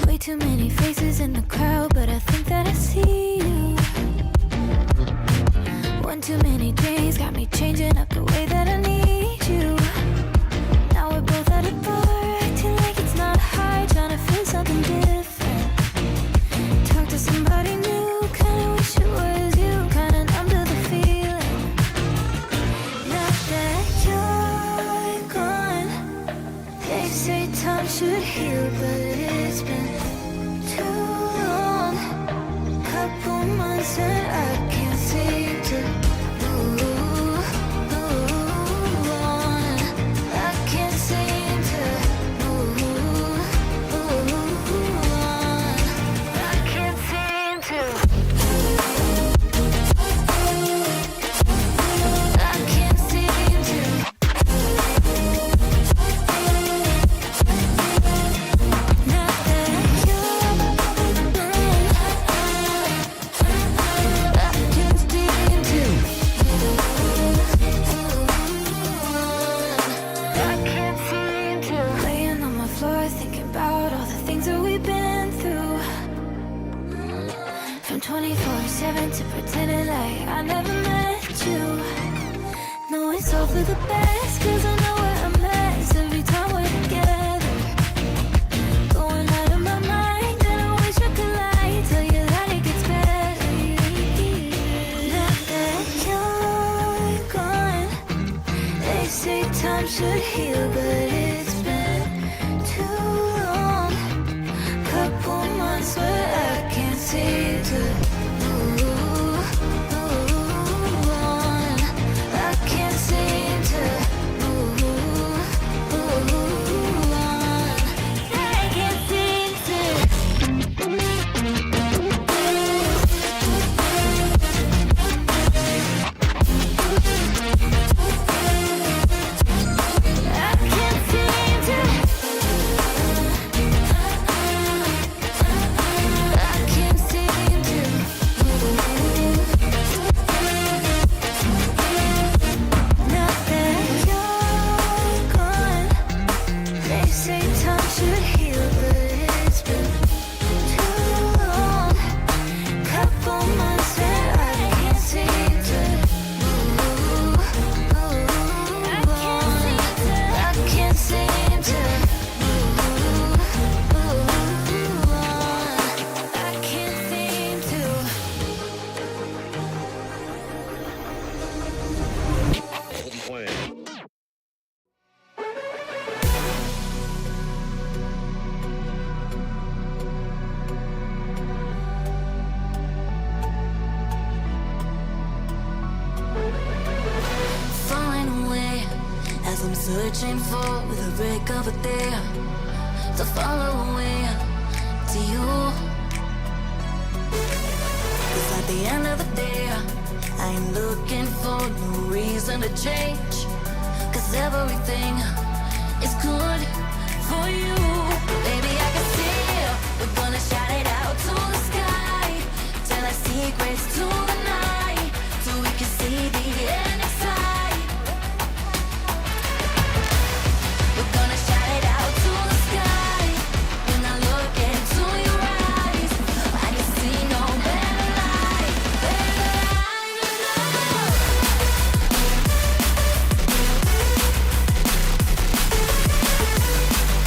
Way too many faces in the crowd, but I think that I see you. One too many days got me changing up the way that I need you. Now we're both at a bar, acting like it's not hard, trying to feel something different. Talk to somebody new, kinda wish it was you, kinda numb to the feeling. Now that you're gone, they say time should heal, but it's been too long. Couple months and I can't seem to move on. I can't seem to move on. I can't seem to. I can't seem to. Now that you're gone, I can't seem to. I can't seem to. Laying on my floor, thinking about all the things that we've been through. From 24/7 to pretending like I never met you. No, it's all for the best, cause I know we're a mess every time we're together. Going out of my mind, and I wish I could lie, tell you that it gets better. Now that you're gone, they say time should heal, but it's been too long. Couple months where I can't seem to move on. I can't seem to move on. I can't seem to. I can't seem to. I can't seem to. Now that you're gone, they say time should heal, but it's been too long. Couple months and I can't seem to move on. I can't seem to move on. I can't seem to. Falling away as I'm searching for the break of a day to follow away to you. 'Cause at the end of the day, I ain't looking for no reason to change. 'Cause everything is good for you. Baby, I can see we're gonna shout it out to the sky. Tell our secrets to the night, so we can see the end inside. We're gonna shout it out to the sky. When I look into your eyes, I can see no better light, better light than love.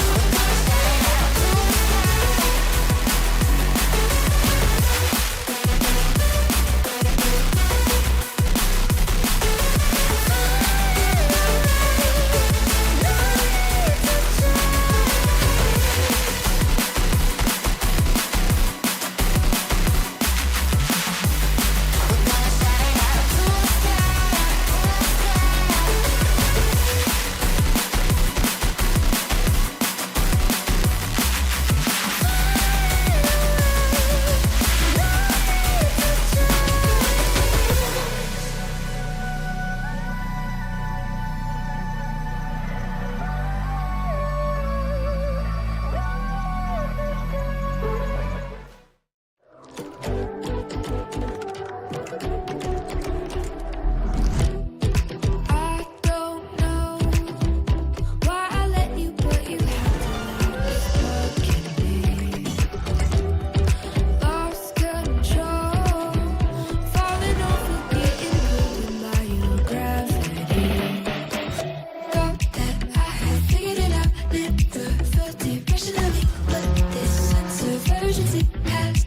We're gonna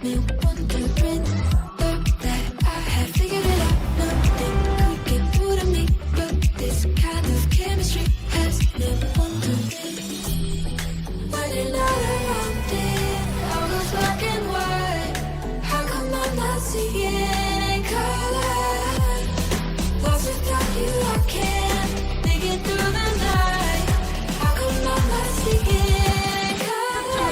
me wondering that I have figured it out. Nothing could get through to me, but this kind of chemistry has me wondering. When you're not around it, all goes black and white. How come I'm not seeing in color? Lost without you, I can't make it through the night. How come I'm not seeing in color?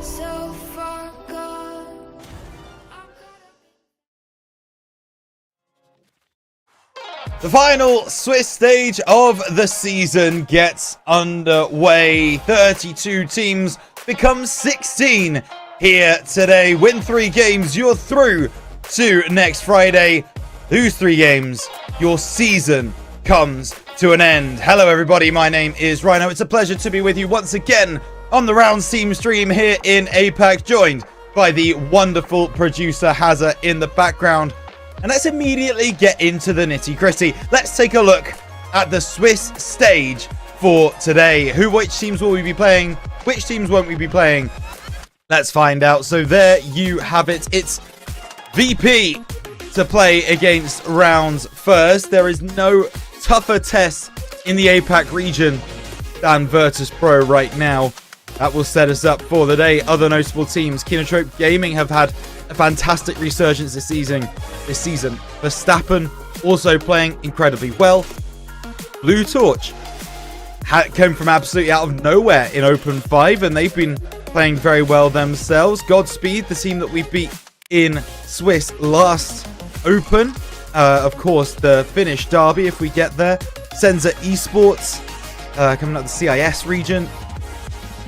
So far gone. The final Swiss stage of the season gets underway. 32 teams become 16 here today. Win 3 games, you're through to next Friday. Lose 3 games, your season comes to an end. Hello everybody, my name is Rhino. It's a pleasure to be with you once again on the Rounds team stream here in APAC, joined by the wonderful producer Hazza in the background. And let's immediately get into the nitty-gritty. Let's take a look at the Swiss stage for today. Which teams will we be playing? Which teams won't we be playing? Let's find out. So there you have it. It's VP to play against Rounds first. There is no tougher test in the APAC region than Virtus Pro right now. That will set us up for the day. Other notable teams, Kinotrope Gaming have had a fantastic resurgence this season. Verstappen also playing incredibly well. Blue Torch came from absolutely out of nowhere in Open 5, and they've been playing very well themselves. Godspeed, the team that we beat in Swiss last Open. Of course, the Finnish derby, if we get there. Senza Esports coming up the CIS region.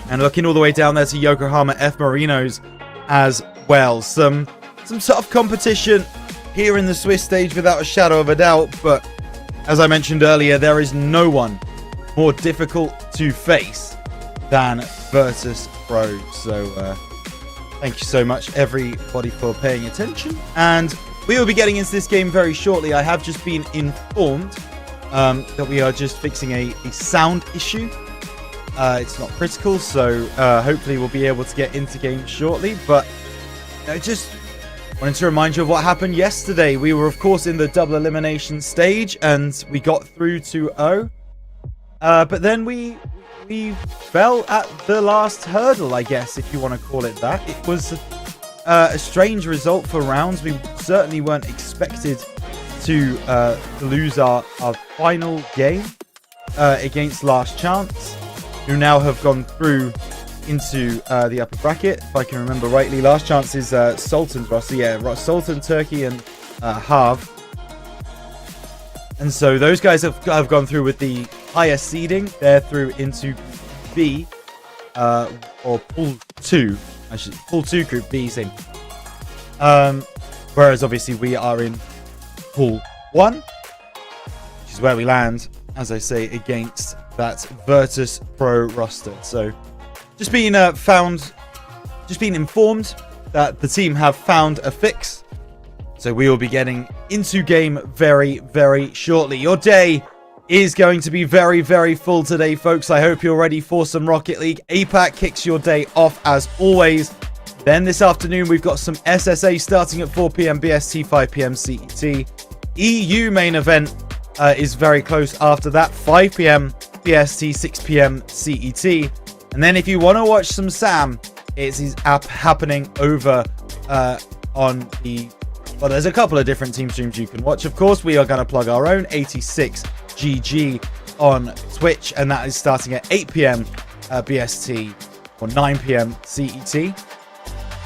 And looking all the way down there to Yokohama F Marinos as well. Some tough competition here in the Swiss stage without a shadow of a doubt. But as I mentioned earlier, there is no one more difficult to face than Virtus Pro. So thank you so much everybody for paying attention. And we will be getting into this game very shortly. I have just been informed that we are just fixing a sound issue. It's not critical, so hopefully we'll be able to get into game shortly. But I just wanted to remind you of what happened yesterday. We were, of course, in the double elimination stage, and we got through to 0. But then we fell at the last hurdle, I guess, if you want to call it that. It was a strange result for Rounds. We certainly weren't expected to lose our final game against Last Chance, who now have gone through into the upper bracket. If I can remember rightly, Last Chance is Sultan's roster. Yeah, Sultan, Turkey, and Harv. And so those guys have gone through with the highest seeding. They're through into B, or Pool 2. Pool 2 Group B thing. Whereas obviously we are in Pool 1, which is where we land, as I say, against that Virtus Pro roster. So just been informed that the team have found a fix. So we will be getting into game very, very shortly. Your day is going to be very, very full today, folks. I hope you're ready for some Rocket League. APAC kicks your day off as always. Then this afternoon, we've got some SSA starting at 4 p.m. BST, 5 p.m. CET. EU main event is very close after that, 5 p.m. BST, 6 p.m. CET. And then if you want to watch some Sam, it is happening over on the... Well, there's a couple of different team streams you can watch. Of course, we are going to plug our own 86GG on Twitch, and that is starting at 8 p.m. BST or 9 p.m. CET.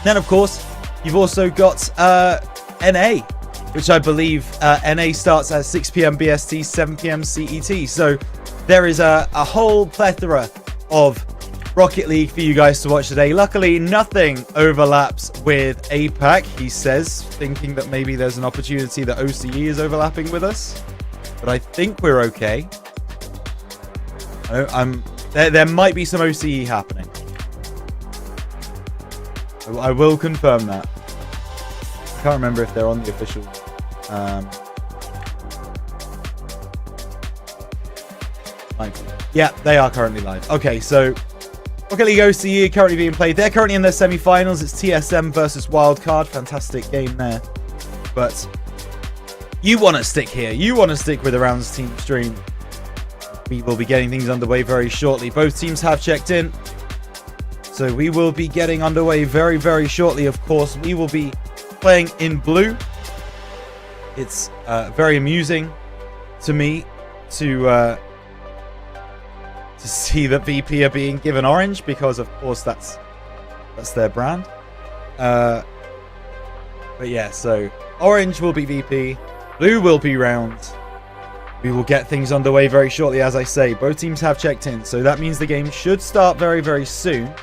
Then, of course, you've also got NA, which I believe NA starts at 6 p.m. BST, 7 p.m. CET. So there is a whole plethora of Rocket League for you guys to watch today. Luckily, nothing overlaps with APAC, he says, thinking that maybe there's an opportunity that OCE is overlapping with us. But I think we're okay. There might be some OCE happening. I will confirm that. I can't remember if they're on the official. Yeah, they are currently live. Okay, so Rocket League OCE currently being played. They're currently in their semi-finals. It's TSM versus Wildcard. Fantastic game there. But you want to stick here. You want to stick with the Rounds team stream. We will be getting things underway very shortly. Both teams have checked in. So we will be getting underway very, very shortly. Of course, we will be playing in blue. It's very amusing to me to see that VP are being given orange because, of course, that's their brand. But yeah, so orange will be VP, blue will be Rounds. We will get things underway very shortly, as I say. Both teams have checked in, so that means the game should start very, very soon.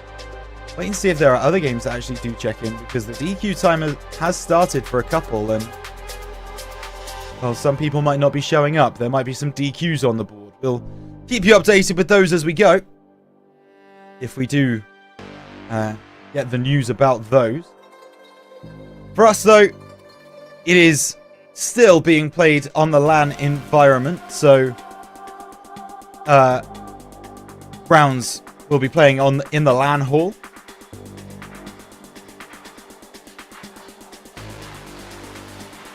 Wait and see if there are other games that actually do check in, because the DQ timer has started for a couple, and well, some people might not be showing up. There might be some DQs on the board. We'll keep you updated with those as we go, if we do get the news about those. For us, though, it is still being played on the LAN environment, so Browns will be playing in the LAN hall.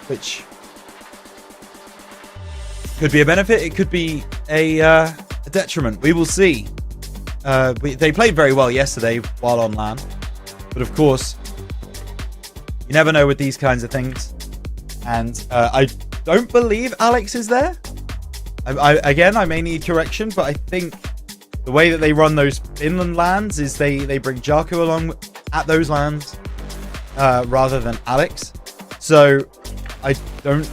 Which could be a benefit, it could be a detriment. We will see. They played very well yesterday while on LAN, but of course, you never know with these kinds of things. And I don't believe Alex is there. Again, I may need correction, but I think the way that they run those inland lands is they bring Jarko along at those lands rather than Alex. So I don't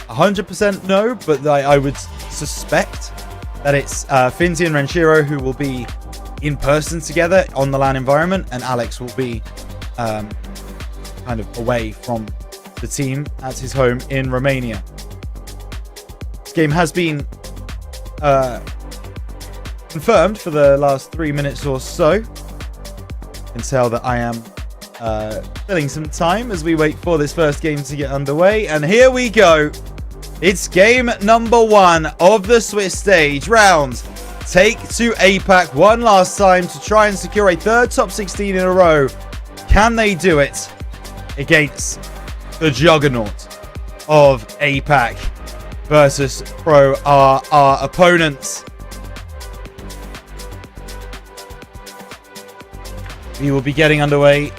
100% know, but I would suspect that it's Finzi and Renshiro who will be in person together on the LAN environment, and Alex will be kind of away from the team at his home in Romania. This game has been confirmed for the last 3 minutes or so. You can tell that I am filling some time as we wait for this first game to get underway, and here we go. It's game number 1 of the Swiss stage. Rounds take to APAC one last time to try and secure a third top 16 in a row. Can they do it against the juggernaut of APAC versus Pro are our opponents? We will be getting underway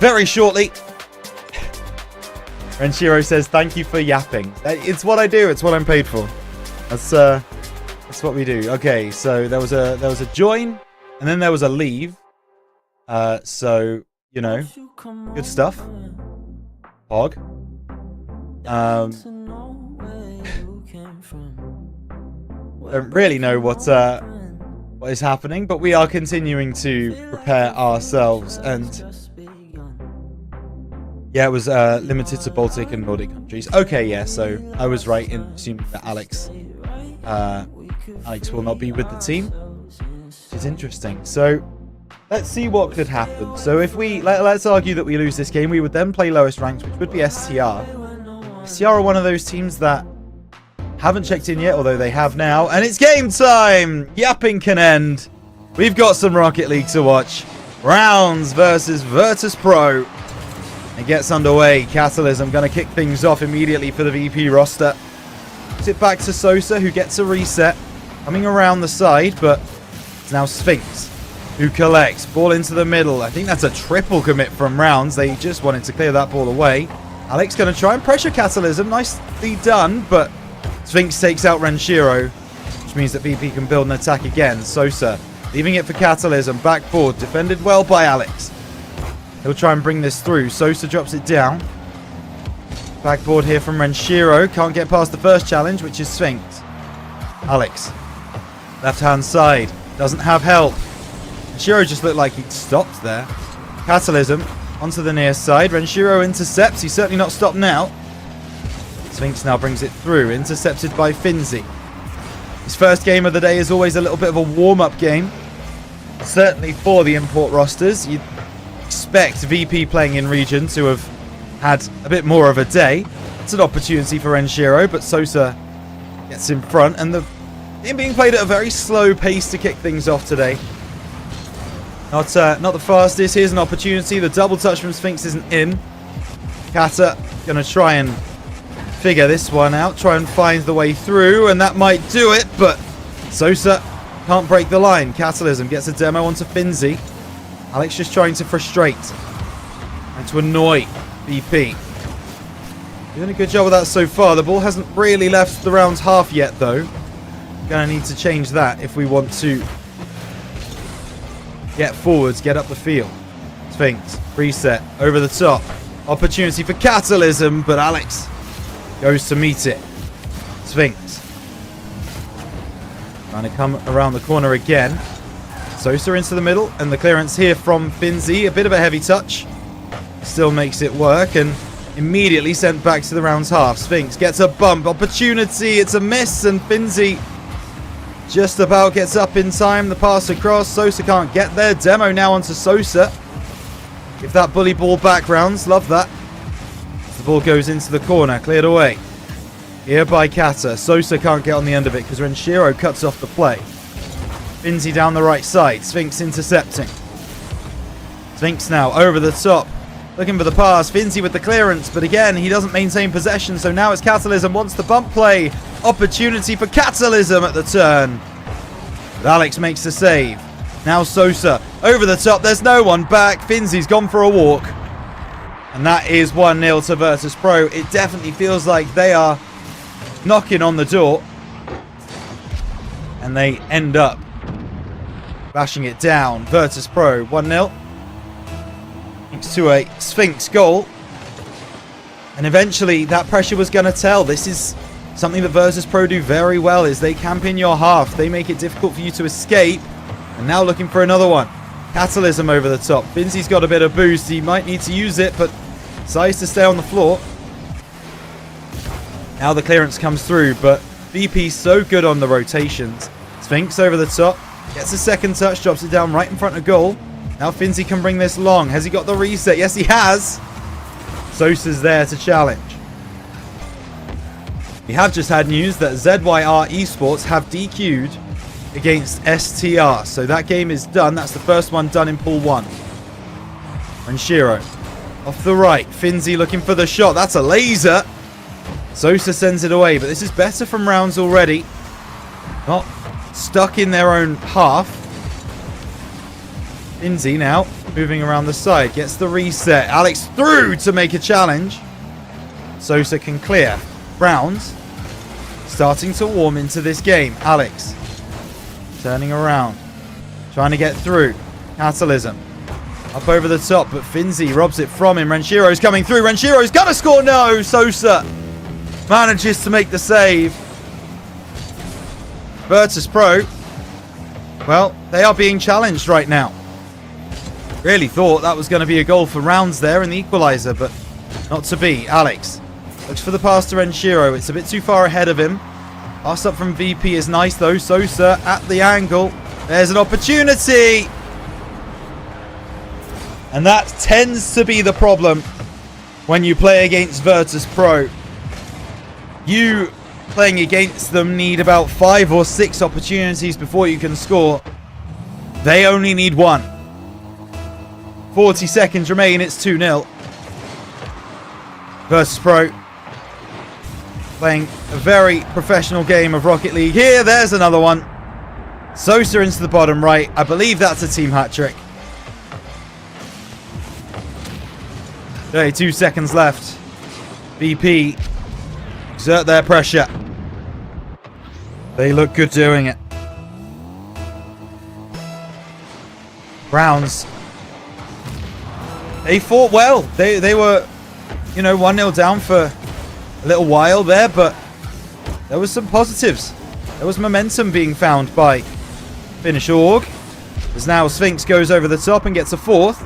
very shortly. Renshiro says, "Thank you for yapping." It's what I do. It's what I'm paid for. That's what we do. Okay, so there was a join, and then there was a leave. So you know, good stuff. Hog. Don't really know what is happening, but we are continuing to prepare ourselves, and yeah, it was limited to Baltic and Nordic countries. Okay, yeah, so I was right in assuming that Alex will not be with the team, which is interesting. So let's see what could happen. So if we let's argue that we lose this game, we would then play lowest ranked, which would be STR. STR are one of those teams that haven't checked in yet, although they have now, and it's game time. Yapping can end. We've got some Rocket League to watch. Rounds versus Virtus Pro. It gets underway. Catalysm going to kick things off immediately for the VP roster. Puts it back to Sosa, who gets a reset. Coming around the side, but it's now Sphinx who collects. Ball into the middle. I think that's a triple commit from Rounds. They just wanted to clear that ball away. Alex going to try and pressure Catalysm. Nicely done, but Sphinx takes out Renshiro, which means that VP can build an attack again. Sosa leaving it for Catalysm. Backboard, defended well by Alex. He'll try and bring this through. Sosa drops it down. Backboard here from Renshiro. Can't get past the first challenge, which is Sphinx. Alex Left-hand side. Doesn't have help. Renshiro just looked like he'd stopped there. Catalysm onto the near side. Renshiro intercepts. He's certainly not stopped now. Sphinx now brings it through. Intercepted by Finzi. His first game of the day is always a little bit of a warm-up game. Certainly for the import rosters. You'd expect VP playing in region to have had a bit more of a day. It's an opportunity for Renshiro, but Sosa gets in front. And the game being played at a very slow pace to kick things off today. Not the fastest. Here's an opportunity. The double touch from Sphinx isn't in. Kata going to try and figure this one out. Try and find the way through. And that might do it. But Sosa can't break the line. Catalysm gets a demo onto Finzi. Alex just trying to frustrate. And to annoy BP. Doing a good job of that so far. The ball hasn't really left the round's half yet, though. Going to need to change that if we want to get forwards, get up the field. Sphinx, reset, over the top. Opportunity for Catalysm, but Alex goes to meet it. Sphinx. Trying to come around the corner again. Sosa into the middle, and the clearance here from Finzi. A bit of a heavy touch. Still makes it work, and immediately sent back to the round's half. Sphinx gets a bump. Opportunity, it's a miss, and Finzi just about gets up in time. The pass across. Sosa can't get there. Demo now onto Sosa. Give that bully ball back rounds. Love that. The ball goes into the corner. Cleared away. Here by Kata. Sosa can't get on the end of it because Renshiro cuts off the play. Finzi down the right side. Sphinx intercepting. Sphinx now over the top. Looking for the pass. Finzi with the clearance. But again, he doesn't maintain possession. So now it's Catalysm. Wants the bump play. Opportunity for Catalysm at the turn. But Alex makes the save. Now Sosa over the top. There's no one back. Finzi's gone for a walk. And that is 1-0 to Virtus Pro. It definitely feels like they are knocking on the door. And they end up bashing it down. Virtus Pro 1-0. Thanks to a Sphinx goal. And eventually that pressure was going to tell. This is something that Virtus Pro do very well, is they camp in your half. They make it difficult for you to escape. And now looking for another one. Catalysm over the top. Finzi's got a bit of boost. He might need to use it, but decides to stay on the floor. Now the clearance comes through, but VP's so good on the rotations. Sphinx over the top. Gets a second touch, drops it down right in front of goal. Now Finzi can bring this long. Has he got the reset? Yes, he has. Sosa's there to challenge. We have just had news that ZYR Esports have DQ'd against STR. So that game is done. That's the first one done in Pool 1. Renshiro off the right. Finzi looking for the shot. That's a laser. Sosa sends it away, but this is better from rounds already. Not stuck in their own half. Finzi now moving around the side. Gets the reset. Alex through to make a challenge. Sosa can clear. Browns starting to warm into this game. Alex turning around. Trying to get through. Catalysm up over the top, but Finzi robs it from him. Renshiro's coming through. Renshiro's gonna score. No! Sosa manages to make the save. Virtus Pro, well, they are being challenged right now. Really thought that was going to be a goal for rounds there in the equalizer, but not to be. Alex looks for the pass to Renshiro. It's a bit too far ahead of him. Pass up from VP is nice though. Sosa at the angle. There's an opportunity. And that tends to be the problem when you play against Virtus Pro. You playing against them need about 5 or 6 opportunities before you can score. They only need 1. 40 seconds remain. It's 2-0. Virtus Pro playing a very professional game of Rocket League. Here, there's another one. Sosa into the bottom right. I believe that's a team hat trick. 32 seconds left. VP exert their pressure. They look good doing it. Browns, they fought well. They were, 1-0 down for a little while there, but there was some positives. There was momentum being found by Finnish Org. As now Sphinx goes over the top and gets a fourth.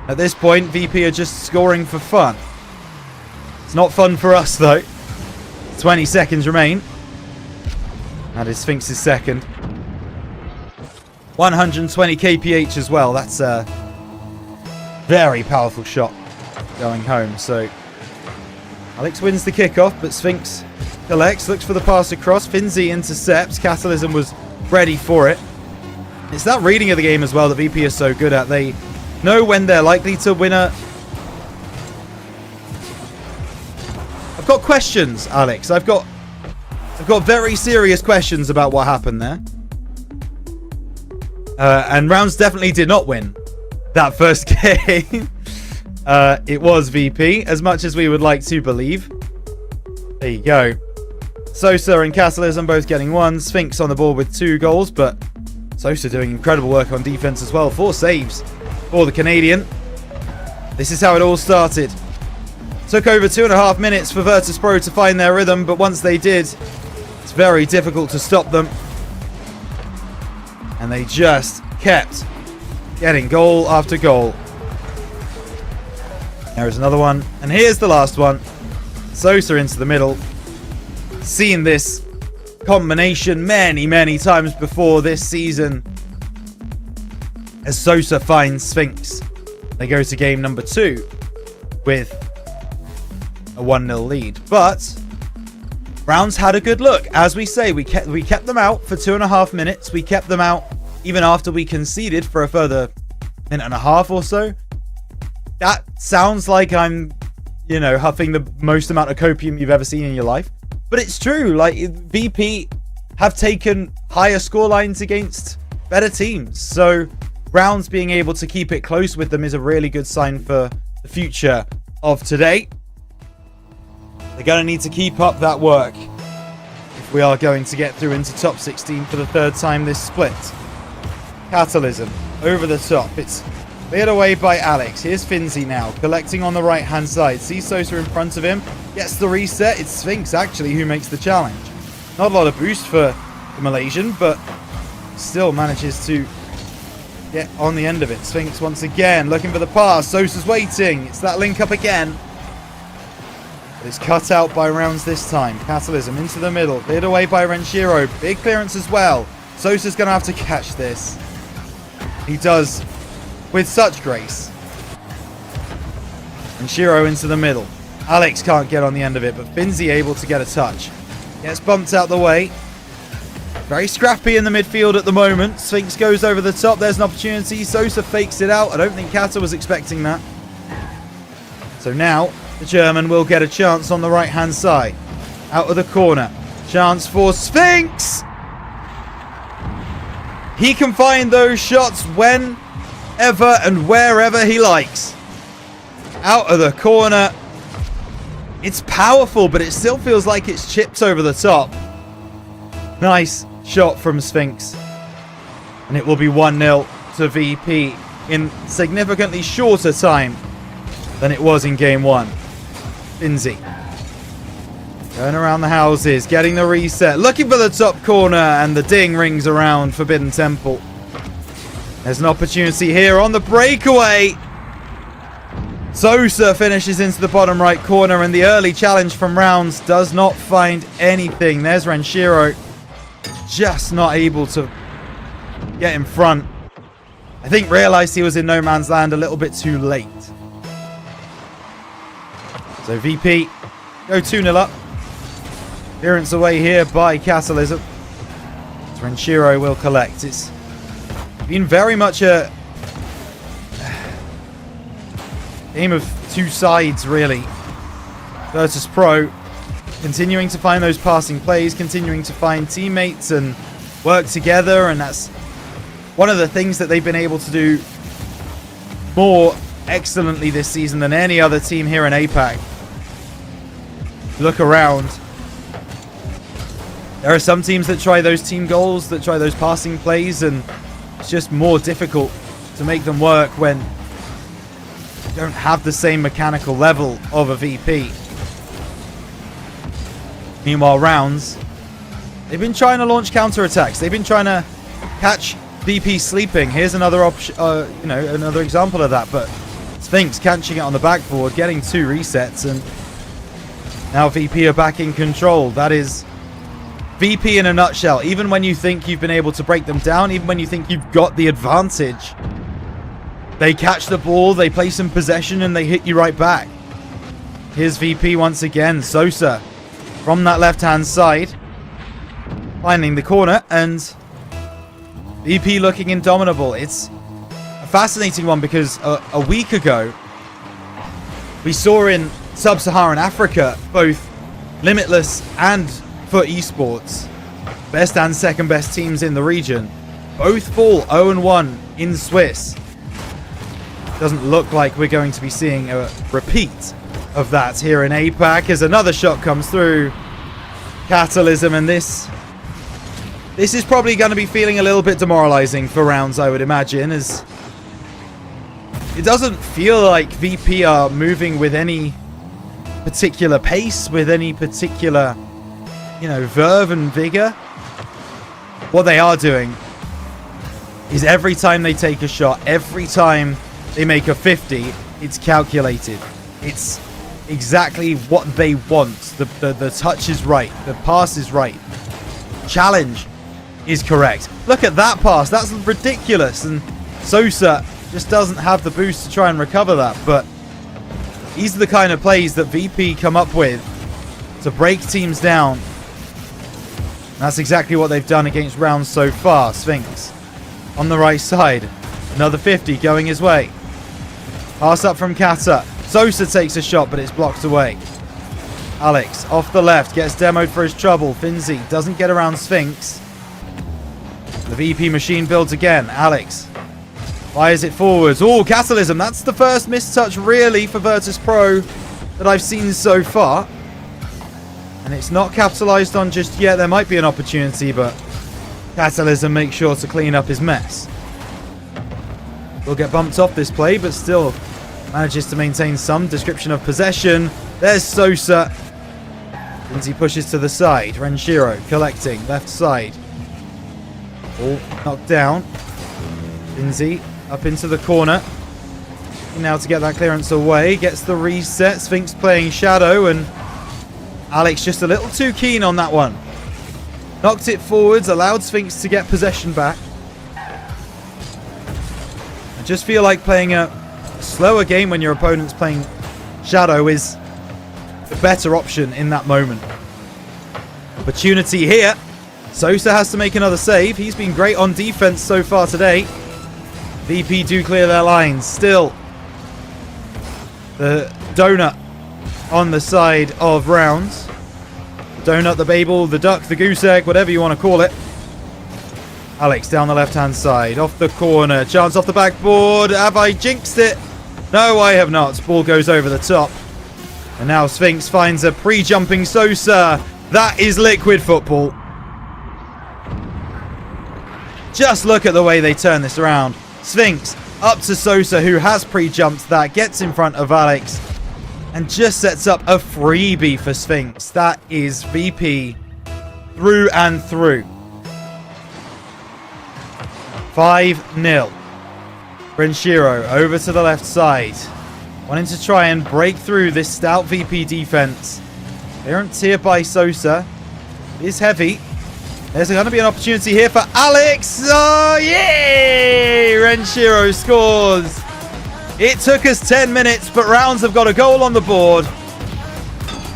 At this point, VP are just scoring for fun. It's not fun for us, though. 20 seconds remain. That is Sphinx's second. 120 kph as well. That's a very powerful shot going home. So Alex wins the kickoff, but Sphinx collects, looks for the pass across. Finzi intercepts. Catalysm was ready for it. It's that reading of the game as well that VP is so good at. They know when they're likely to win a... I've got questions, Alex. I've got very serious questions about what happened there. And Rounds definitely did not win that first game. It was VP, as much as we would like to believe. There you go. Sosa and Catalysm both getting one. Sphinx on the board with 2 goals, but Sosa doing incredible work on defense as well. 4 saves for the Canadian. This is how it all started. Took over 2.5 minutes for Virtus.pro to find their rhythm, but once they did, it's very difficult to stop them. And they just kept getting goal after goal. There is another one. And here's the last one. Sosa into the middle. Seen this combination many, many times before this season. As Sosa finds Sphinx. They go to game number 2 with a 1-0 lead. But Rounds had a good look. As we say, we kept them out for 2.5 minutes. We kept them out even after we conceded for a further minute and a half or so. That sounds like I'm, huffing the most amount of copium you've ever seen in your life. But it's true. Like, VP have taken higher score lines against better teams. So Rounds being able to keep it close with them is a really good sign for the future of today. They're going to need to keep up that work if we are going to get through into top 16 for the 3rd time this split. Catalysm over the top. It's cleared away by Alex. Here's Finzi now, collecting on the right-hand side. Sees Sosa in front of him. Gets the reset. It's Sphinx, actually, who makes the challenge. Not a lot of boost for the Malaysian, but still manages to get on the end of it. Sphinx once again looking for the pass. Sosa's waiting. It's that link up again. But it's cut out by Rounds this time. Catalysm into the middle. Cleared away by Renshiro. Big clearance as well. Sosa's going to have to catch this. He does with such grace. And Shiro into the middle. Alex can't get on the end of it, but Finzi able to get a touch. Gets bumped out the way. Very scrappy in the midfield at the moment. Sphinx goes over the top. There's an opportunity. Sosa fakes it out. I don't think Kata was expecting that. So now the German will get a chance on the right-hand side. Out of the corner. Chance for Sphinx! He can find those shots whenever and wherever he likes. Out of the corner. It's powerful, but it still feels like it's chipped over the top. Nice shot from Sphinx. And it will be 1-0 to VP in significantly shorter time than it was in game 1. Finzi. Going around the houses, getting the reset, looking for the top corner, and the ding rings around Forbidden Temple. There's an opportunity here on the breakaway. Sosa finishes into the bottom right corner, and the early challenge from Rounds does not find anything. There's Renshiro, just not able to get in front. I think realized he was in no man's land a little bit too late. So VP go 2-0 up. Clearance away here by Catalysm. Renshiro will collect. It's been very much a game of two sides, really. Virtus.pro continuing to find those passing plays, continuing to find teammates and work together, and that's one of the things that they've been able to do more excellently this season than any other team here in APAC. Look around. There are some teams that try those team goals, that try those passing plays, and it's just more difficult to make them work when you don't have the same mechanical level of a VP. Meanwhile, Rounds They've been trying to launch counterattacks. They've been trying to catch VP sleeping. Here's another option, another example of that. But Sphinx catching it on the backboard, getting 2 resets, and now VP are back in control. That is VP in a nutshell. Even when you think you've been able to break them down, even when you think you've got the advantage, they catch the ball, they play some possession, and they hit you right back. Here's VP once again. Sosa from that left-hand side, finding the corner, and VP looking indomitable. It's a fascinating one because a week ago, we saw in Sub-Saharan Africa both Limitless and FUT Esports, best and second best teams in the region, both fall 0-1 in Swiss. Doesn't look like we're going to be seeing a repeat of that here in APAC as another shot comes through. Catalysm, and this is probably going to be feeling a little bit demoralizing for rounds, I would imagine, as it doesn't feel like VP are moving with any particular pace, with any particular, verve and vigor. What they are doing is every time they take a shot, every time they make a 50, it's calculated. It's exactly what they want. The touch is right. The pass is right. Challenge is correct. Look at that pass. That's ridiculous. And Sosa just doesn't have the boost to try and recover that. But these are the kind of plays that VP come up with to break teams down. And that's exactly what they've done against rounds so far. Sphinx on the right side. Another 50 going his way. Pass up from Kata. Sosa takes a shot, but it's blocked away. Alex off the left, gets demoed for his trouble. Finzi doesn't get around Sphinx. The VP machine builds again. Alex fires it forwards. Oh, Catalysm. That's the first mistouch really for Virtus Pro that I've seen so far. And it's not capitalized on just yet. There might be an opportunity, but Catalysm makes sure to clean up his mess. Will get bumped off this play, but still manages to maintain some description of possession. There's Sosa. Lindsay pushes to the side. Renshiro collecting left side. Ball knocked down. Lindsay up into the corner. Now to get that clearance away. Gets the reset. Sphinx playing Shadow, and Alex just a little too keen on that one. Knocked it forwards. Allowed Sphinx to get possession back. I just feel like playing a slower game when your opponent's playing Shadow is the better option in that moment. Opportunity here. Sosa has to make another save. He's been great on defense so far today. VP do clear their lines. Still, the donut on the side of rounds. The donut, the Babel, the duck, the goose egg, whatever you want to call it. Alex down the left-hand side, off the corner, chance off the backboard. Have I jinxed it? No, I have not. Ball goes over the top. And now Sphinx finds a pre-jumping Sosa. That is liquid football. Just look at the way they turn this around. Sphinx up to Sosa, who has pre-jumped that, gets in front of Alex, and just sets up a freebie for Sphinx. That is VP through and through. 5-0. Renshiro over to the left side. Wanting to try and break through this stout VP defense. Clearance here by Sosa. It is heavy. There's going to be an opportunity here for Alex. Oh, yay! Renshiro scores. It took us 10 minutes, but rounds have got a goal on the board.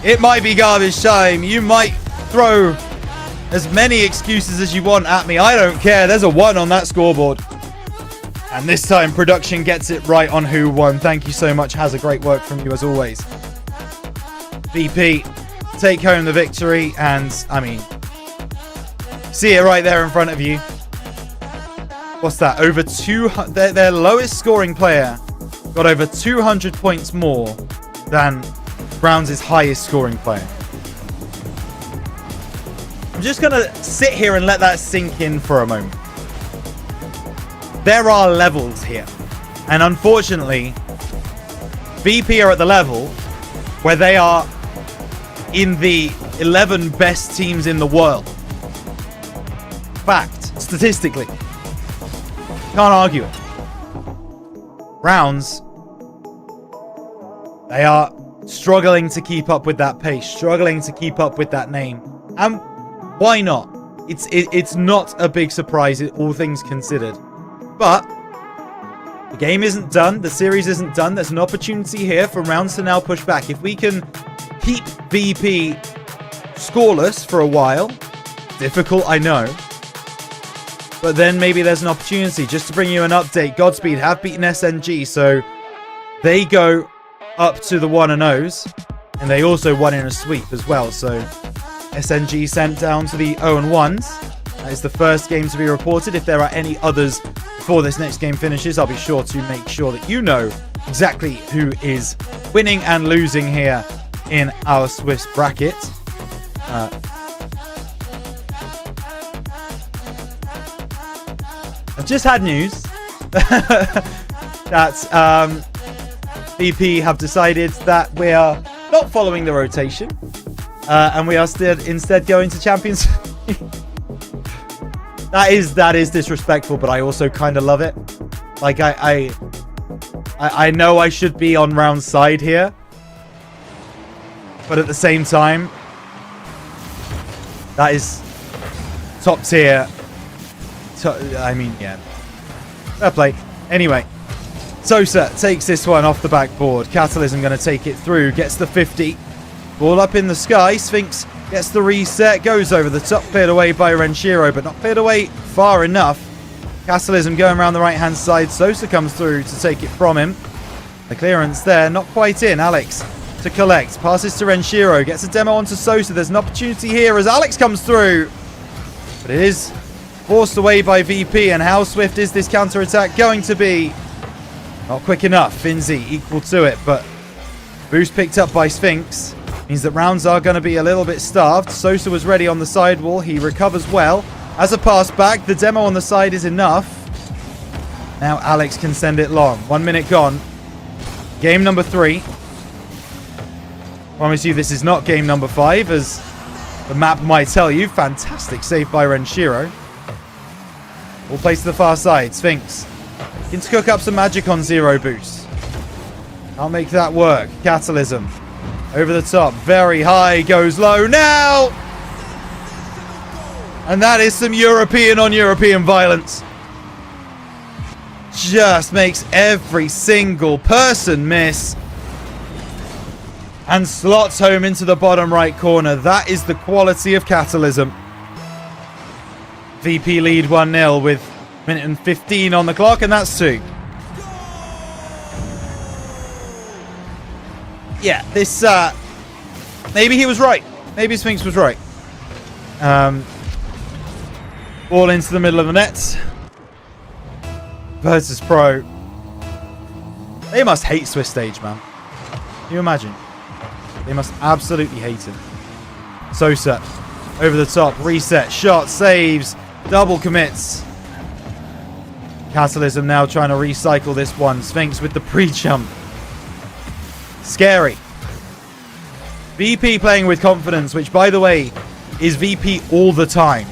It might be garbage time. You might throw as many excuses as you want at me. I don't care. There's a 1 on that scoreboard. And this time, production gets it right on who won. Thank you so much. Has a great work from you as always. VP take home the victory. And, I mean, see it right there in front of you. What's that? Over 200. Their lowest scoring player got over 200 points more than Browns' highest scoring player. I'm just going to sit here and let that sink in for a moment. There are levels here. And unfortunately, VP are at the level where they are in the 11 best teams in the world. fact, statistically. Can't argue it. Rounds, they are struggling to keep up with that pace, struggling to keep up with that name. And why not? It's not a big surprise, all things considered. But the game isn't done. The series isn't done. There's an opportunity here for Rounds to now push back. If we can keep VP scoreless for a while, difficult, I know. But then maybe there's an opportunity. Just to bring you an update, Godspeed have beaten SNG, so they go up to the 1-0s, and they also won in a sweep as well. So SNG sent down to the 0-1s. That is the first game to be reported. If there are any others before this next game finishes, I'll be sure to make sure that you know exactly who is winning and losing here in our Swiss bracket. I've just had news that VP have decided that we are not following the rotation, and we are instead going to Champions. That is disrespectful, but I also kind of love it. Like I know I should be on Round's side here, but at the same time, that is top tier. I mean, yeah. Fair play. Anyway, Sosa takes this one off the backboard. Catalysm going to take it through. Gets the 50. Ball up in the sky. Sphinx gets the reset. Goes over the top. Cleared away by Renshiro, but not cleared away far enough. Catalysm going around the right-hand side. Sosa comes through to take it from him. The clearance there. Not quite in. Alex to collect. Passes to Renshiro. Gets a demo onto Sosa. There's an opportunity here as Alex comes through. But it is forced away by VP, and how swift is this counter-attack going to be? Not quick enough. Finzi equal to it, but boost picked up by Sphinx means that Rounds are going to be a little bit starved. Sosa was ready on the sidewall. He recovers well. As a pass back, the demo on the side is enough. Now Alex can send it long. 1 minute gone. Game number 3. Promise you this is not game number 5, as the map might tell you. Fantastic save by Renshiro. All placed to the far side. Sphinx can cook up some magic on 0 boost. I'll make that work. Catalysm over the top. Very high. Goes low now. And that is some European on European violence. Just makes every single person miss. And slots home into the bottom right corner. That is the quality of Catalysm. VP lead 1-0 with a minute and 15 on the clock, and that's 2. Yeah, this, maybe he was right. Maybe Sphinx was right. Ball into the middle of the net. Virtus Pro. They must hate Swiss stage, man. Can you imagine? They must absolutely hate him. Sosa over the top. Reset. Shot. Saves. Double commits. Catalysm now trying to recycle this one. Sphinx with the pre-jump. Scary. VP playing with confidence, which, by the way, is VP all the time,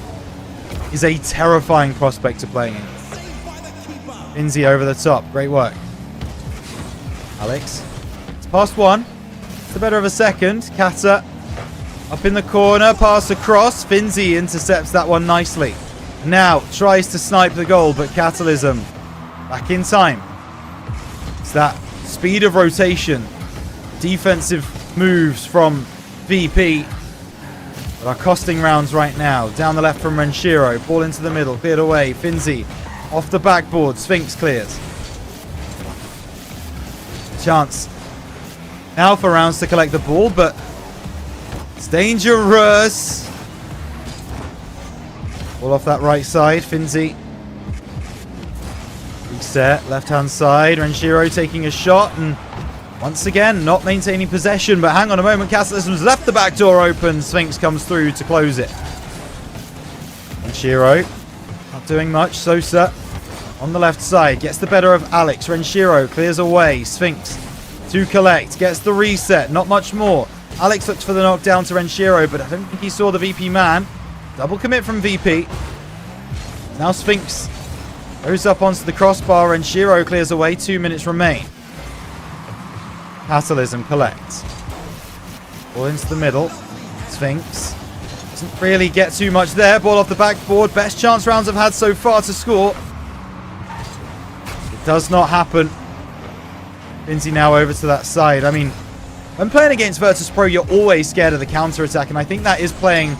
is a terrifying prospect to play in. Finzi over the top. Great work. Alex. It's past 1. It's the better of a second. Kata up in the corner. Pass across. Finzi intercepts that one nicely. Now tries to snipe the goal, but Catalysm back in time. It's that speed of rotation. Defensive moves from VP that are costing Rounds right now. Down the left from Renshiro. Ball into the middle. Cleared away. Finzi off the backboard. Sphinx clears. Chance now for Rounds to collect the ball, but it's dangerous. Ball off that right side. Finzi. Reset. Left-hand side. Renshiro taking a shot, and once again, not maintaining possession, but hang on a moment. Catalysm's left the back door open. Sphinx comes through to close it. Renshiro not doing much. Sosa on the left side gets the better of Alex. Renshiro clears away. Sphinx to collect. Gets the reset. Not much more. Alex looks for the knockdown to Renshiro, but I don't think he saw the VP man. Double commit from VP. Now Sphinx goes up onto the crossbar and Shiro clears away. 2 minutes remain. Catalysm collects. Ball into the middle. Sphinx doesn't really get too much there. Ball off the backboard. Best chance Rounds have had so far to score. It does not happen. Finzi now over to that side. I mean, when playing against Virtus Pro, you're always scared of the counter-attack, and I think that is playing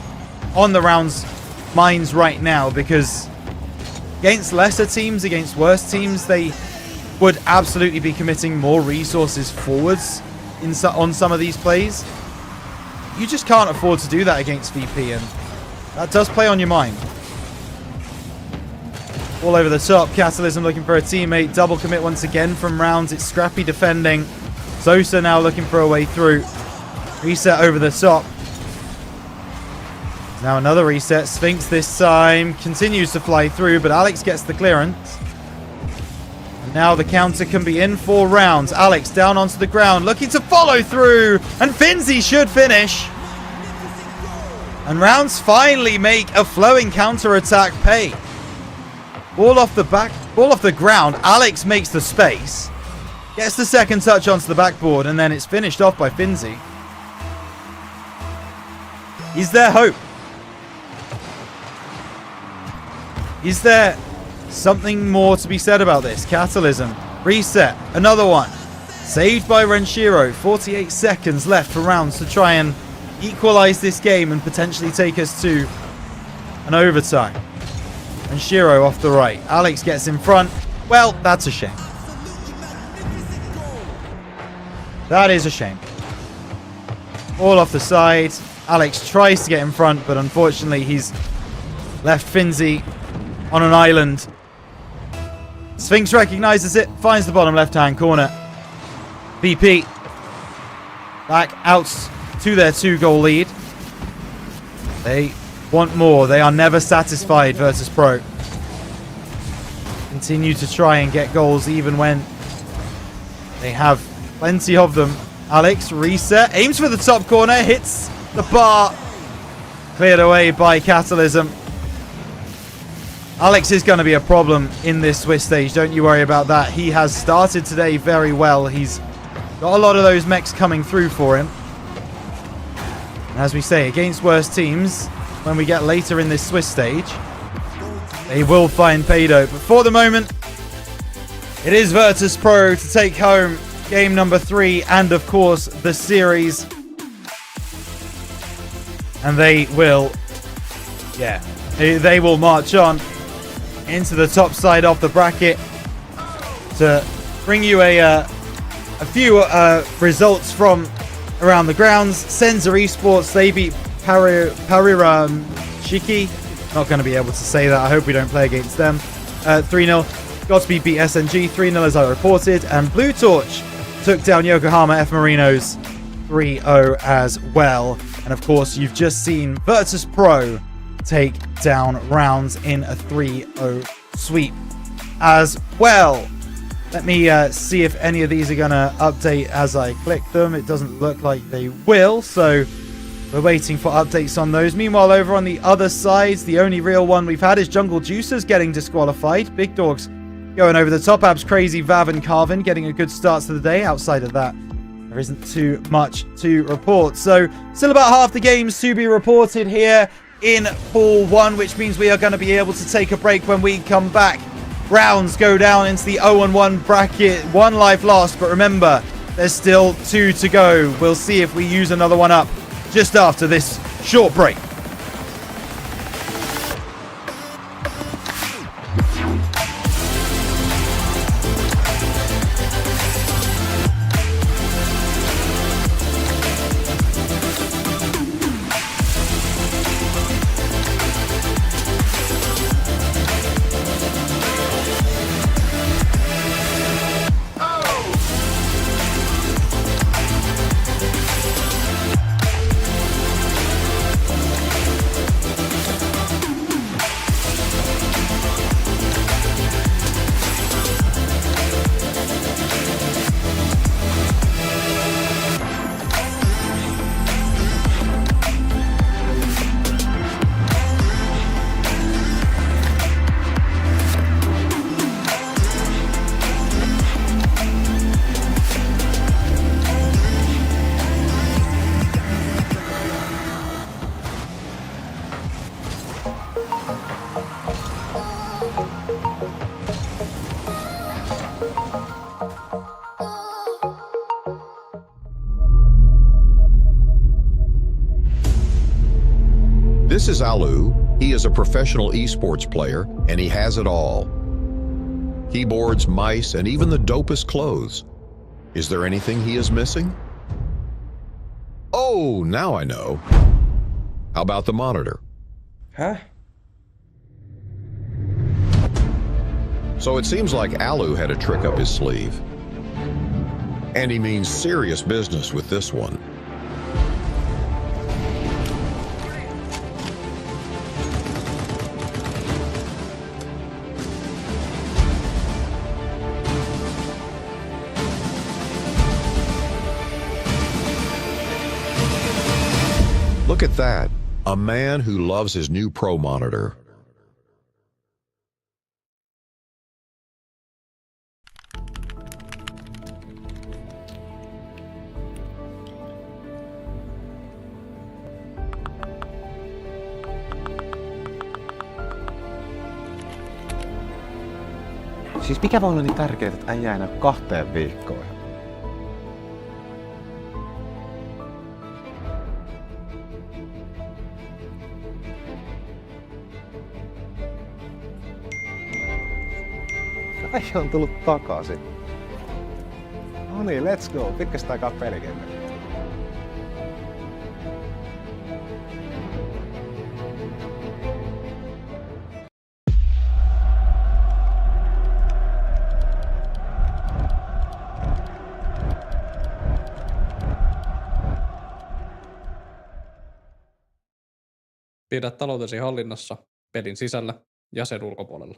on the Rounds' minds right now, because against lesser teams, against worse teams, they would absolutely be committing more resources forwards on some of these plays. You just can't afford to do that against VP, and that does play on your mind. All over the top. Catalysm looking for a teammate. Double commit once again from Rounds. It's Scrappy defending. Sosa now looking for a way through. Reset over the top. Now another reset. Sphinx this time continues to fly through, but Alex gets the clearance. And now the counter can be in for Rounds. Alex down onto the ground, looking to follow through, and Finzi should finish. And Rounds finally make a flowing counter-attack pay. Ball off the ground. Alex makes the space. Gets the second touch onto the backboard, and then it's finished off by Finzi. Is there hope? Is there something more to be said about this? Catalysm. Reset. Another one. Saved by Renshiro. 48 seconds left for Rounds to try and equalize this game and potentially take us to an overtime. And Shiro off the right. Alex gets in front. Well, that's a shame. That is a shame. All off the side. Alex tries to get in front, but unfortunately he's left Finzi on an island. Sphinx recognizes it, finds the bottom left-hand corner. VP back out to their 2-goal lead. They want more. They are never satisfied, Virtus Pro. Continue to try and get goals even when they have plenty of them. Alex, reset, aims for the top corner, hits the bar. Cleared away by Catalysm. Alex is going to be a problem in this Swiss stage. Don't you worry about that. He has started today very well. He's got a lot of those mechs coming through for him. And as we say, against worse teams, when we get later in this Swiss stage, they will find paydough. But for the moment, it is Virtus Pro to take home game number 3 and, of course, the series. And they will, they will march on into the top side of the bracket to bring you a few results from around the grounds. Senza Esports, they beat Parira Shiki. Not going to be able to say that. I hope we don't play against them. 3-0. Godspeed beat SNG 3-0 as I reported. And Blue Torch took down Yokohama F Marinos 3-0 as well. And of course, you've just seen Virtus Pro take down Rounds in a 3-0 sweep as well. Let me see if any of these are going to update as I click them. It doesn't look like they will, so we're waiting for updates on those. Meanwhile, over on the other side, the only real one we've had is Jungle Juicers getting disqualified. Big Dogs going over the top. Abs Crazy, Vav and Carvin getting a good start to the day. Outside of that, there isn't too much to report. So still about half the games to be reported here in Pool 1, which means we are going to be able to take a break when we come back. Rounds go down into the 0-1 bracket. 1 life lost, but remember, there's still 2 to go. We'll see if we use another one up just after this short break. This is Alu. He is a professional esports player, and he has it all. Keyboards, mice, and even the dopest clothes. Is there anything he is missing? Oh, now I know. How about the monitor? Huh? So it seems like Alu had a trick up his sleeve. And he means serious business with this one. Look at that, a man who loves his new Pro monitor. Siis mikä voi olla niin tärkeää, että äijä ei näy 2 viikkoon? Äijä on tullut takaisin. No niin, let's go. Pitkästä aikaa pelikenttä. Pidä taloutesi hallinnassa pelin sisällä ja sen ulkopuolella.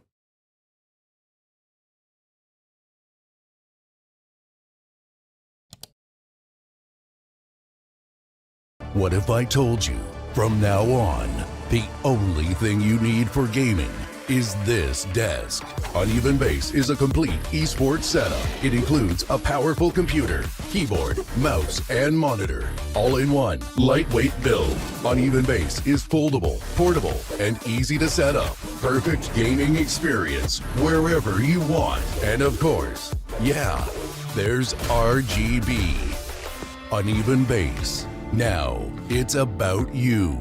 What if I told you, from now on, the only thing you need for gaming is this desk? Uneven Base is a complete esports setup. It includes a powerful computer, keyboard, mouse, and monitor, all in one lightweight build. Uneven Base is foldable, portable, and easy to set up. Perfect gaming experience wherever you want. And of course, yeah, there's RGB. Uneven Base. Now it's about you.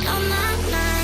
On my mind.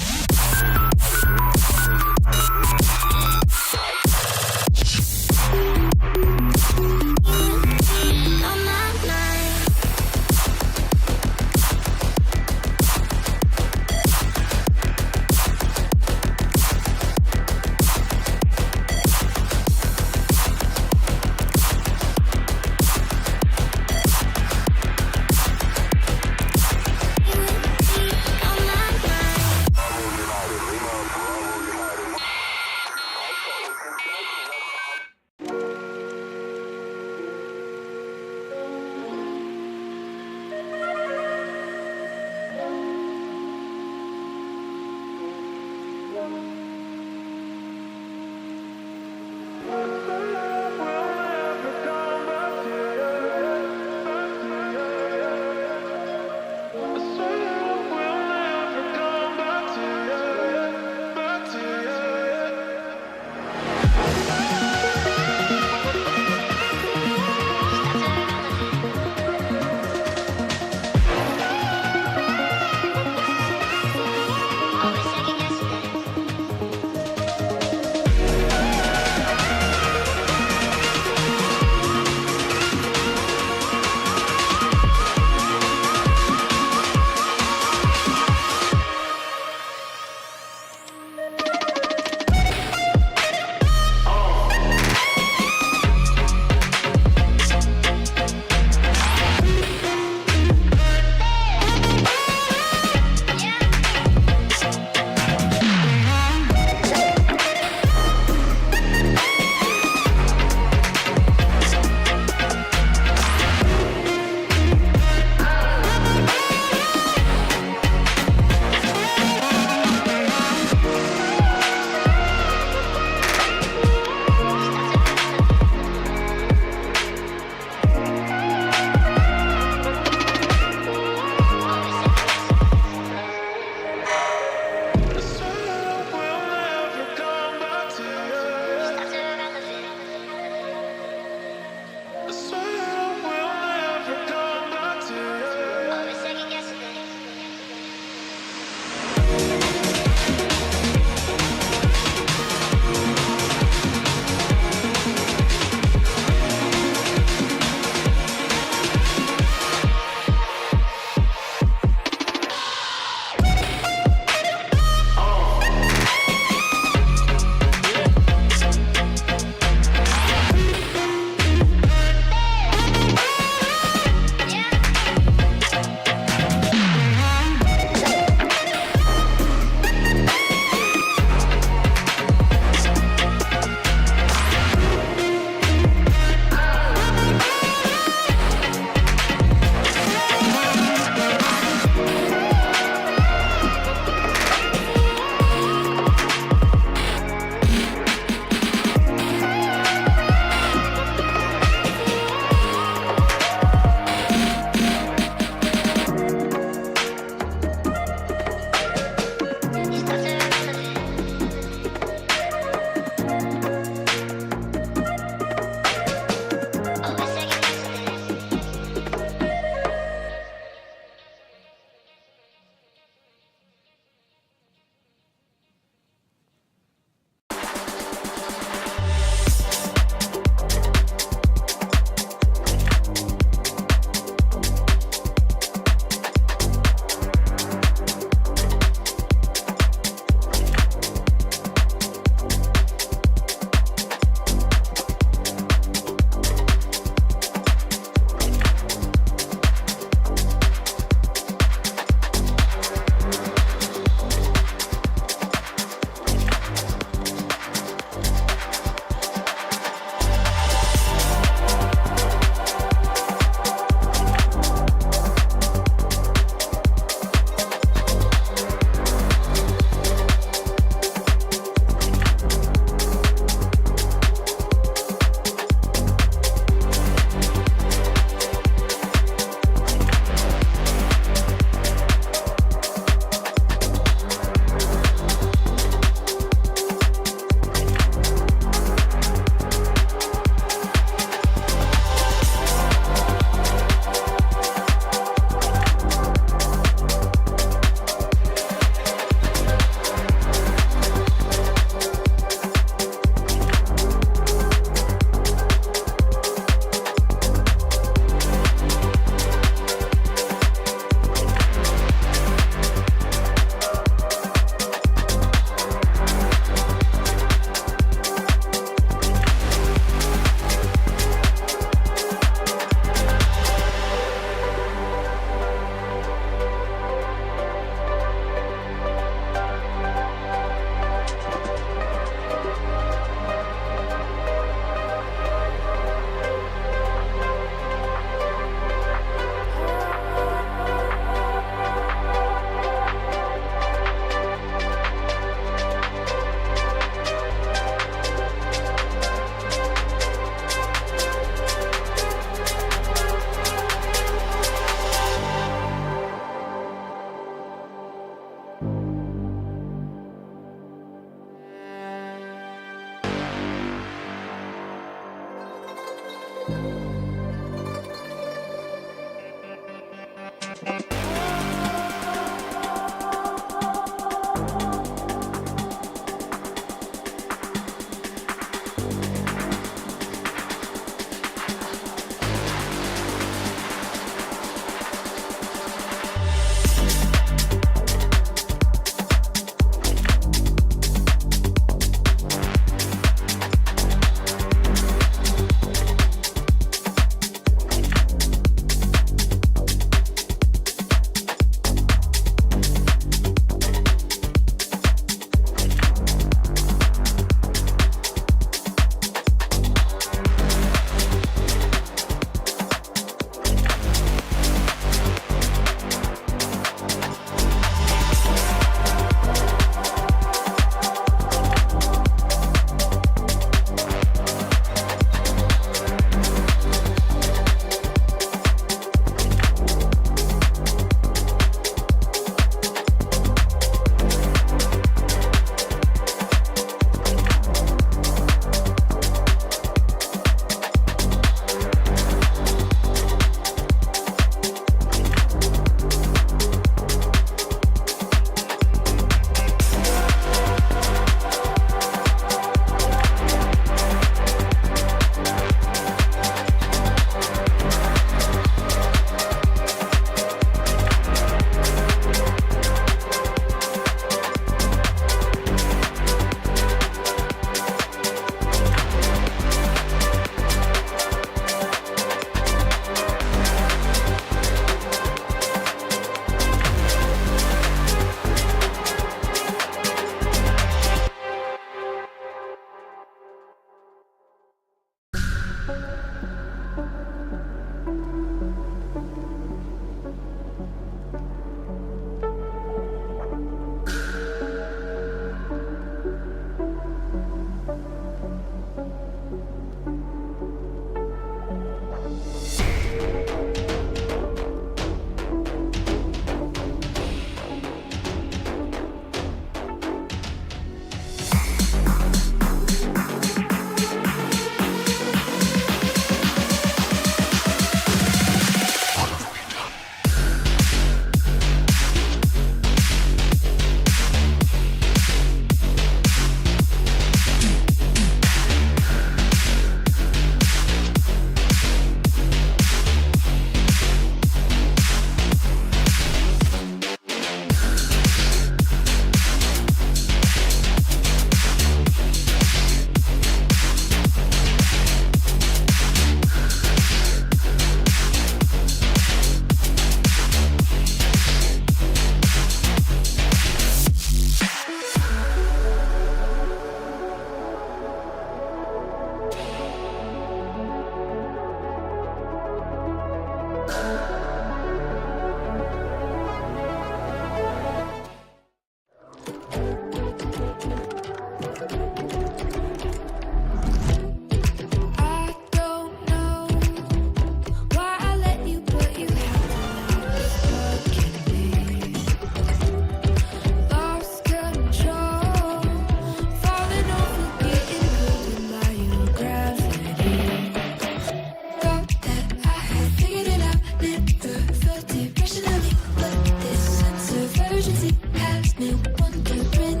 has me wondering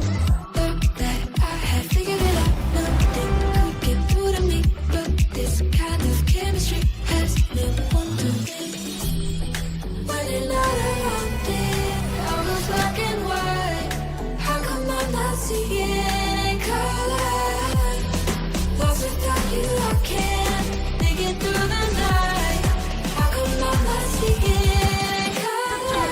that I had figured it out. Nothing could get through to me, but this kind of chemistry has me wondering. When you're not around it, all goes black and white. How come I'm not seeing in color? Lost without you, I can't make it through the night. How come I'm not seeing in color?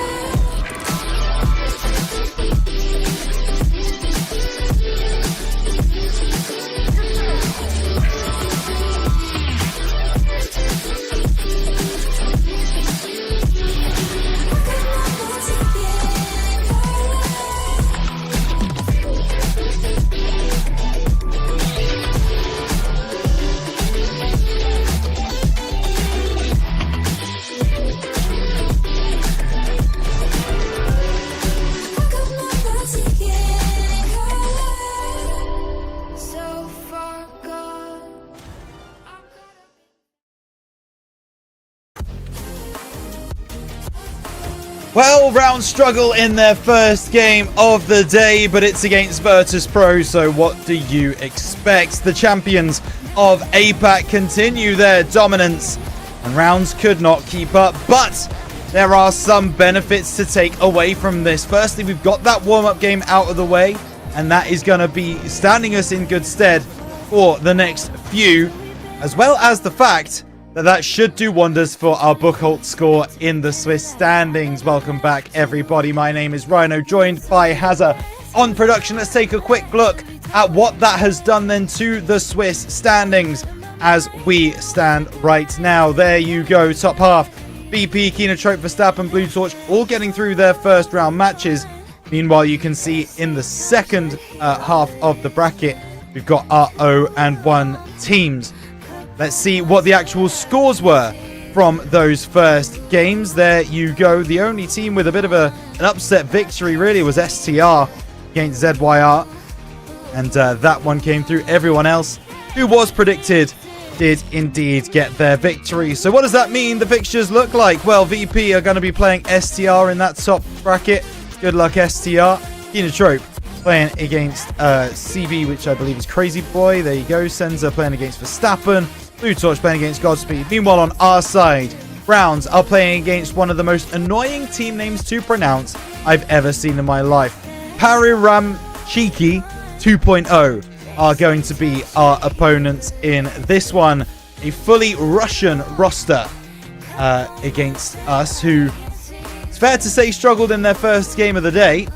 So far gone. Well, round struggle in their first game of the day, but it's against Virtus Pro, so what do you expect? The champions of APAC continue their dominance, and rounds could not keep up, but there are some benefits to take away from this. Firstly, we've got that warm-up game out of the way, and that is going to be standing us in good stead for the next few, as well as the fact that should do wonders for our Buchholz score in the Swiss standings. Welcome back, everybody. My name is Rhino, joined by Hazza on production. Let's take a quick look at what that has done then to the Swiss standings as we stand right now. There you go, top half. BP, Kinotrope, Verstappen, Blue Torch, all getting through their first round matches. Meanwhile, you can see in the second half of the bracket, we've got our 0 and 1 teams. Let's see what the actual scores were from those first games. There you go. The only team with a bit of an upset victory really was STR against ZYR. And that one came through. Everyone else who was predicted did indeed get their victory. So what does that mean the fixtures look like? Well, VP are going to be playing STR in that top bracket. Good luck, STR. Kinotrope playing against CB, which I believe is Crazy Boy. There you go. Senza playing against Verstappen. Blue Torch playing against Godspeed. Meanwhile, on our side, Browns are playing against one of the most annoying team names to pronounce I've ever seen in my life. Pariramchiki 2.0 are going to be our opponents in this one. A fully Russian roster against us, who, it's fair to say, struggled in their first game of the day.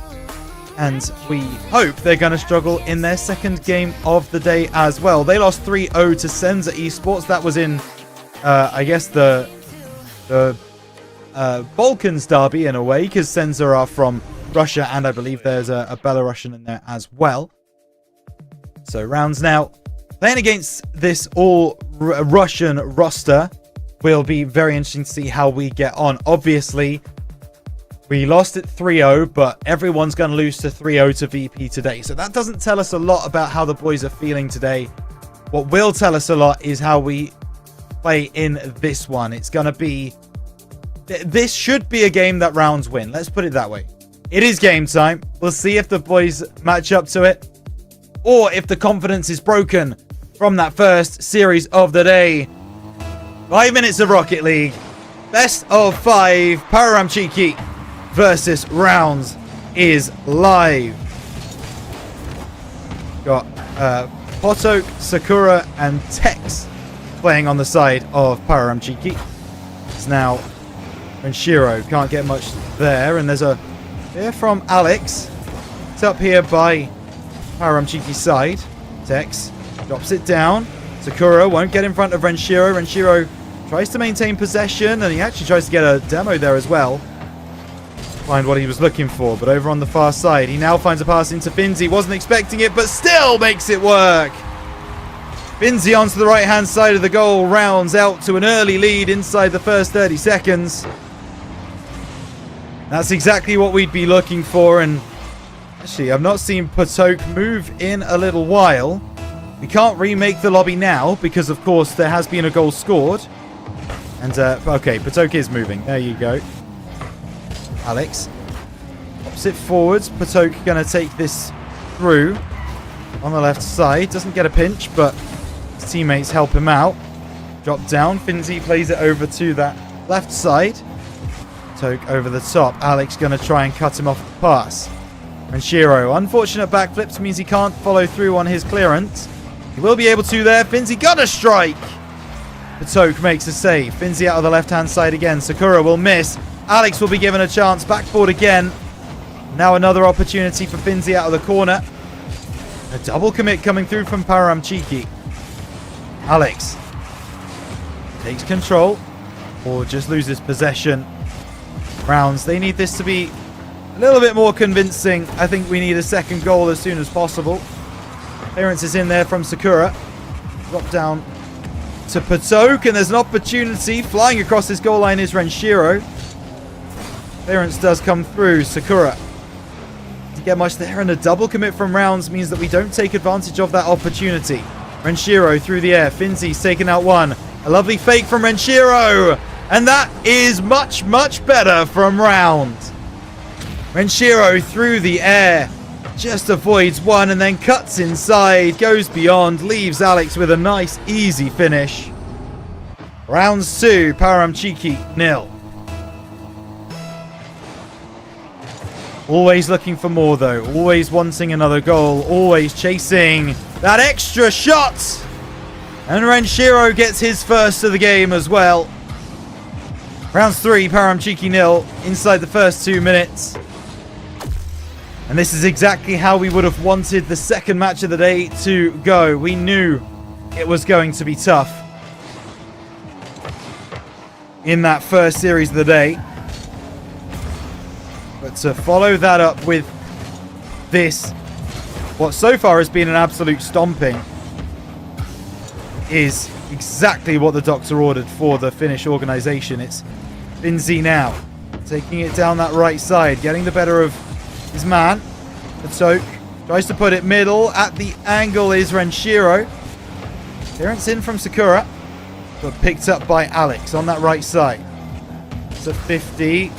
And we hope they're going to struggle in their second game of the day as well. They lost 3-0 to Senza Esports. That was in, I guess, the Balkans derby in a way, because Senza are from Russia, and I believe there's a Belarusian in there as well. So rounds now. Playing against this all-Russian roster will be very interesting to see how we get on. Obviously, we lost at 3-0, but everyone's going to lose to 3-0 to VP today. So that doesn't tell us a lot about how the boys are feeling today. What will tell us a lot is how we play in this one. It's going to be... This should be a game that rounds win. Let's put it that way. It is game time. We'll see if the boys match up to it, or if the confidence is broken from that first series of the day. 5 minutes of Rocket League. Best of 5. Pariramchiki versus Rounds is live. Got Potok, Sakura, and Tex playing on the side of Pariramchiki. It's now Renshiro. Can't get much there. And there's a here from Alex. It's up here by Pariramchiki's side. Tex drops it down. Sakura won't get in front of Renshiro. Renshiro tries to maintain possession, and he actually tries to get a demo there as well. Find what he was looking for, but over on the far side, he now finds a pass into Finzi. Wasn't expecting it, but still makes it work. Finzi onto the right-hand side of the goal, rounds out to an early lead inside the first 30 seconds. That's exactly what we'd be looking for, and actually, I've not seen Potok move in a little while. We can't remake the lobby now, because of course there has been a goal scored. And, okay, Potok is moving. There you go. Alex drops it forwards. Patok going to take this through on the left side. Doesn't get a pinch, but his teammates help him out. Drop down. Finzi plays it over to that left side. Patok over the top. Alex going to try and cut him off the pass. Renshiro, unfortunate backflips means he can't follow through on his clearance. He will be able to there. Finzi got a strike. Patok makes a save. Finzi out of the left-hand side again. Sakura will miss. Alex will be given a chance. Backboard again. Now another opportunity for Finzi out of the corner. A double commit coming through from Paramchiki. Alex takes control or just loses possession. Rounds. They need this to be a little bit more convincing. I think we need a second goal as soon as possible. Clearance is in there from Sakura. Drop down to Patok, and there's an opportunity. Flying across his goal line is Renshiro. Clearance does come through. Sakura to get much there, and a double commit from Rounds means that we don't take advantage of that opportunity. Renshiro through the air. Finzi's taken out one. A lovely fake from Renshiro, and that is much, much better from Round. Renshiro through the air. Just avoids one and then cuts inside, goes beyond, leaves Alex with a nice, easy finish. Rounds 2, Paramchiki 0. Always looking for more though, always wanting another goal, always chasing that extra shot. And Renshiro gets his first of the game as well. Rounds 3, Paramchiki 0, inside the first 2 minutes. And this is exactly how we would have wanted the second match of the day to go. We knew it was going to be tough in that first series of the day. But to follow that up with this, what so far has been an absolute stomping, is exactly what the doctor ordered for the Finnish organisation. It's Finzi now, taking it down that right side, getting the better of his man. Patok tries to put it middle. At the angle is Renshiro. Clearance in from Sakura, but picked up by Alex on that right side. It's a 50.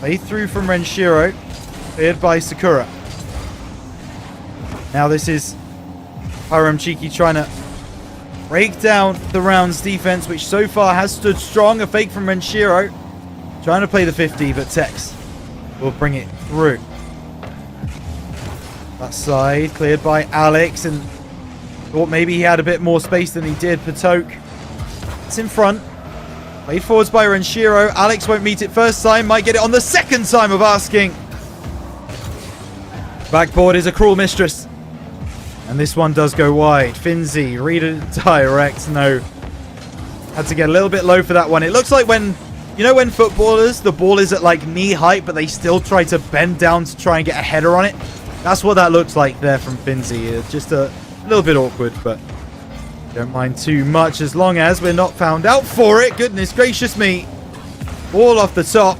Played through from Renshiro. Cleared by Sakura. Now this is Paramchiki trying to break down the Rounds defense, which so far has stood strong. A fake from Renshiro. Trying to play the 50, but Tex will bring it through. That side cleared by Alex, and thought maybe he had a bit more space than he did. Patok, it's in front. Played forwards by Renshiro. Alex won't meet it first time. Might get it on the second time of asking. Backboard is a cruel mistress. And this one does go wide. Finzi, redirect. No. Had to get a little bit low for that one. It looks like when, you know, when footballers, the ball is at like knee height, but they still try to bend down to try and get a header on it. That's what that looks like there from Finzi. Just a little bit awkward, but don't mind too much as long as we're not found out for it. Goodness gracious me. Ball off the top.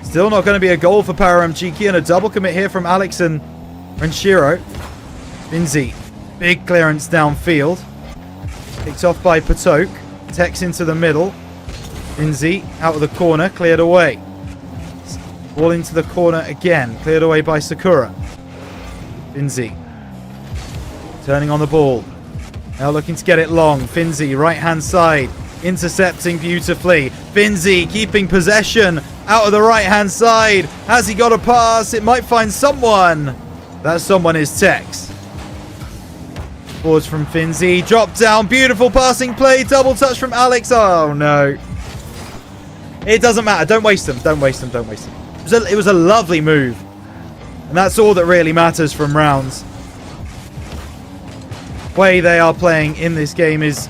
Still not going to be a goal for Paramchiki, and a double commit here from Alex and Renshiro. Finzi, big clearance downfield. Picked off by Patok. Tex into the middle. Finzi out of the corner, cleared away. Ball into the corner again, cleared away by Sakura. Finzi turning on the ball. Now looking to get it long. Finzi, right-hand side, intercepting beautifully. Finzi keeping possession out of the right-hand side. Has he got a pass? It might find someone. That someone is Tex. Forwards from Finzi. Drop down. Beautiful passing play. Double touch from Alex. Oh, no. It doesn't matter. Don't waste them. Don't waste them. Don't waste them. It was a lovely move. And that's all that really matters from Rounds. The way they are playing in this game is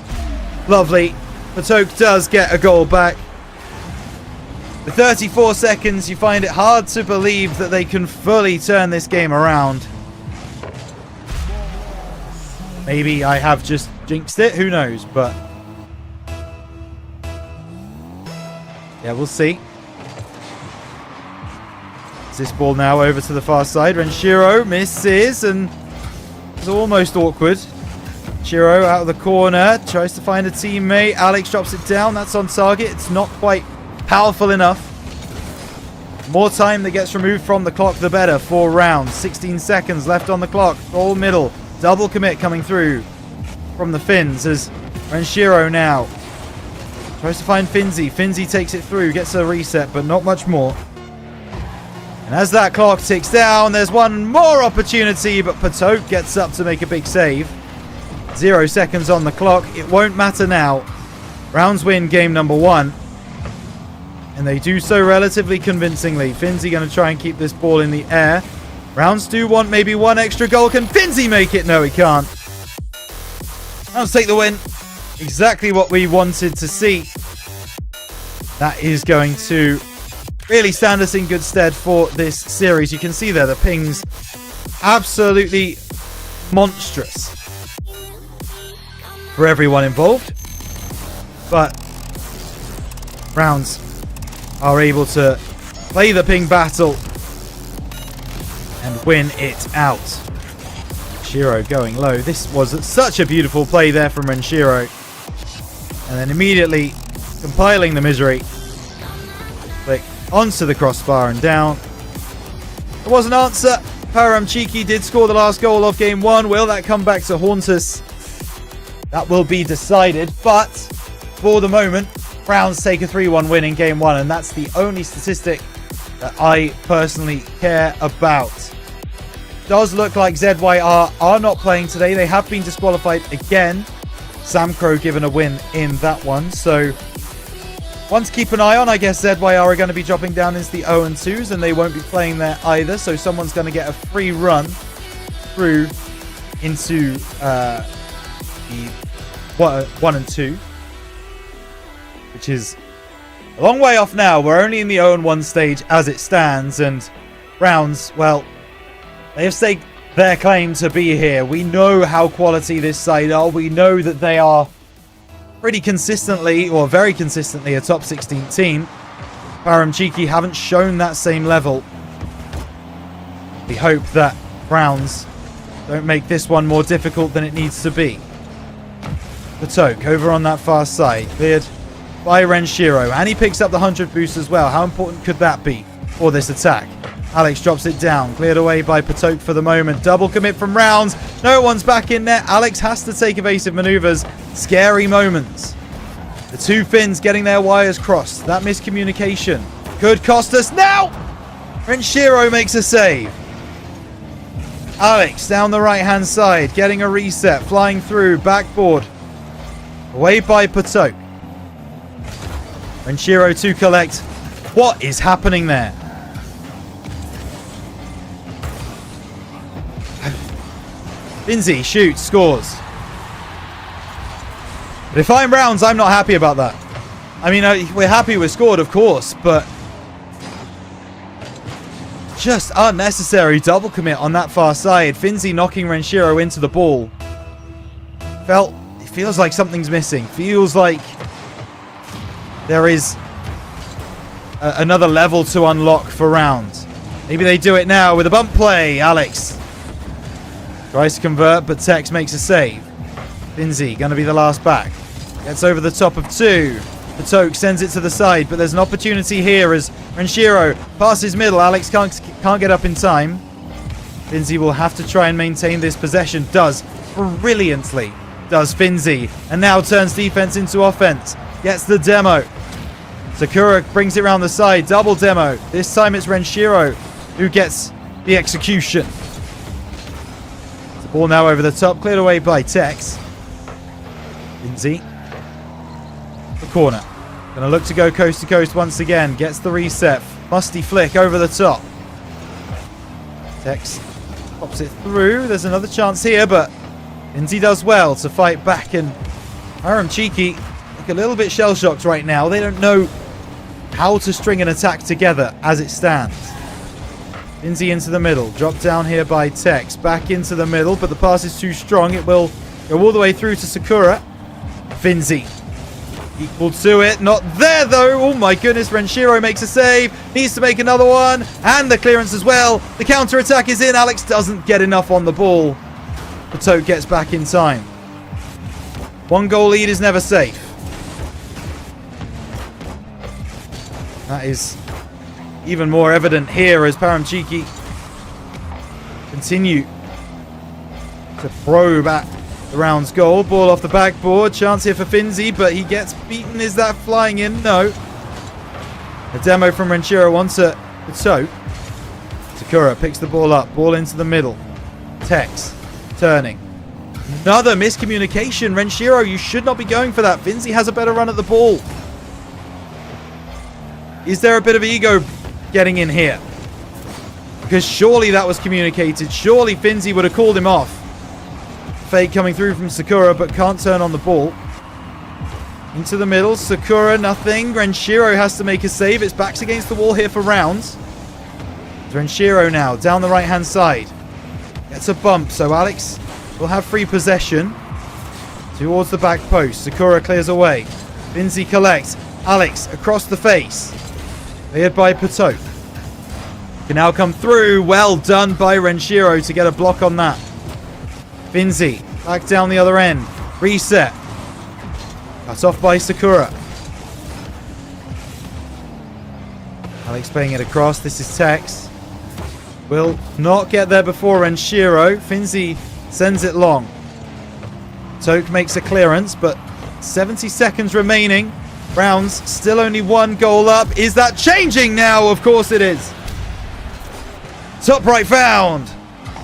lovely. Patok does get a goal back. With 34 seconds, you find it hard to believe that they can fully turn this game around. Maybe I have just jinxed it. Who knows? But yeah, we'll see. This ball now over to the far side. Renshiro misses, and it's almost awkward. Shiro out of the corner, tries to find a teammate. Alex drops it down. That's on target. It's not quite powerful enough. More time that gets removed from the clock, the better. 4 rounds, 16 seconds left on the clock. All middle, double commit coming through from the Finns as Renshiro now tries to find Finzi. Finzi takes it through, gets a reset, but not much more. And as that clock ticks down, there's one more opportunity, but Patok gets up to make a big save. 0 seconds on the clock. It won't matter now. Rounds win game number 1. And they do so relatively convincingly. Finzi going to try and keep this ball in the air. Rounds do want maybe one extra goal. Can Finzi make it? No, he can't. Rounds take the win. Exactly what we wanted to see. That is going to really stand us in good stead for this series. You can see there the pings absolutely monstrous for everyone involved. But Rounds are able to play the ping battle and win it out. Renshiro going low. This was such a beautiful play there from Renshiro. And then immediately compiling the misery. Click onto the crossbar and down. There was an answer. Paramchiki did score the last goal of game 1. Will that come back to haunt us? That will be decided. But for the moment, Browns take a 3-1 win in game 1. And that's the only statistic that I personally care about. Does look like ZYR are not playing today. They have been disqualified again. Sam Crow given a win in that one. So one to keep an eye on. I guess ZYR are going to be dropping down into the 0-2s, and they won't be playing there either. So someone's going to get a free run through into the 1 and 2, which is a long way off now. We're only in the 0-1 stage as it stands, and Browns, well, they have staked their claim to be here. We know how quality this side are. We know that they are pretty consistently, or very consistently, a top 16 team. Paramchiki haven't shown that same level. We hope that Browns don't make this one more difficult than it needs to be. Patok over on that far side, cleared by Renshiro, and he picks up the 100 boost as well. How important could that be for this attack? Alex drops it down, cleared away by Patok for the moment. Double commit from Rounds. No one's back in there. Alex has to take evasive maneuvers. Scary moments. The two Finns getting their wires crossed. That miscommunication could cost us now. Renshiro makes a save. Alex down the right-hand side, getting a reset, flying through, backboard. Away by Patok. Renshiro to collect. What is happening there? Finzi shoots, scores. But if I'm Rounds, I'm not happy about that. I mean, we're happy we scored, of course, but just unnecessary double commit on that far side. Finzi knocking Renshiro into the ball. It feels like something's missing. Feels like there is another level to unlock for Rounds. Maybe they do it now with a bump play. Alex tries to convert, but Tex makes a save. Finzi going to be the last back. Gets over the top of 2. Patok sends it to the side, but there's an opportunity here as Renshiro passes middle. Alex can't get up in time. Finzi will have to try and maintain this possession. Does brilliantly. Does Finzi. And now turns defense into offense. Gets the demo. Sakura brings it around the side. Double demo. This time it's Renshiro who gets the execution. Ball now over the top, cleared away by Tex. Finzi. The corner. Gonna look to go coast to coast once again. Gets the reset. Musty flick over the top. Tex pops it through. There's another chance here, but Finzi does well to fight back, and Paramchiki look a little bit shell-shocked right now. They don't know how to string an attack together as it stands. Finzi into the middle. Dropped down here by Tex. Back into the middle, but the pass is too strong. It will go all the way through to Sakura. Finzi equal to it. Not there, though. Oh, my goodness. Renshiro makes a save. Needs to make another one. And the clearance as well. The counter-attack is in. Alex doesn't get enough on the ball. Patok gets back in time. 1-goal lead is never safe. That is even more evident here as Paramchiki continue to probe at the round's goal. Ball off the backboard. Chance here for Finzi, but he gets beaten. Is that flying in? No. A demo from Renshiro onto the toe. Sakura picks the ball up. Ball into the middle. Tex turning. Another miscommunication. Renshiro, you should not be going for that. Finzi has a better run at the ball. Is there a bit of ego getting in here? Because surely that was communicated. Surely Finzi would have called him off. Fake coming through from Sakura, but can't turn on the ball. Into the middle. Sakura, nothing. Renshiro has to make a save. It's backs against the wall here for rounds. Renshiro now, down the right-hand side. Gets a bump, so Alex will have free possession. Towards the back post. Sakura clears away. Finzi collects. Alex across the face. Cleared by Patok. Can now come through. Well done by Renshiro to get a block on that. Finzi back down the other end. Reset. Cut off by Sakura. Alex playing it across. This is Tex. Will not get there before Renshiro. Finzi sends it long. Toke makes a clearance, but 70 seconds remaining. Rounds still only one goal up. Is that changing now? Of course it is. Top right found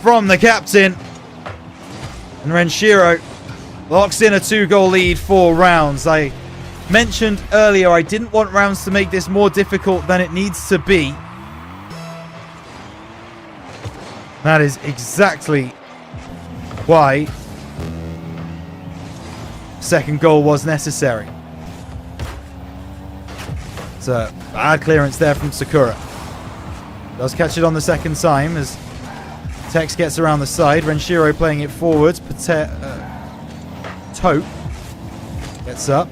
from the captain. And Renshiro locks in a 2-goal lead for rounds. I mentioned earlier I didn't want rounds to make this more difficult than it needs to be. That is exactly why second goal was necessary. It's a bad clearance there from Sakura. Does catch it on the second time as Tex gets around the side. Renshiro playing it forwards. Tope gets up.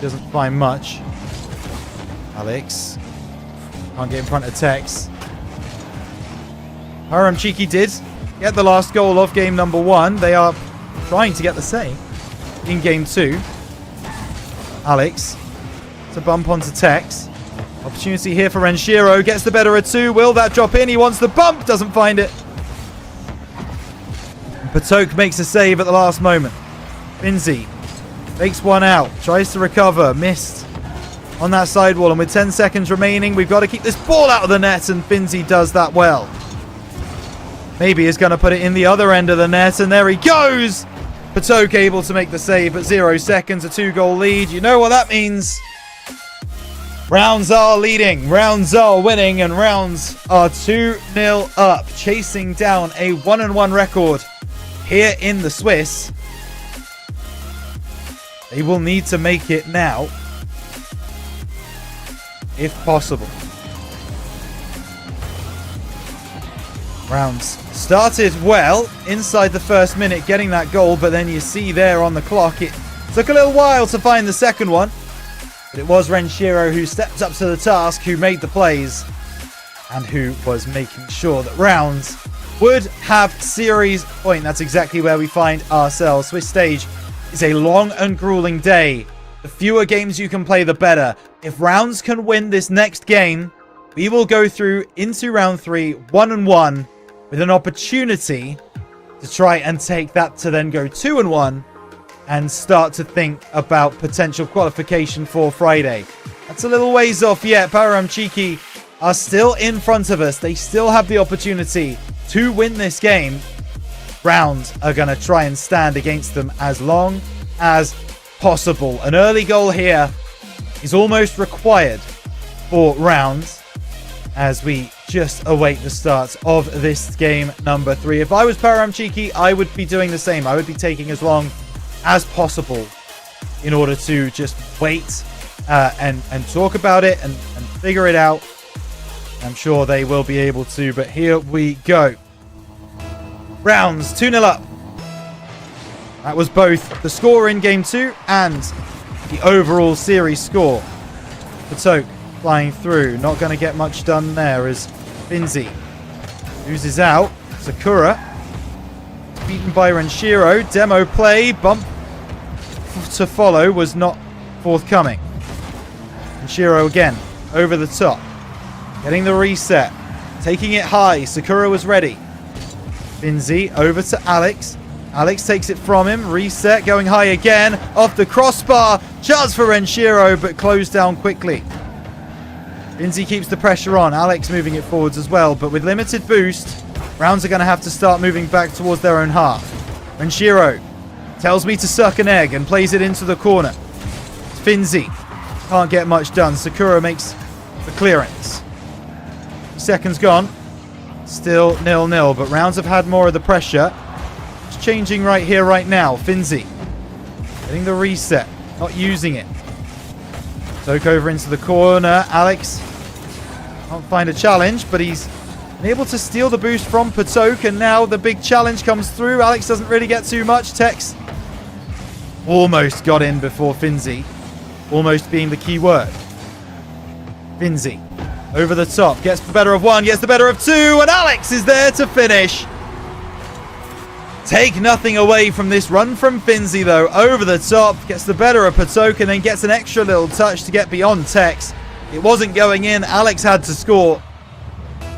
Doesn't find much. Alex can't get in front of Tex. Paramchiki did get the last goal of game number 1. They are trying to get the same in game 2. Alex to bump onto Tex. Opportunity here for Renshiro. Gets the better of 2. Will that drop in? He wants the bump. Doesn't find it. And Patok makes a save at the last moment. Finzi takes one out. Tries to recover. Missed on that sidewall. And with 10 seconds remaining, we've got to keep this ball out of the net. And Finzi does that well. Maybe he's going to put it in the other end of the net. And there he goes. Patok able to make the save at 0 seconds. A 2-goal lead. You know what that means. Rounds are leading. Rounds are winning. And rounds are 2-0 up. Chasing down a 1-1 record here in the Swiss. They will need to make it now, if possible. Rounds started well inside the first minute, getting that goal, but then you see there on the clock, it took a little while to find the second one. But it was Renshiro who stepped up to the task, who made the plays, and who was making sure that rounds would have series point. That's exactly where we find ourselves. Swiss stage is a long and grueling day. The fewer games you can play, the better. If rounds can win this next game, we will go through into round 3, 1-1, with an opportunity to try and take that to then go 2-1 and start to think about potential qualification for Friday. That's a little ways off yet. Paramchiki are still in front of us. They still have the opportunity to win this game. Rounds are going to try and stand against them as long as possible. An early goal here is almost required for rounds as we just await the start of this game number 3. If I was Paramchiki, I would be doing the same. I would be taking as long as possible in order to just wait and talk about it and figure it out. I'm sure they will be able to, but here we go. Rounds 2-0 up. That was both the score in game 2 and the overall series score. Patok flying through. Not going to get much done there as Finzi loses out. Sakura beaten by Renshiro. Demo play. Bump to follow was not forthcoming. Renshiro again over the top. Getting the reset. Taking it high. Sakura was ready. Finzi over to Alex. Alex takes it from him. Reset. Going high again. Off the crossbar. Chance for Renshiro, but closed down quickly. Finzi keeps the pressure on. Alex moving it forwards as well. But with limited boost, rounds are going to have to start moving back towards their own half. Renshiro tells me to suck an egg and plays it into the corner. Finzi can't get much done. Sakura makes the clearance. Seconds gone. Still 0-0, but rounds have had more of the pressure. It's changing right here, right now. Finzi getting the reset, not using it. Toke over into the corner. Alex can't find a challenge, but he's able to steal the boost from Patok, and now the big challenge comes through. Alex doesn't really get too much. Tex almost got in before Finzi. Almost being the key word. Finzi over the top, gets the better of one, gets the better of two, and Alex is there to finish. Take nothing away from this run from Finzi, though. Over the top, gets the better of Patok, and then gets an extra little touch to get beyond Tex. It wasn't going in. Alex had to score,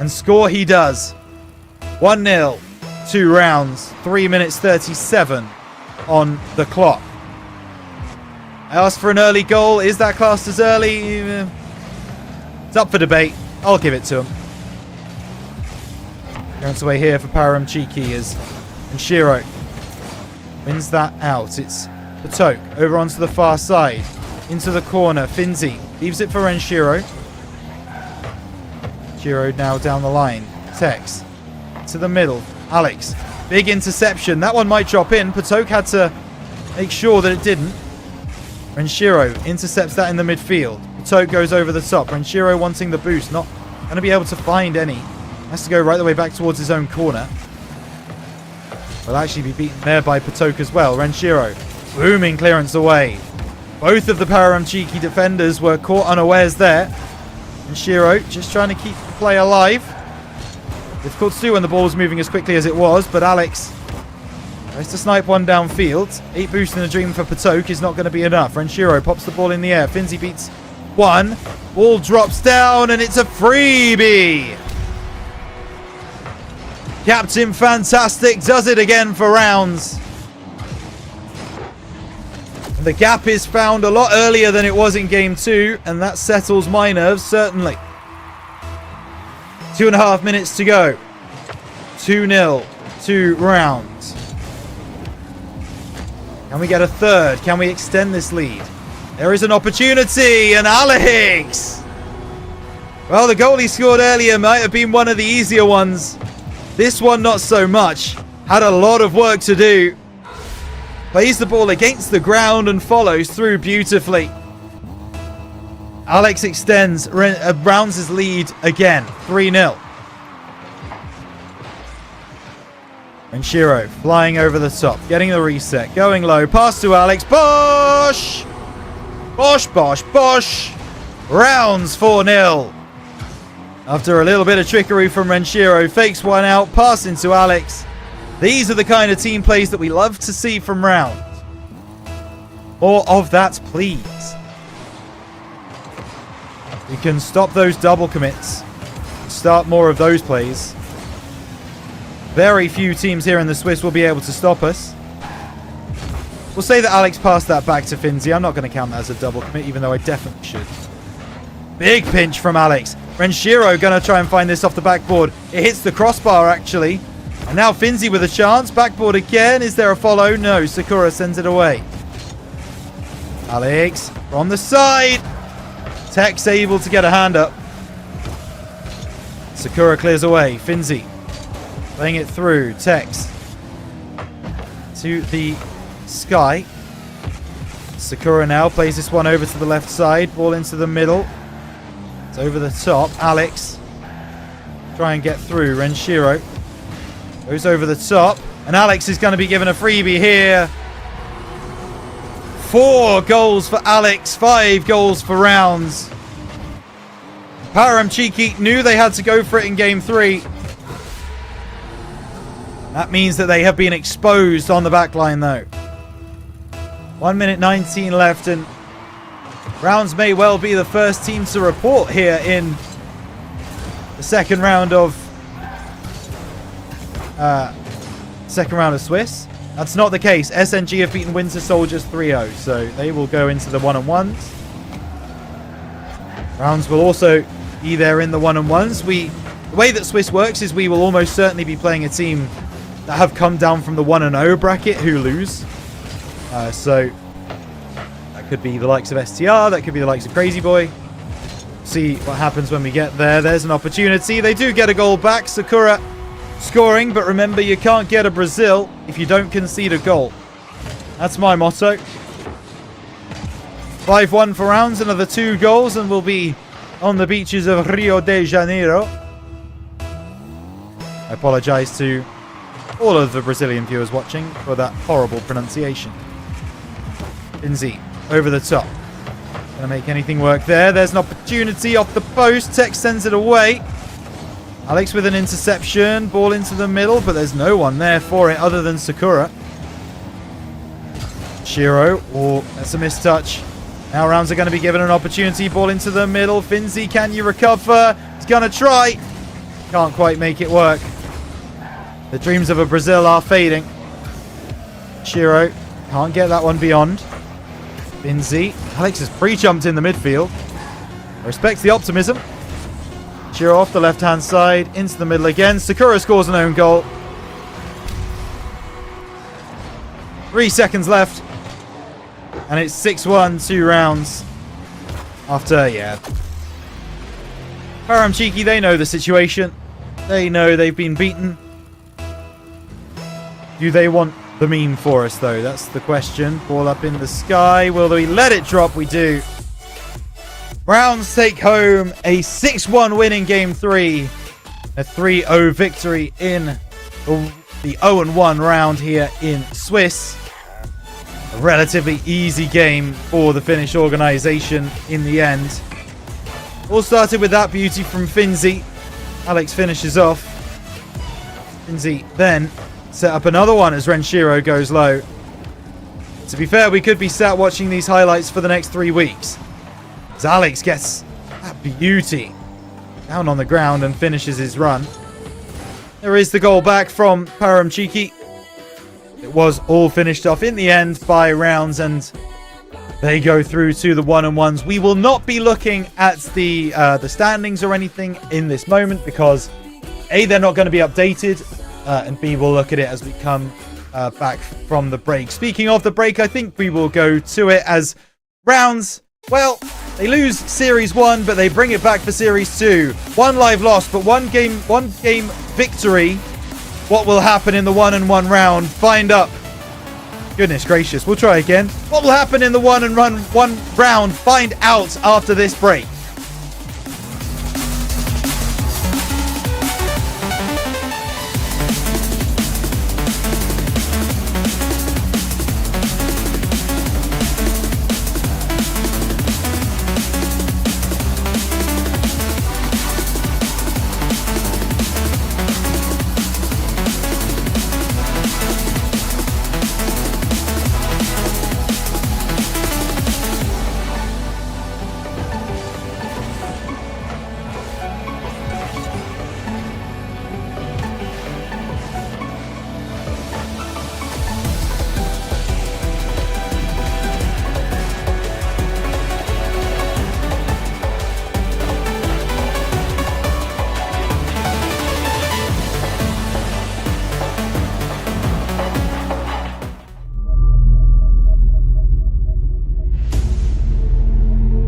and score he does. 1-0, 2 rounds, 3 minutes 37 on the clock. I asked for an early goal. Is that classed as early? It's up for debate. I'll give it to him. Clearance away here for Param Cheeky as Shiro wins that out. It's Patok over onto the far side. Into the corner. Finzi leaves it for Renshiro. Shiro now down the line. Tex to the middle. Alex. Big interception. That one might drop in. Patok had to make sure that it didn't. Renshiro intercepts that in the midfield. Patok goes over the top. Renshiro wanting the boost. Not going to be able to find any. Has to go right the way back towards his own corner. Will actually be beaten there by Patok as well. Renshiro booming clearance away. Both of the Param Cheeky defenders were caught unawares there. Renshiro just trying to keep the play alive. Difficult to do when the ball was moving as quickly as it was, but Alex tries to snipe one downfield. 8 boost in a dream for Patok is not going to be enough. Renshiro pops the ball in the air. Finzi beats one. Ball drops down, and it's a freebie. Captain Fantastic does it again for rounds. The gap is found a lot earlier than it was in game 2, and that settles my nerves, certainly. 2.5 minutes to go. 2-0, 2 rounds. Can we get a third? Can we extend this lead? There is an opportunity, and Alex! Well, the goal he scored earlier might have been one of the easier ones. This one, not so much. Had a lot of work to do. Plays the ball against the ground and follows through beautifully. Alex extends, rounds his lead again. 3-0. And Shiro flying over the top, getting the reset, going low, pass to Alex. Bosh! Bosh, bosh, bosh. Rounds 4-0. After a little bit of trickery from Renshiro, fakes one out, pass into Alex. These are the kind of team plays that we love to see from rounds. More of that, please. We can stop those double commits. Start more of those plays. Very few teams here in the Swiss will be able to stop us. We'll say that Alex passed that back to Finzi. I'm not going to count that as a double commit, even though I definitely should. Big pinch from Alex. Renshiro going to try and find this off the backboard. It hits the crossbar, actually. And now Finzi with a chance. Backboard again. Is there a follow? No. Sakura sends it away. Alex from the side. Tex able to get a hand up. Sakura clears away. Finzi playing it through. Tex to the sky. Sakura now plays this one over to the left side. Ball into the middle. It's over the top. Alex try and get through. Renshiro goes over the top. And Alex is going to be given a freebie here. 4 goals for Alex. 5 goals for rounds. Param Cheeky knew they had to go for it in game 3. That means that they have been exposed on the back line, though. 1 minute 19 left, and rounds may well be the first team to report here in the second round of Swiss. That's not the case. SNG have beaten Winter Soldiers 3-0, so they will go into the one-on-ones. Rounds will also be there in the one-on-ones. The way that Swiss works is we will almost certainly be playing a team that have come down from the 1-0 bracket who lose. So that could be the likes of STR, that could be the likes of Crazy Boy. See what happens when we get there. There's an opportunity. They do get a goal back. Sakura scoring, but remember, you can't get a Brazil if you don't concede a goal. That's my motto. 5-1 for Rounds, another 2 goals, and we'll be on the beaches of Rio de Janeiro. I apologize to all of the Brazilian viewers watching for that horrible pronunciation. Inzi, over the top. Gonna make anything work there. There's an opportunity off the post. Tech sends it away. Alex with an interception. Ball into the middle, but there's no one there for it other than Sakura. Shiro, that's a mistouch. Now Rounds are going to be given an opportunity. Ball into the middle. Finzi, can you recover? He's going to try. Can't quite make it work. The dreams of a Brazil are fading. Shiro can't get that one beyond. Finzi. Alex has pre-jumped in the midfield. I respect the optimism. Shiro off the left-hand side. Into the middle again. Sakura scores an own goal. 3 seconds left. And it's 6-1, 2 rounds. After, yeah. Paramchiki, they know the situation. They know they've been beaten. Do they want the meme for us, though? That's the question. Ball up in the sky. Will we let it drop? We do. Rounds take home a 6-1 win in Game 3. A 3-0 victory in the 0-1 round here in Swiss. A relatively easy game for the Finnish organisation in the end. All started with that beauty from Finzi. Alex finishes off. Finzi then set up another one as Renshiro goes low. To be fair, we could be sat watching these highlights for the next 3 weeks. As Alex gets that beauty down on the ground and finishes his run. There is the goal back from Paramchiki. It was all finished off in the end by Rounds, and they go through to the one-on-ones. We will not be looking at the standings or anything in this moment because A, they're not going to be updated, and B, we'll look at it as we come back from the break. Speaking of the break, I think we will go to it as Rounds, well, they lose Series 1, but they bring it back for Series 2. 1 live loss, but one game victory. What will happen in the 1-1 round? Find up. Goodness gracious, we'll try again. What will happen in the 1-1 round? Find out after this break.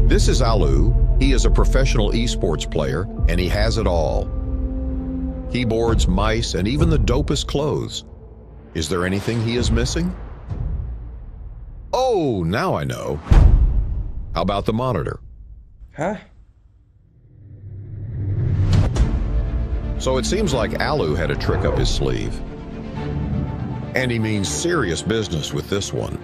This is Alu. He is a professional esports player, and he has it all. Keyboards, mice, and even the dopest clothes. Is there anything he is missing? Oh, now I know. How about the monitor? Huh? So it seems like Alu had a trick up his sleeve. And he means serious business with this one.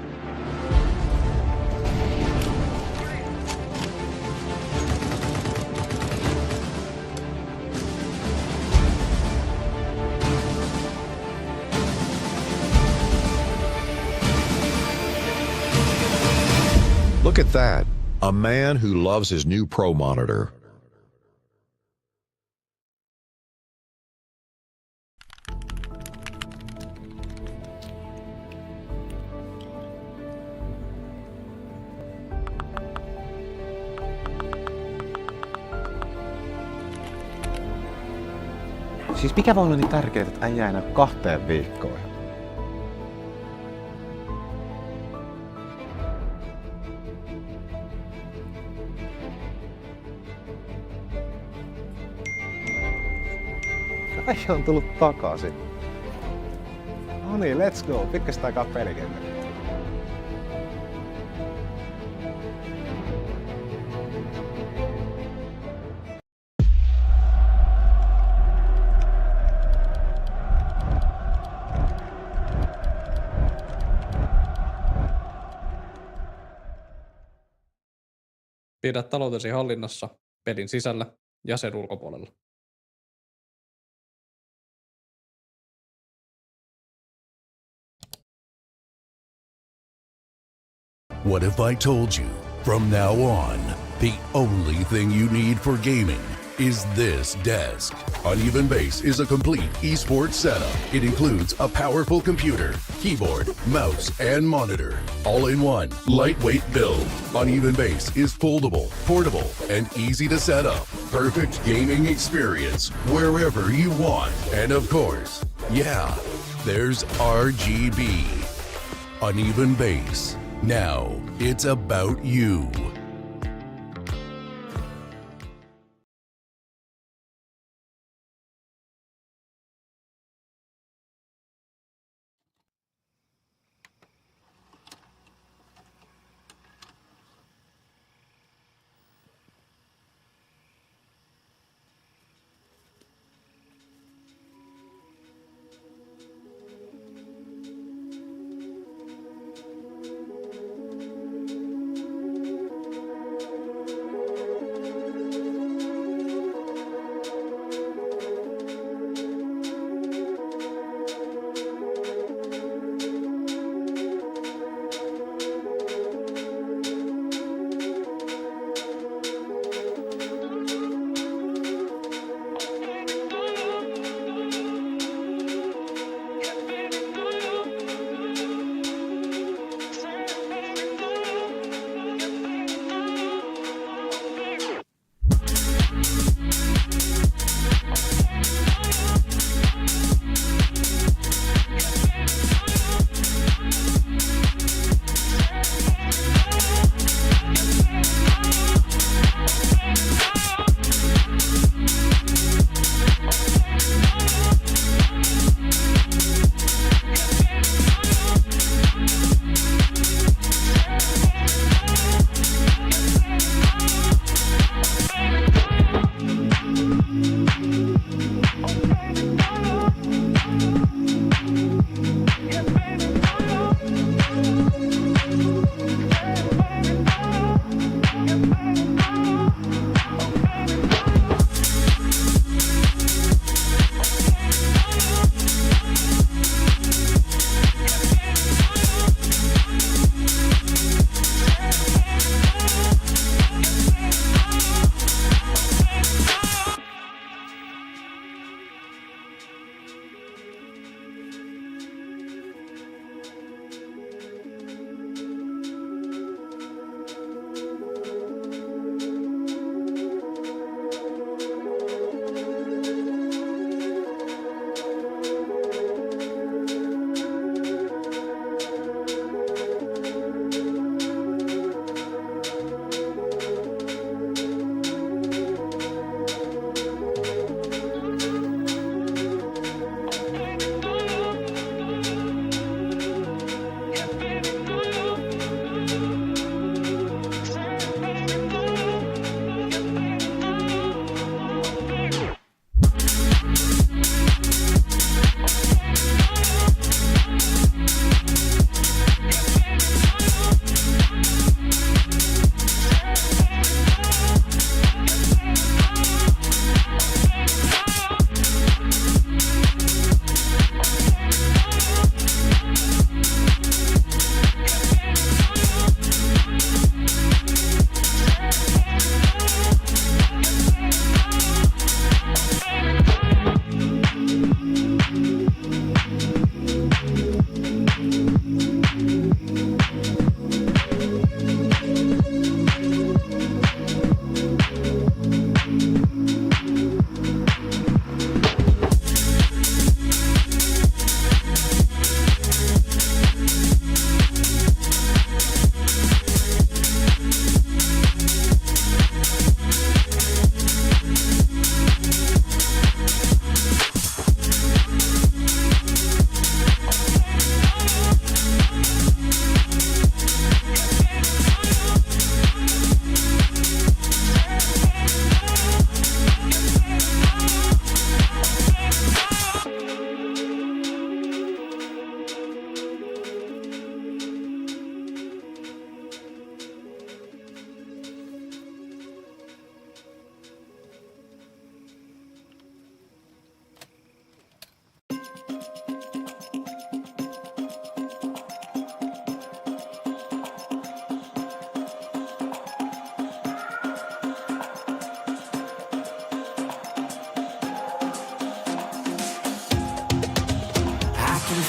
Look at that, a man who loves his new Pro monitor. Siis mikä voi olla niin tärkeää, että äijä enää 2 viikkoon? Äijä on tullut takaisin. No niin, let's go. Pitkästä aikaa pelikenttä. Pidä taloutesi hallinnassa pelin sisällä ja sen ulkopuolella. What if I told you from now on, the only thing you need for gaming is this desk? Uneven Base is a complete esports setup. It includes a powerful computer, keyboard, mouse, and monitor, all in one lightweight build. Uneven Base is foldable, portable, and easy to set up. Perfect gaming experience wherever you want. And of course, yeah, there's RGB. Uneven Base. Now it's about you.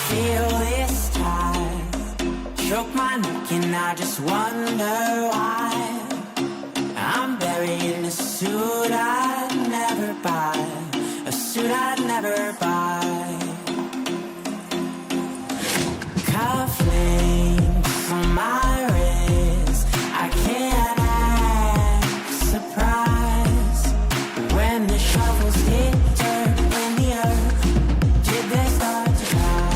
feel this tide choke my neck and I just wonder why I'm buried in a suit I'd never buy, a suit I'd never buy. Cufflinks on my wrist, I can't act surprised when the shovels hit dirt in the earth. Did they start to cry?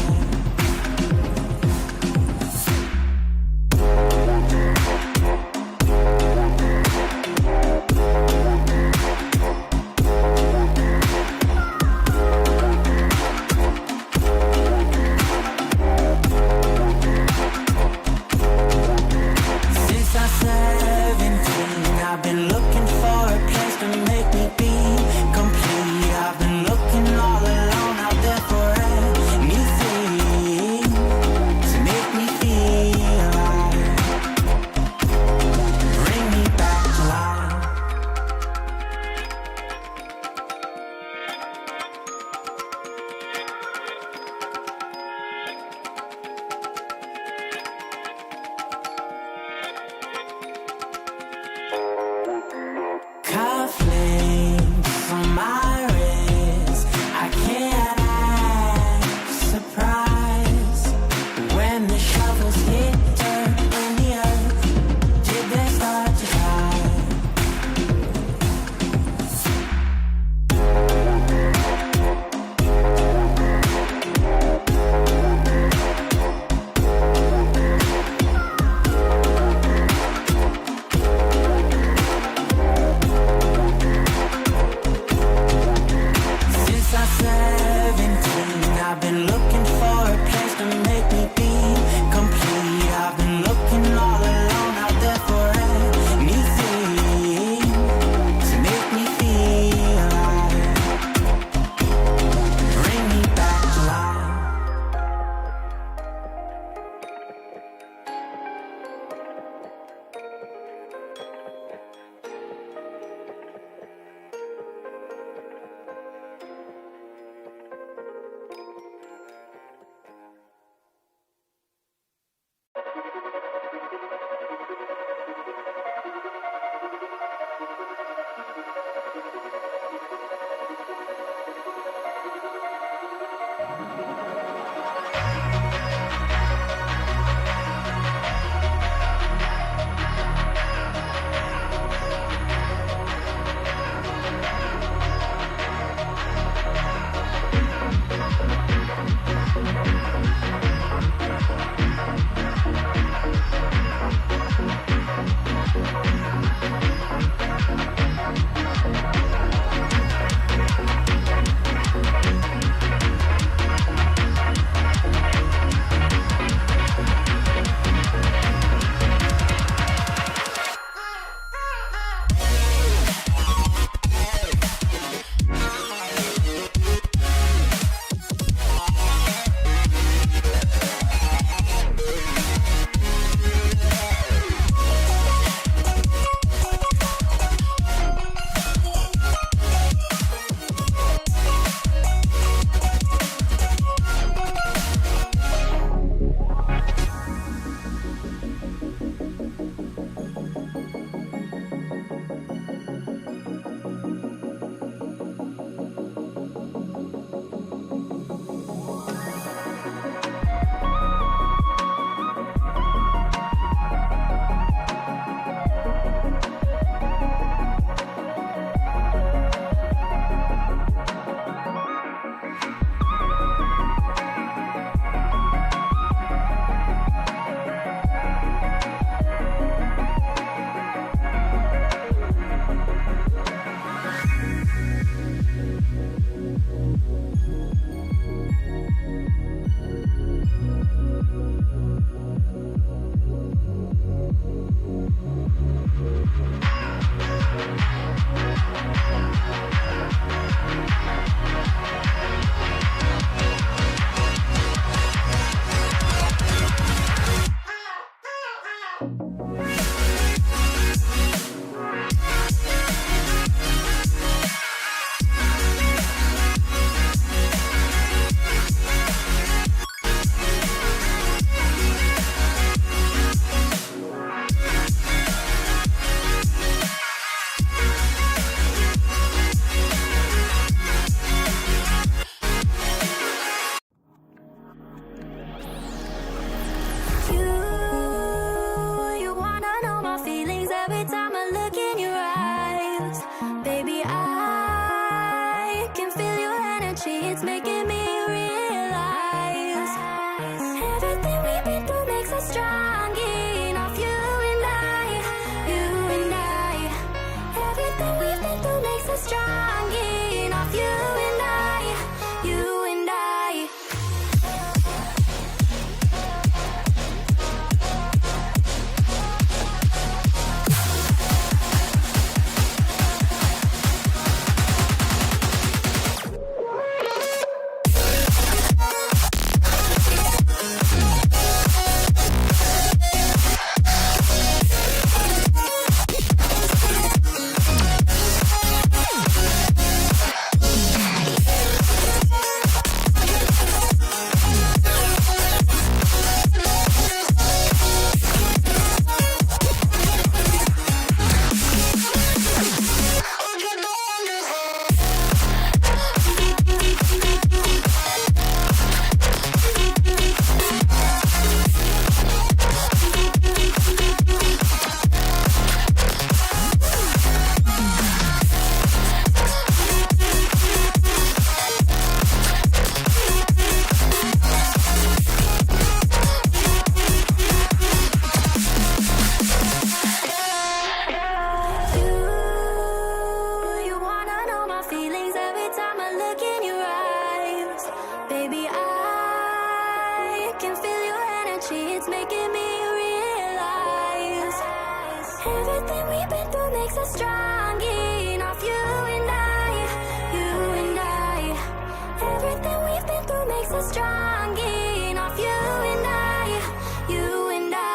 realize everything we've been through makes us strong enough. You and I, everything we've been through makes us strong enough. You and I, you and I. You wanna know my feelings every time I look in your eyes. Baby, I can feel your energy, it's making me realize everything we've been through makes us strong enough. You and I, everything we've been through makes us strong enough. You and I, you and I.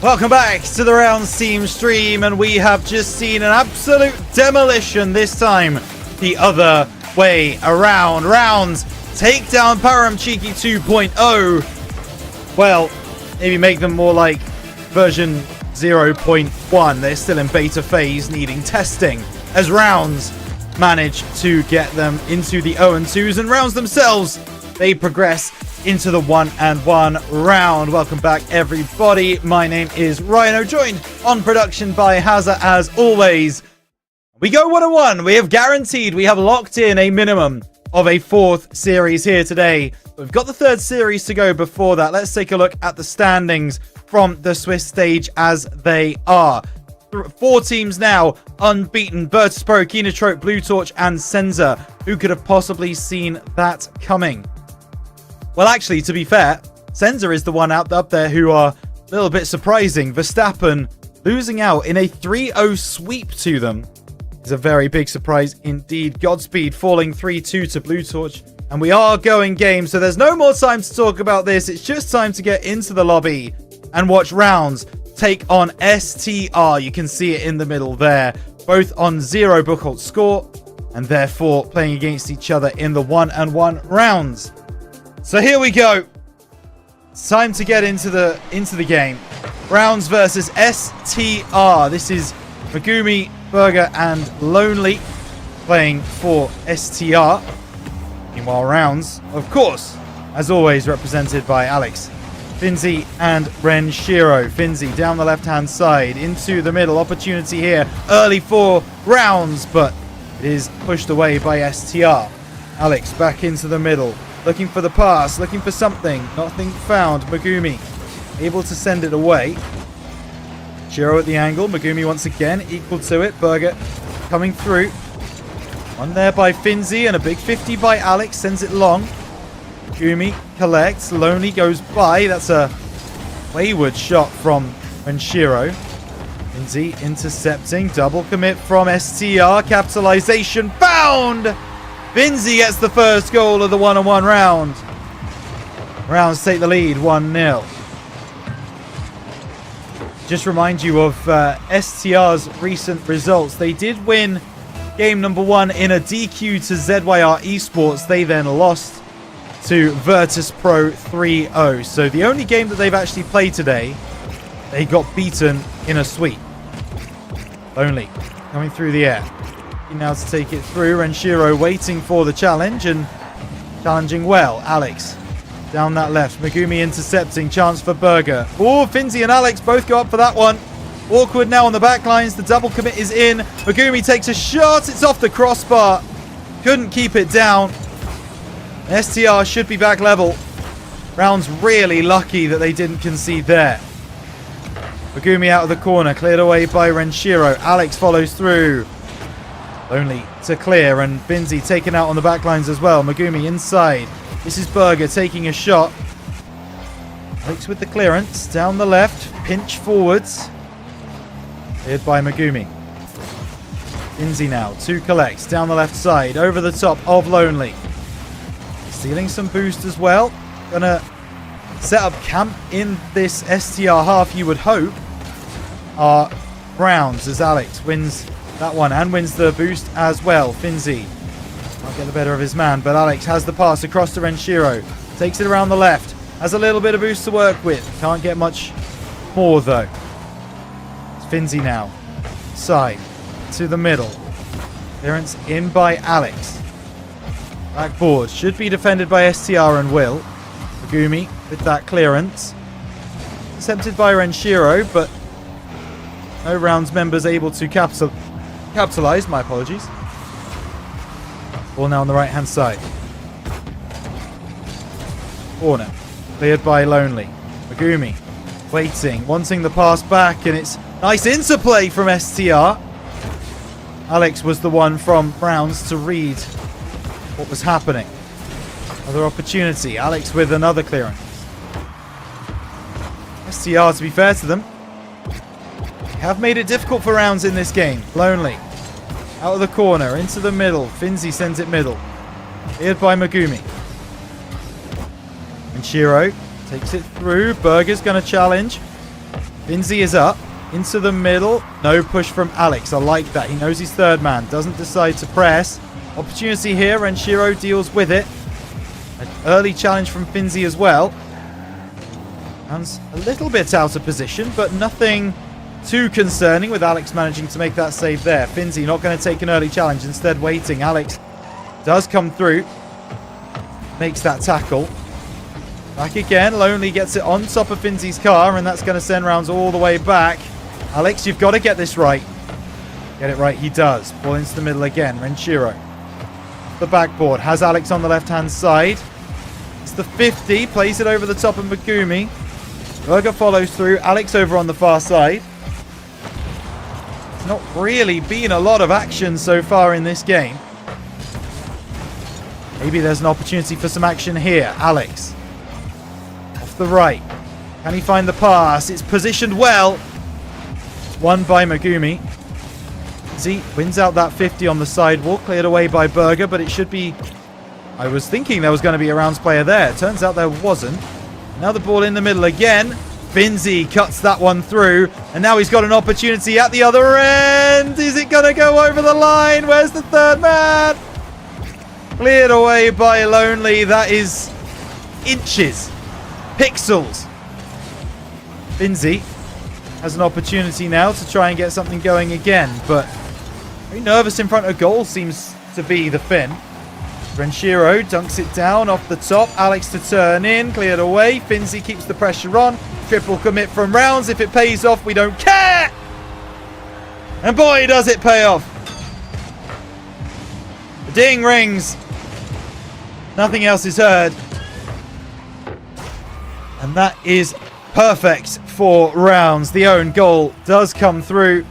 Welcome back to the Rounds team stream, and we have just seen an absolute demolition, this time the other way around. Rounds take down Param Cheeky 2.0. Well, maybe make them more like version 0.1. They're still in beta phase, needing testing, as Rounds manage to get them into the 0-2s, and Rounds themselves, they progress into the 1-1 round. Welcome back, everybody. My name is Rhino, joined on production by Hazza as always. We go 1-1. We have guaranteed, we have locked in a minimum of a 4th series here today. We've got the 3rd series to go before that. Let's take a look at the standings from the Swiss stage as they are. 4 teams now unbeaten: Virtus.pro, Kinotrope, Blue Torch, and Senza. Who could have possibly seen that coming? Well, actually, to be fair, Senza is the one up there who are a little bit surprising. Verstappen losing out in a 3-0 sweep to them is a very big surprise indeed. Godspeed falling 3-2 to Blue Torch. And we are going game, so there's no more time to talk about this. It's just time to get into the lobby and watch Rounds take on STR. You can see it in the middle there. Both on 0 Buchholz score, and therefore playing against each other in the 1-1 rounds. So here we go. It's time to get into the game. Rounds versus STR. This is Megumi, Burger, and Lonely playing for STR. Meanwhile, Rounds, of course, as always, represented by Alex, Finzi, and Renshiro. Finzi down the left-hand side into the middle. Opportunity here early for Rounds, but it is pushed away by STR. Alex back into the middle. Looking for the pass, looking for something. Nothing found. Megumi able to send it away. Shiro at the angle. Megumi once again equal to it. Burger coming through. One there by Finzi, and a big 50 by Alex. Sends it long. Megumi collects. Lonely goes by. That's a wayward shot from Renshiro. Finzi intercepting. Double commit from STR. Capitalization found! Finzi gets the first goal of the 1-1 round. Rounds take the lead 1-0. Just remind you of STR's recent results. They did win game number 1 in a DQ to ZYR Esports. They then lost to Virtus.pro 3-0. So the only game that they've actually played today, they got beaten in a sweep. Only coming through the air. Now to take it through. Renshiro waiting for the challenge and challenging well. Alex down that left. Megumi intercepting. Chance for Burger. Oh, Finzi and Alex both go up for that one. Awkward now on the back lines. The double commit is in. Megumi takes a shot. It's off the crossbar. Couldn't keep it down. STR should be back level. Rounds really lucky that they didn't concede there. Megumi out of the corner. Cleared away by Renshiro. Alex follows through. Only to clear, and Finzi taken out on the back lines as well. Megumi inside. This is Burger taking a shot. Alex with the clearance. Down the left. Pinch forwards. Cleared by Megumi. Finzi now. 2 collects. Down the left side. Over the top of Lonely. Stealing some boost as well. Gonna set up camp in this STR half, you would hope. Are Rounds as Alex wins that one and wins the boost as well. Finzi can't get the better of his man, but Alex has the pass across to Renshiro. Takes it around the left. Has a little bit of boost to work with. Can't get much more though. It's Finzi now. Side to the middle. Clearance in by Alex. Backboard should be defended by STR and Will. Megumi with that clearance. Intercepted by Renshiro, but no Rounds members able to capitalize, my apologies. Ball now on the right hand side. Corner. Cleared by Lonely. Megumi waiting, wanting the pass back, and it's nice interplay from STR. Alex was the one from Rounds to read what was happening. Another opportunity. Alex with another clearance. STR, to be fair to them, have made it difficult for Rounds in this game. Lonely. Out of the corner, into the middle. Finzi sends it middle. Cleared by Megumi. And Shiro takes it through. Burger's going to challenge. Finzi is up. Into the middle. No push from Alex. I like that. He knows he's third man. Doesn't decide to press. Opportunity here. Renshiro deals with it. An early challenge from Finzi as well. Rounds a little bit out of position, but nothing too concerning with Alex managing to make that save there. Finzi not going to take an early challenge. Instead waiting. Alex does come through. Makes that tackle. Back again. Lonely gets it on top of Finzi's car, and that's going to send rounds all the way back. Alex, you've got to get this right. Get it right, he does. Ball into the middle again. Renshiro. The backboard. Has Alex on the left-hand side. It's the 50. Plays it over the top of Megumi. Berger follows through. Alex over on the far side. It's not really been a lot of action so far in this game. Maybe there's an opportunity for some action here. Alex. Off the right. Can he find the pass? It's positioned well. Won by Megumi. Z wins out that 50 on the sidewalk. Cleared away by Berger, but it should be... I was thinking there was going to be a rounds player there. Turns out there wasn't. Now the ball in the middle again. Finzi cuts that one through. And now he's got an opportunity at the other end. Is it going to go over the line? Where's the third man? Cleared away by Lonely. That is inches. Pixels. Finzi has an opportunity now to try and get something going again, but very nervous in front of goal seems to be the Finn. Renshiro dunks it down off the top. Alex to turn in, cleared away. Finzi keeps the pressure on. Triple commit from rounds. If it pays off, we don't care. And boy, does it pay off. The ding rings. Nothing else is heard. And that is perfect for rounds. The own goal does come through.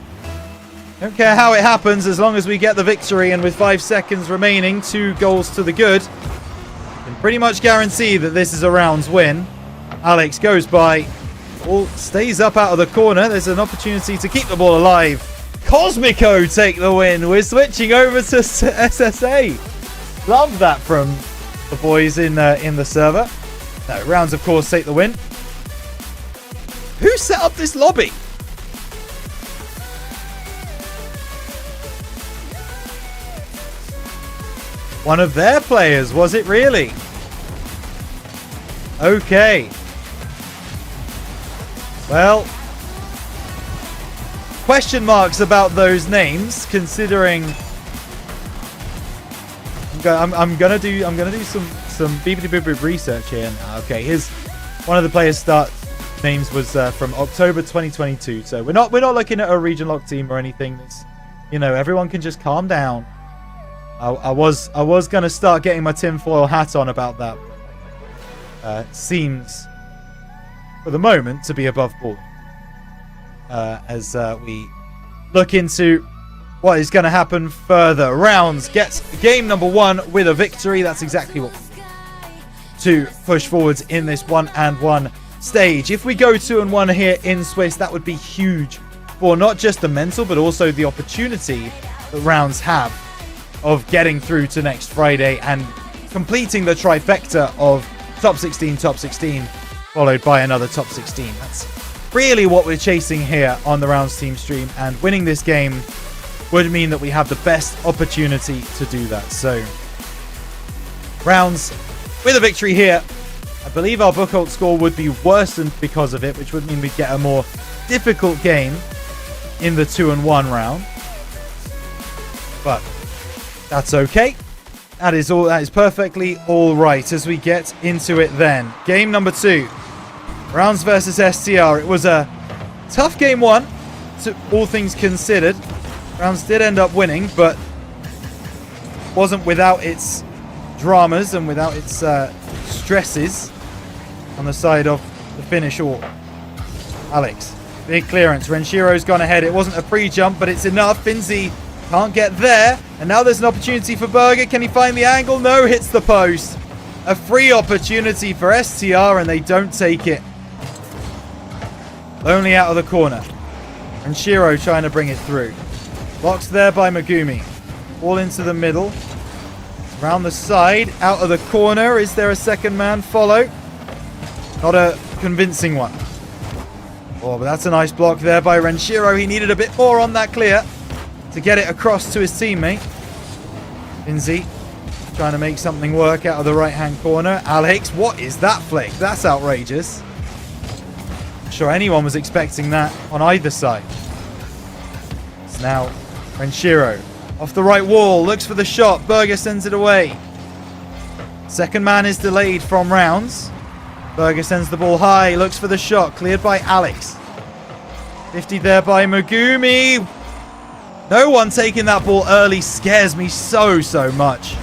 Don't care how it happens as long as we get the victory, and with 5 seconds remaining, 2 goals to the good, can pretty much guarantee that this is a rounds win. Alex goes by. Ball stays up out of the corner. There's an opportunity to keep the ball alive. Cosmico take the win. We're switching over to SSA. Love that from the boys in the server. No, rounds of course take the win. Who set up this lobby? One of their players, was it really? Okay. Well, question marks about those names, considering I'm gonna do some beep research here now. Okay, here's one of the players' start names was from October 2022. So we're not looking at a region lock team or anything. It's, you know, everyone can just calm down. I was gonna start getting my tinfoil hat on about that. Seems for the moment to be above board as we look into what is going to happen further. Rounds gets game number 1 with a victory. That's exactly what we need to push forwards in this 1-1 stage. If we go 2-1 here in Swiss, that would be huge for not just the mental but also the opportunity that rounds have of getting through to next Friday and completing the trifecta of top 16, followed by another top 16. That's really what we're chasing here on the Rounds team stream, and winning this game would mean that we have the best opportunity to do that. So, Rounds with a victory here. I believe our Bookholt score would be worsened because of it, which would mean we'd get a more difficult game in the 2-1 round. But that's okay. That is perfectly all right as we get into it then. Game number 2. Rounds versus STR. It was a tough game 1, to all things considered. Rounds did end up winning, but wasn't without its dramas and without its stresses on the side of the finish all. Alex, big clearance. Renshiro's gone ahead. It wasn't a pre-jump, but it's enough. Finzi can't get there. And now there's an opportunity for Berger. Can he find the angle? No, hits the post. A free opportunity for STR, and they don't take it. Lonely out of the corner. And Shiro trying to bring it through. Blocked there by Megumi. Ball into the middle. Around the side. Out of the corner. Is there a second man follow? Not a convincing one. Oh, but that's a nice block there by Renshiro. He needed a bit more on that clear to get it across to his teammate. Finzi trying to make something work out of the right-hand corner. Alex, what is that flick? That's outrageous. I'm sure anyone was expecting that on either side. It's now Renshiro off the right wall, looks for the shot. Berger sends it away. Second man is delayed from rounds. Berger sends the ball high, looks for the shot, cleared by Alex. 50 there by Megumi. No one taking that ball early scares me so much.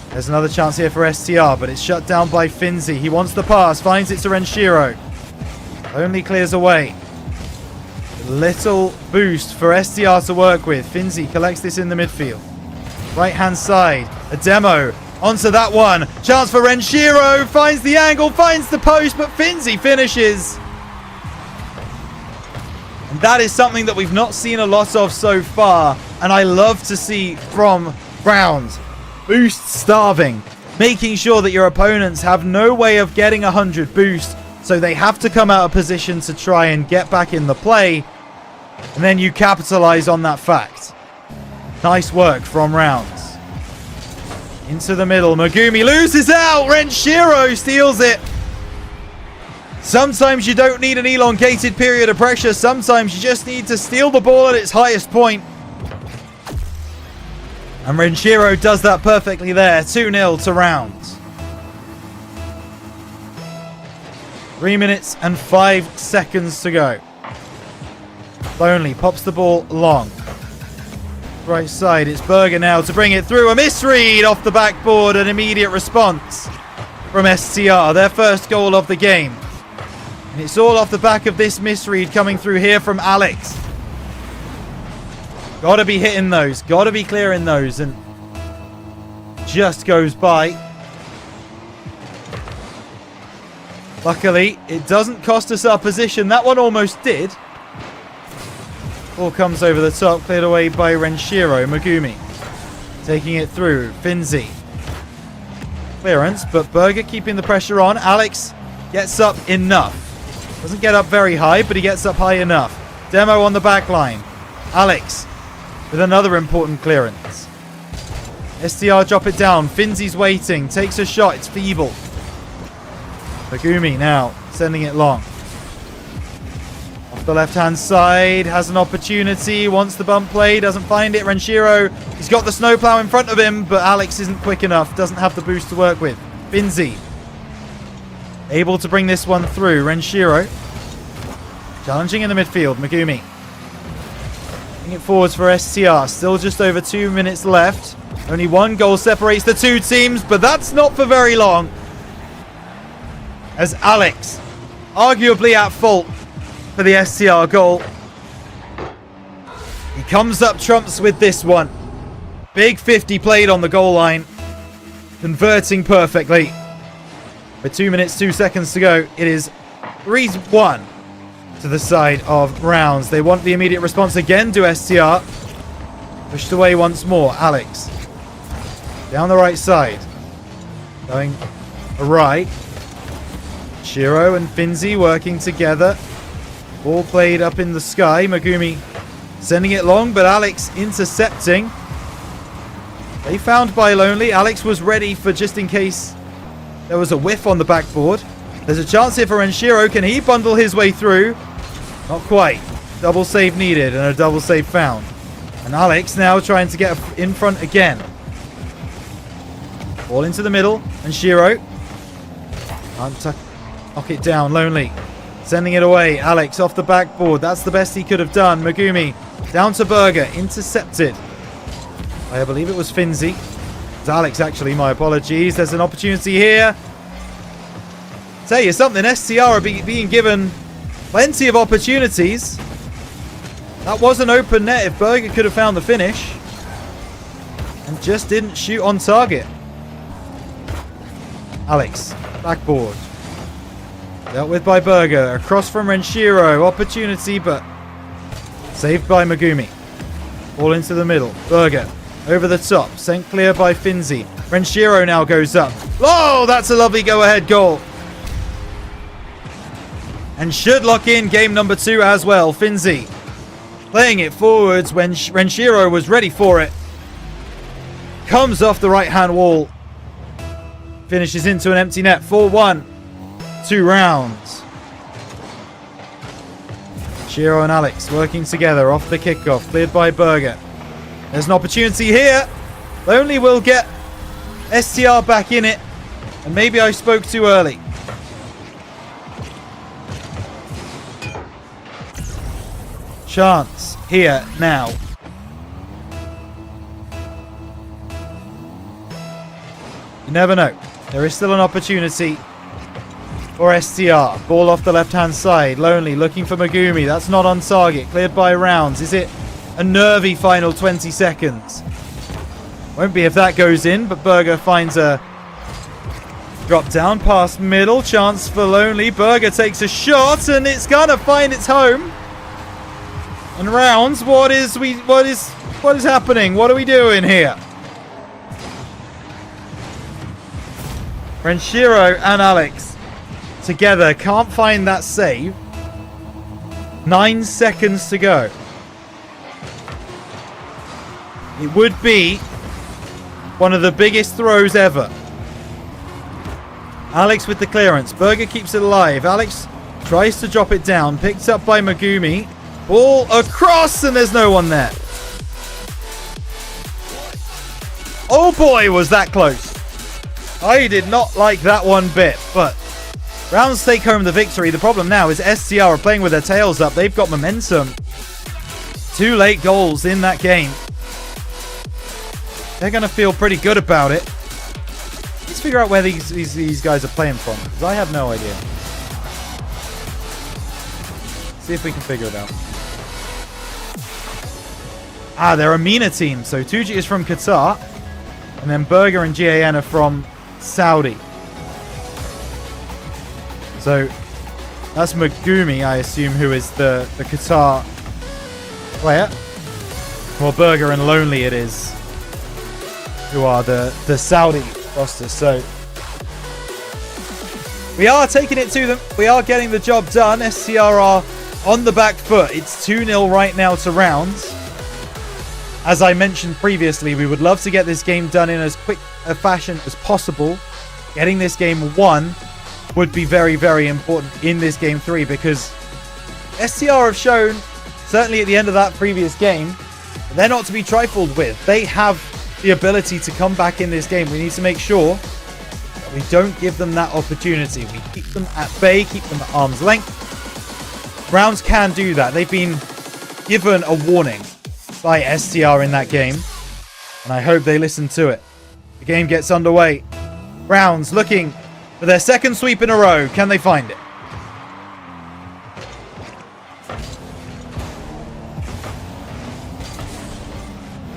There's another chance here for STR, but it's shut down by Finzi. He wants the pass, finds it to Renshiro. Only clears away. A little boost for STR to work with. Finzi collects this in the midfield. Right-hand side, a demo. Onto that one. Chance for Renshiro. Finds the angle, finds the post, but Finzi finishes. And that is something that we've not seen a lot of so far. And I love to see from Browns. Boost starving. Making sure that your opponents have no way of getting 100 boost. So they have to come out of position to try and get back in the play. And then you capitalize on that fact. Nice work from Rounds. Into the middle. Megumi loses out. Renshiro steals it. Sometimes you don't need an elongated period of pressure. Sometimes you just need to steal the ball at its highest point. And Renshiro does that perfectly there. 2-0 to Rounds. 3 minutes and 5 seconds to go. Lonely pops the ball long. Right side, it's Berger now to bring it through. A misread off the backboard, an immediate response from STR. Their first goal of the game. And it's all off the back of this misread coming through here from Alex. Got to be hitting those. Got to be clearing those. And just goes by. Luckily, it doesn't cost us our position. That one almost did. Ball comes over the top, cleared away by Renshiro. Megumi taking it through. Finzi. Clearance, but Berger keeping the pressure on. Alex gets up enough. Doesn't get up very high, but he gets up high enough. Demo on the back line. Alex with another important clearance. STR drop it down. Finzi's waiting. Takes a shot. It's feeble. Megumi now sending it long. Off the left-hand side. Has an opportunity. Wants the bump play. Doesn't find it. Renshiro. He's got the snowplow in front of him, but Alex isn't quick enough. Doesn't have the boost to work with. Finzi able to bring this one through. Renshiro challenging in the midfield. Megumi bring it forwards for STR. Still just over 2 minutes left. Only one goal separates the two teams, but that's not for very long. As Alex, arguably at fault for the STR goal. He comes up trumps with this one. Big 50 played on the goal line. Converting perfectly. With 2 minutes, 2 seconds to go, it is 3-1 to the side of Rounds. They want the immediate response again to STR. Pushed away once more. Alex. Down the right side. Going right. Shiro and Finzi working together. Ball played up in the sky. Megumi sending it long, but Alex intercepting. They found by Lonely. Alex was ready for just in case there was a whiff on the backboard. There's a chance here for Renshiro. Can he bundle his way through? Not quite. Double save needed and a double save found. And Alex now trying to get in front again. Ball into the middle. And Shiro can't knock it down. Lonely sending it away. Alex off the backboard. That's the best he could have done. Megumi down to Berger. Intercepted. I believe it was Finzi. It's Alex, actually. My apologies. There's an opportunity here. Tell you something. STR are being given plenty of opportunities. That was an open net if Berger could have found the finish. And just didn't shoot on target. Alex. Backboard. Dealt with by Berger. Across from Renshiro. Opportunity, but saved by Megumi. Ball into the middle. Berger. Over the top. Sent clear by Finzi. Renshiro now goes up. Oh, that's a lovely go-ahead goal. and should lock in game number 2 as well. Finzi playing it forwards when Renshiro was ready for it. Comes off the right-hand wall. Finishes into an empty net. 4-1. 2 rounds. Shiro and Alex working together off the kickoff. Cleared by Burger. There's an opportunity here. Lonely will get STR back in it. And maybe I spoke too early. Chance here now. You never know. There is still an opportunity for STR. Ball off the left-hand side. Lonely looking for Megumi. That's not on target. Cleared by Rounds. Is it a nervy final 20 seconds? Won't be if that goes in, but Burger finds a drop down past middle. Chance for Lonely. Burger takes a shot and it's gonna find its home. And Rounds, what is happening? What are we doing here? Renshiro and Alex together can't find that save. 9 seconds to go. It would be one of the biggest throws ever. Alex with the clearance. Burger keeps it alive. Alex tries to drop it down. Picked up by Megumi. Ball across and there's no one there. Oh boy, was that close. I did not like that one bit, but Rounds take home the victory. The problem now is STR are playing with their tails up. They've got momentum. 2 late goals in that game. They're going to feel pretty good about it. Let's figure out where these guys are playing from, because I have no idea. See if we can figure it out. Ah, they're a MENA team. So Tuji is from Qatar, and then Burger and GAN are from Saudi. So that's Megumi, I assume, who is the Qatar player. Well, Burger and Lonely it is, who are the Saudi roster. So we are taking it to them. We are getting the job done. SCR are on the back foot. It's 2-0 right now to Rounds. As I mentioned previously, we would love to get this game done in as quick a fashion as possible. Getting this game won would be very, very important in this game 3, because STR have shown, certainly at the end of that previous game, they're not to be trifled with. They have the ability to come back in this game. We need to make sure that we don't give them that opportunity. We keep them at bay, keep them at arm's length. Rounds can do that. They've been given a warning by STR in that game, and I hope they listen to it. The game gets underway. Rounds looking for their second sweep in a row. Can they find it?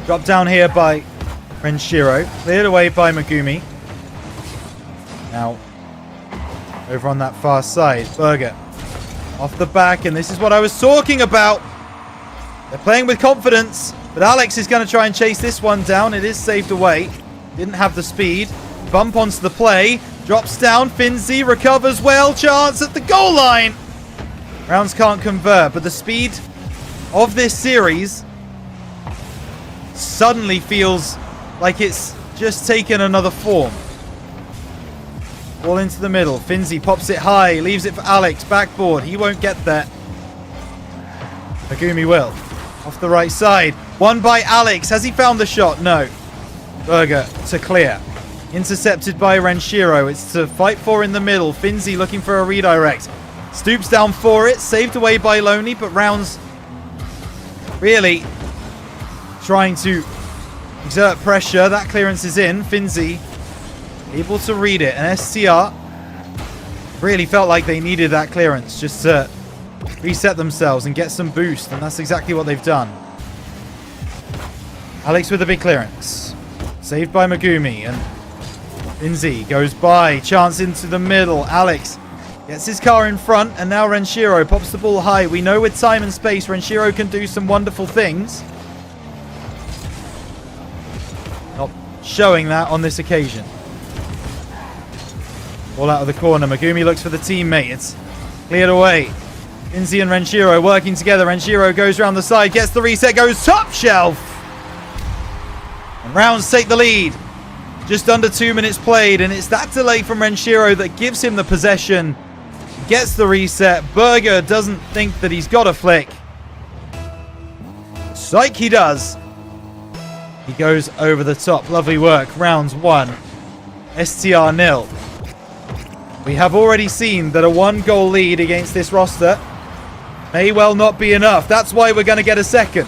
Drop down here by Renshiro. Cleared away by Megumi. Now, over on that far side, Burger off the back, and this is what I was talking about. They're playing with confidence, but Alex is going to try and chase this one down. It is saved away. Didn't have the speed. Bump onto the play. Drops down. Finzi recovers well. Chance at the goal line. Rounds can't convert, but the speed of this series suddenly feels like it's just taken another form. Ball into the middle. Finzi pops it high. Leaves it for Alex. Backboard. He won't get there. Megumi will. Off the right side. Won by Alex. Has he found the shot? No. Burger to clear. Intercepted by Renshiro. It's to fight for in the middle. Finzi looking for a redirect. Stoops down for it. Saved away by Lonely, but Rounds really trying to exert pressure. That clearance is in. Finzi able to read it. And SCR really felt like they needed that clearance just to reset themselves and get some boost, and that's exactly what they've done. Alex with a big clearance. Saved by Megumi, and Finzi goes by. Chance into the middle. Alex gets his car in front, and now Renshiro pops the ball high. We know with time and space, Renshiro can do some wonderful things. Not showing that on this occasion. Ball out of the corner. Megumi looks for the teammate. It's Cleared away. Finzi and Renshiro working together. Renshiro goes around the side, gets the reset, goes top shelf. And Rounds take the lead. Just under 2 minutes played, and it's that delay from Renshiro that gives him the possession. Gets the reset. Berger doesn't think that he's got a flick. Psych, he does. He goes over the top. Lovely work. Rounds 1. STR 0. We have already seen that a 1-goal lead against this roster may well not be enough. That's why we're going to get a second.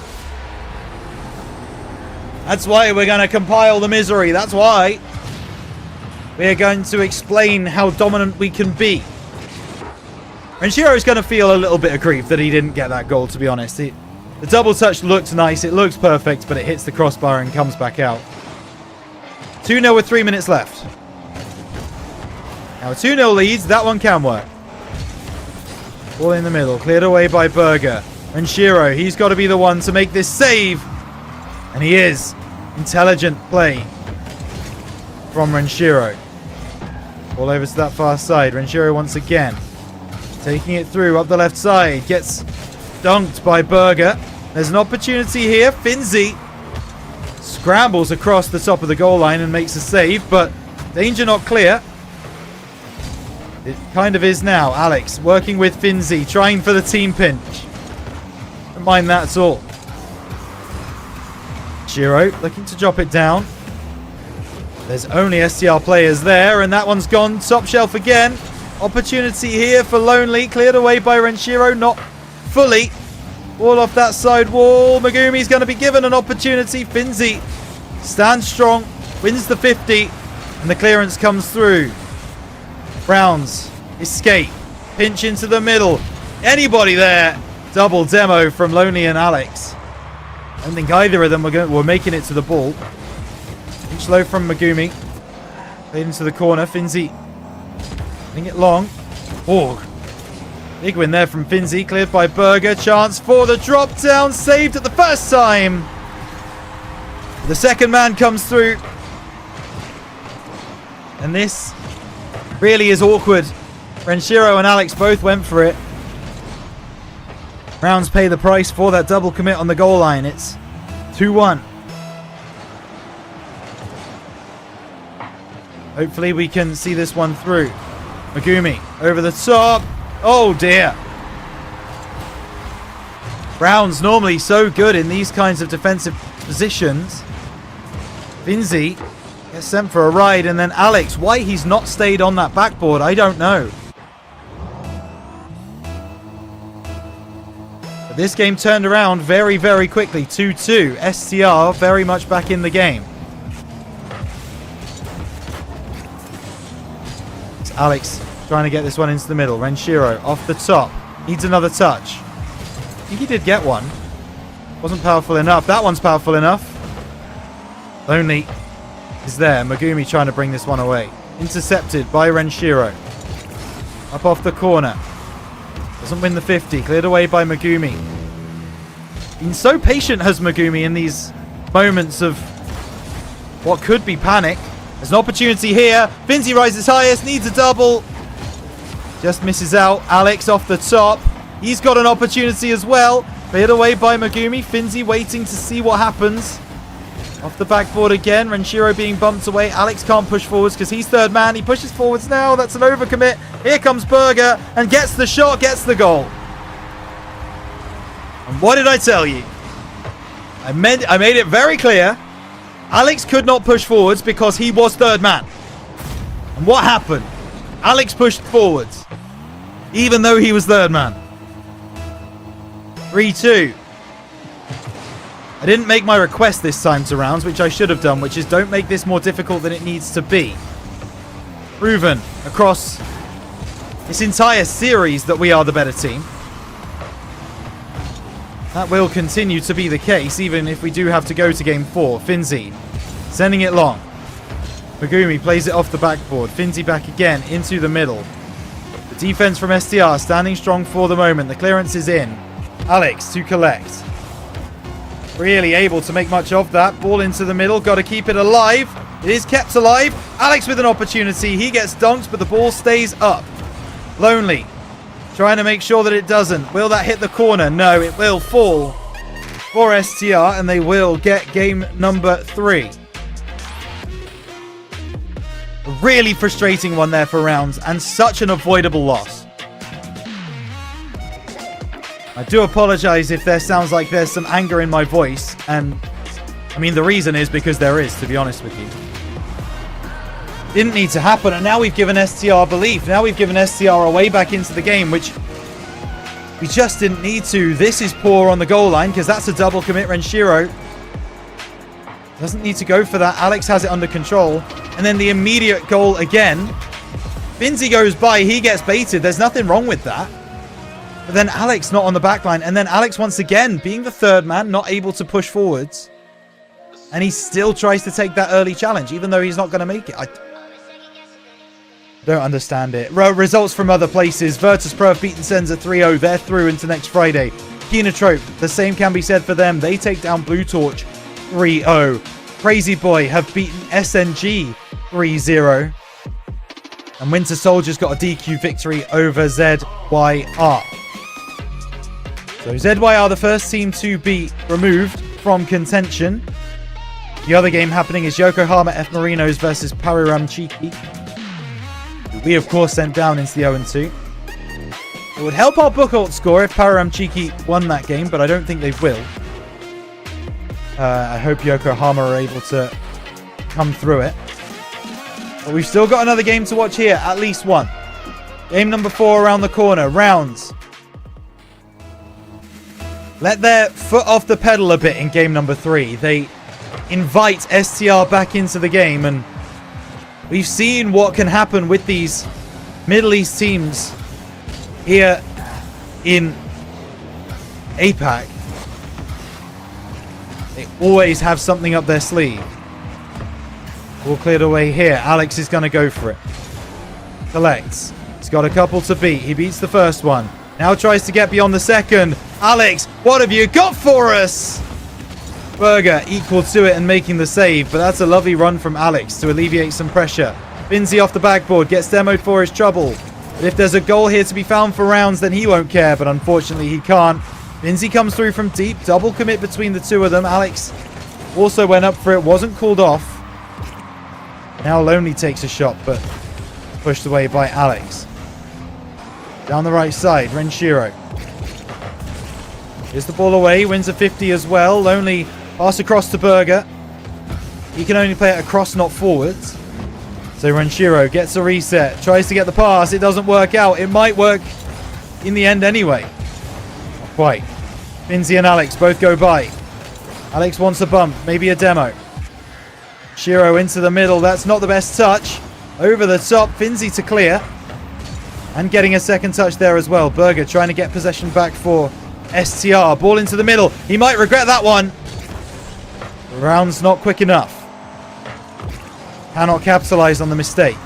That's why we're going to compile the misery. That's why we're going to explain how dominant we can be. Renshiro is going to feel a little bit aggrieved that he didn't get that goal, to be honest. The double touch looks nice. It looks perfect, but it hits the crossbar and comes back out. 2-0 with 3 minutes left. Now a 2-0 leads. That one can work. Ball in the middle. Cleared away by Berger. Renshiro, he's got to be the one to make this save. And he is. Intelligent play from Renshiro. Ball over to that far side. Renshiro once again. Taking it through up the left side. Gets dunked by Berger. There's an opportunity here. Finzi scrambles across the top of the goal line and makes a save, but danger not clear. It kind of is now. Alex working with Finzi, trying for the team pinch. Don't mind that at all. Shiro looking to drop it down. There's only STR players there, and that one's gone top shelf again. Opportunity here for Lonely. Cleared away by Renshiro, not fully. Ball off that side wall. Megumi's going to be given an opportunity. Finzi stands strong, wins the 50, and the clearance comes through. Browns escape. Pinch into the middle. Anybody there? Double demo from Lonely and Alex. I don't think either of them were making it to the ball. Pinch low from Megumi. Played into the corner. Finzi getting it long. Oh, big win there from Finzi. Cleared by Berger. Chance for the drop down. Saved at the first time. The second man comes through. And this really is awkward. Renshiro and Alex both went for it. Rounds pay the price for that double commit on the goal line. It's 2-1. Hopefully we can see this one through. Megumi over the top. Oh dear. Brown's normally so good in these kinds of defensive positions. Finzi gets sent for a ride, and then Alex, why he's not stayed on that backboard, I don't know. But this game turned around very, very quickly. 2-2. STR very much back in the game. It's Alex trying to get this one into the middle. Renshiro off the top. Needs another touch. I think he did get one. Wasn't powerful enough. That one's powerful enough. Lonely is there. Megumi trying to bring this one away. Intercepted by Renshiro. Up off the corner. Doesn't win the 50. Cleared away by Megumi. Been so patient has Megumi in these moments of what could be panic. There's an opportunity here. Finzi rises highest. Needs a double. Just misses out. Alex off the top. He's got an opportunity as well. Cleared away by Megumi. Finzi waiting to see what happens. Off the backboard again. Renshiro being bumped away. Alex can't push forwards because he's third man. He pushes forwards now. That's an overcommit. Here comes Berger and gets the shot, gets the goal. And what did I tell you? I made it very clear. Alex could not push forwards because he was third man. And what happened? Alex pushed forwards, even though he was third man. 3-2. I didn't make my request this time to Rounds, which I should have done, which is don't make this more difficult than it needs to be. Proven across this entire series that we are the better team. That will continue to be the case, even if we do have to go to game 4. Finzi sending it long. Megumi plays it off the backboard. Finzi back again into the middle. The defense from STR standing strong for the moment. The clearance is in. Alex to collect. Really able to make much of that. Ball into the middle. Got to keep it alive. It is kept alive. Alex with an opportunity. He gets dunked, but the ball stays up. Lonely Trying to make sure that it doesn't. Will that hit the corner? No, it will fall for STR, and they will get game number 3. A really frustrating one there for Rounds, and such an avoidable loss. I do apologize if there sounds like there's some anger in my voice, and I mean, the reason is because there is, to be honest with you. Didn't need to happen, and now we've given STR belief. Now we've given STR a way back into the game, which we just didn't need to. This is poor on the goal line, because that's a double commit. Renshiro doesn't need to go for that. Alex has it under control. And then the immediate goal again. Finzi goes by. He gets baited. There's nothing wrong with that. But then Alex not on the back line. And then Alex once again, being the third man, not able to push forwards. And he still tries to take that early challenge, even though he's not going to make it. I don't understand it. Results from other places. Virtus.pro have beaten Senza 3-0. They're through into next Friday. Kinotrope, the same can be said for them. They take down Blue Torch 3-0. Crazy Boy have beaten SNG 3-0. And Winter Soldier's got a DQ victory over ZYR. So ZYR, the first team to be removed from contention. The other game happening is Yokohama F Marinos versus Pariram Chiki. We, of course, sent down into the 0-2. It would help our book ult score if Pariram Chiki won that game, but I don't think they will. I hope Yokohama are able to come through it. But we've still got another game to watch here, at least one. Game number 4 around the corner. Rounds let their foot off the pedal a bit in game number 3. They invite STR back into the game, and we've seen what can happen with these Middle East teams here in APAC. They always have something up their sleeve. All cleared away here. Alex is going to go for it. Collects. He's got a couple to beat. He beats the first one. Now tries to get beyond the second. Alex, what have you got for us? Berger equal to it and making the save, but that's a lovely run from Alex to alleviate some pressure. Finzi off the backboard, gets demoed for his trouble. But if there's a goal here to be found for Rounds, then he won't care, but unfortunately he can't. Finzi comes through from deep, double commit between the two of them. Alex also went up for it, wasn't called off. Now Lonely takes a shot, but pushed away by Alex. Down the right side, Renshiro. Here's the ball away, wins a 50 as well. Lonely pass across to Berger. He can only play it across, not forwards. So Renshiro gets a reset, tries to get the pass. It doesn't work out. It might work in the end anyway. Not quite. Finzi and Alex both go by. Alex wants a bump, maybe a demo. Shiro into the middle. That's not the best touch. Over the top, Finzi to clear. And getting a second touch there as well. Berger trying to get possession back for STR. Ball into the middle. He might regret that one. The round's not quick enough. Cannot capitalize on the mistake.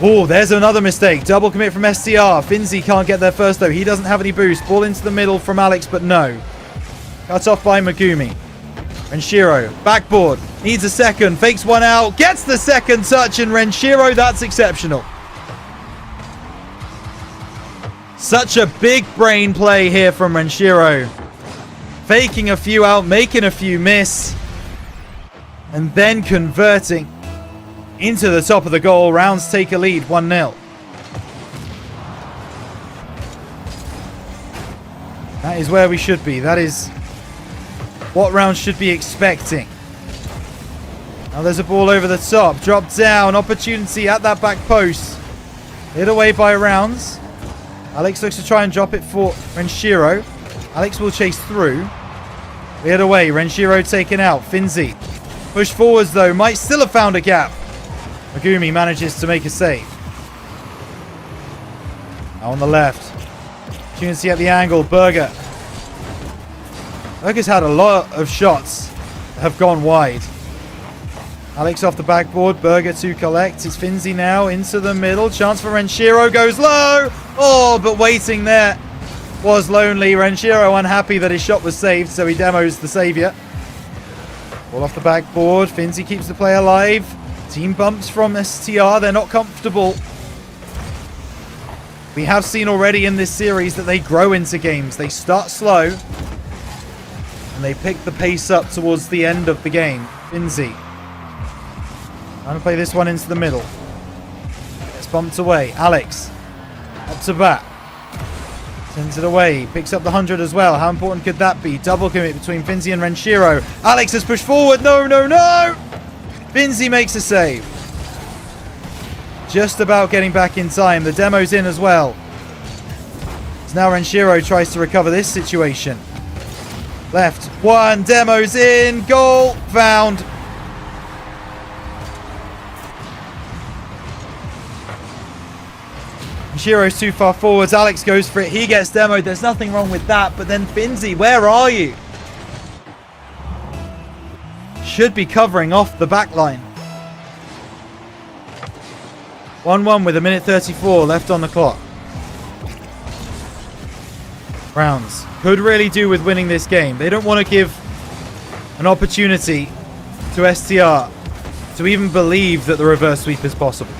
Oh, there's another mistake. Double commit from STR. Finzi can't get there first though. He doesn't have any boost. Ball into the middle from Alex, but no. Cut off by Megumi. Renshiro, backboard. Needs a second. Fakes one out. Gets the second touch, and Renshiro, that's exceptional. Such a big brain play here from Renshiro. Faking a few out, making a few miss. And then converting into the top of the goal. Rounds take a lead, 1-0. That is where we should be. That is what Rounds should be expecting. Now there's a ball over the top. Drop down. Opportunity at that back post. Hit away by Rounds. Alex looks to try and drop it for Renshiro. Alex will chase through. Hit away. Renshiro taken out. Finzi. Push forwards though. Might still have found a gap. Megumi manages to make a save. Now on the left. Opportunity at the angle. Berger. Berger's had a lot of shots that have gone wide. Alex off the backboard. Berger to collect. It's Finzi now into the middle. Chance for Renshiro. Goes low. Oh, but waiting there was Lonely. Renshiro unhappy that his shot was saved, so he demos the saviour. Ball off the backboard. Finzi keeps the play alive. Team bumps from STR. They're not comfortable We have seen already in this series that they grow into games. They start slow, and they pick the pace up towards the end of the game. Finzi. Trying to play this one into the middle. Gets bumped away. Alex. Up to bat. Sends it away. Picks up the 100 as well. How important could that be? Double commit between Finzi and Renshiro. Alex has pushed forward. No, no, no! Finzi makes a save. Just about getting back in time. The demo's in as well. So now Renshiro tries to recover this situation. Left. One. Demo's in. Goal. Found. Shiro's too far forwards. Alex goes for it. He gets demoed. There's nothing wrong with that. But then Finzi, where are you? Should be covering off the back line. 1-1 with 1:34 left on the clock. Browns could really do with winning this game. They don't want to give an opportunity to STR to even believe that the reverse sweep is possible.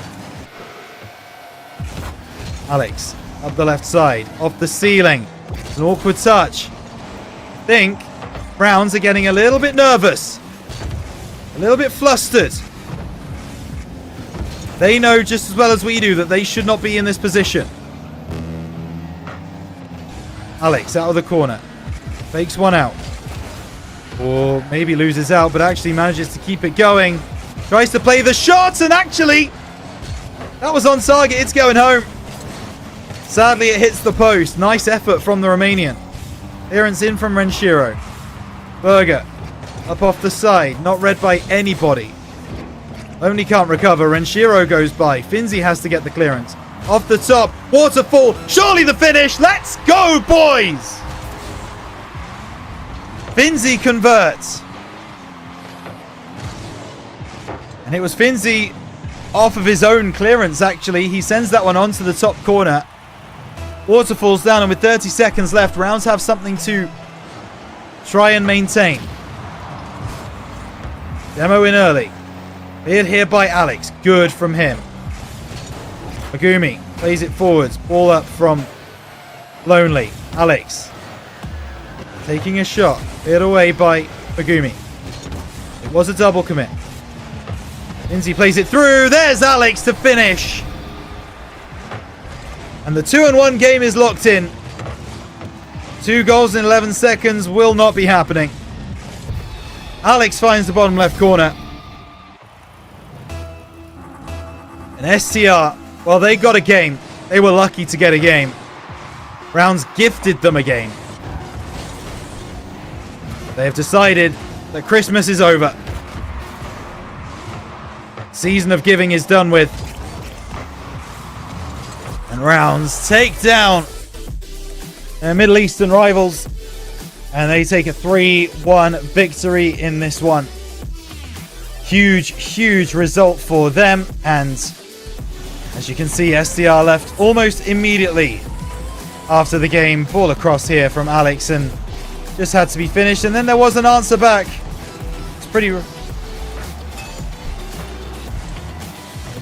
Alex, up the left side, off the ceiling. It's an awkward touch. I think Browns are getting a little bit nervous. A little bit flustered. They know just as well as we do that they should not be in this position. Alex out of the corner. Fakes one out. Or maybe loses out, but actually manages to keep it going. Tries to play the shot, and actually, that was on target. It's going home. Sadly, it hits the post. Nice effort from the Romanian. Clearance in from Renshiro. Berger up off the side. Not read by anybody. Only can't recover. Renshiro goes by. Finzi has to get the clearance. Off the top. Waterfall. Surely the finish. Let's go, boys. Finzi converts. And it was Finzi off of his own clearance, actually. He sends that one onto the top corner. Waterfall's down, and with 30 seconds left, Rounds have something to try and maintain. Demo in early. Cleared here by Alex. Good from him. Megumi plays it forwards. Ball up from Lonely. Alex taking a shot. Cleared away by Megumi. It was a double commit. Finzi plays it through. There's Alex to finish. And the 2-1 game is locked in. 2 goals in 11 seconds will not be happening. Alex finds the bottom left corner. And STR, well, they got a game. They were lucky to get a game. Rounds gifted them a game. They have decided that Christmas is over. Season of giving is done with. And Rounds take down their Middle Eastern rivals. And they take a 3-1 victory in this one. Huge, huge result for them. And as you can see, STR left almost immediately after the game. Ball across here from Alex and just had to be finished. And then there was an answer back. It's pretty...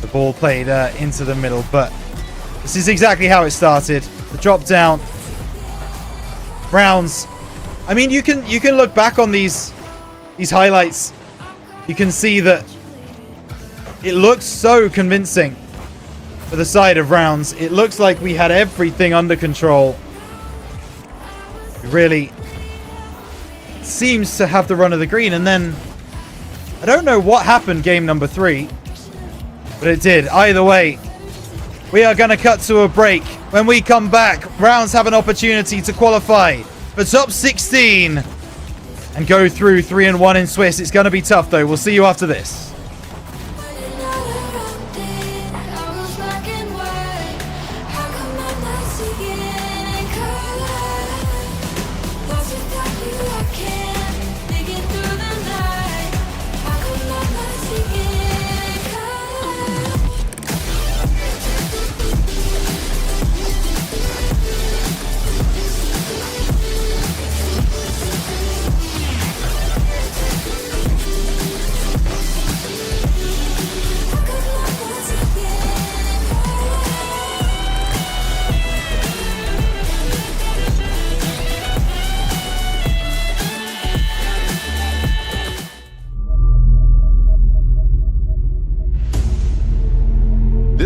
The ball played into the middle, but this is exactly how it started. The drop down. Browns. I mean, you can look back on these highlights. You can see that it looks so convincing for the side of Rounds. It looks like we had everything under control. It really seems to have the run of the green. And then I don't know what happened game number 3, but it did. Either way, we are going to cut to a break. When we come back, Rounds have an opportunity to qualify for top 16 and go through 3-1 in Swiss. It's going to be tough, though. We'll see you after this.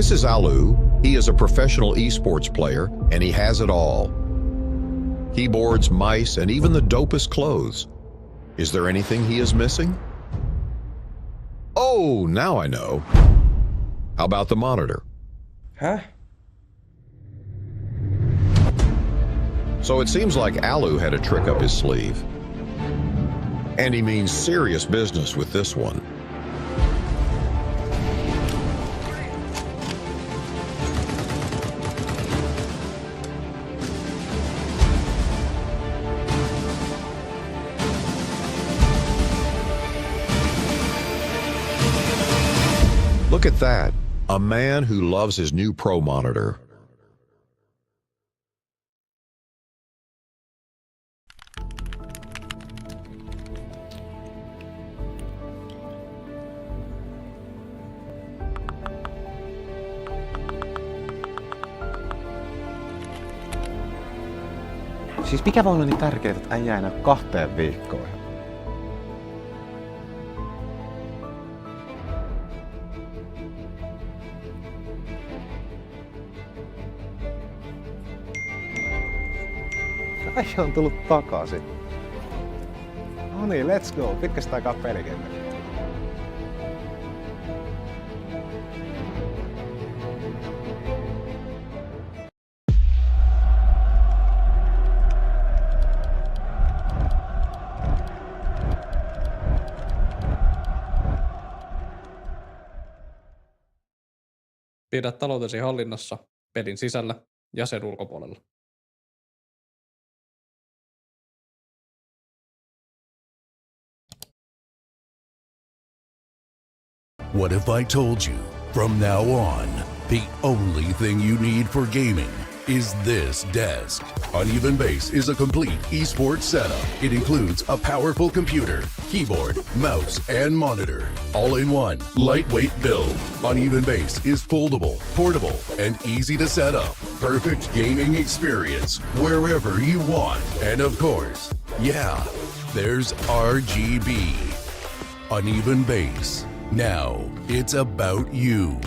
This is Alu. He is a professional esports player, and he has it all. Keyboards, mice, and even the dopest clothes. Is there anything he is missing? Oh, now I know. How about the monitor? Huh? So it seems like Alu had a trick up his sleeve. And he means serious business with this one. Look at that. A man who loves his new Pro monitor. Siis mikä voi olla niin tärkeää, että äijä ei näy 2 viikkoon? Äijä on tullut takaisin. No niin, let's go. Pitkästä aikaa pelikenttä. Pidä taloutesi hallinnassa pelin sisällä ja sen ulkopuolella. What if I told you, from now on, the only thing you need for gaming is this desk? Uneven Base is a complete esports setup. It includes a powerful computer, keyboard, mouse, and monitor, all in one lightweight build. Uneven Base is foldable, portable, and easy to set up. Perfect gaming experience wherever you want. And of course, yeah, there's RGB. Uneven Base. Now it's about you.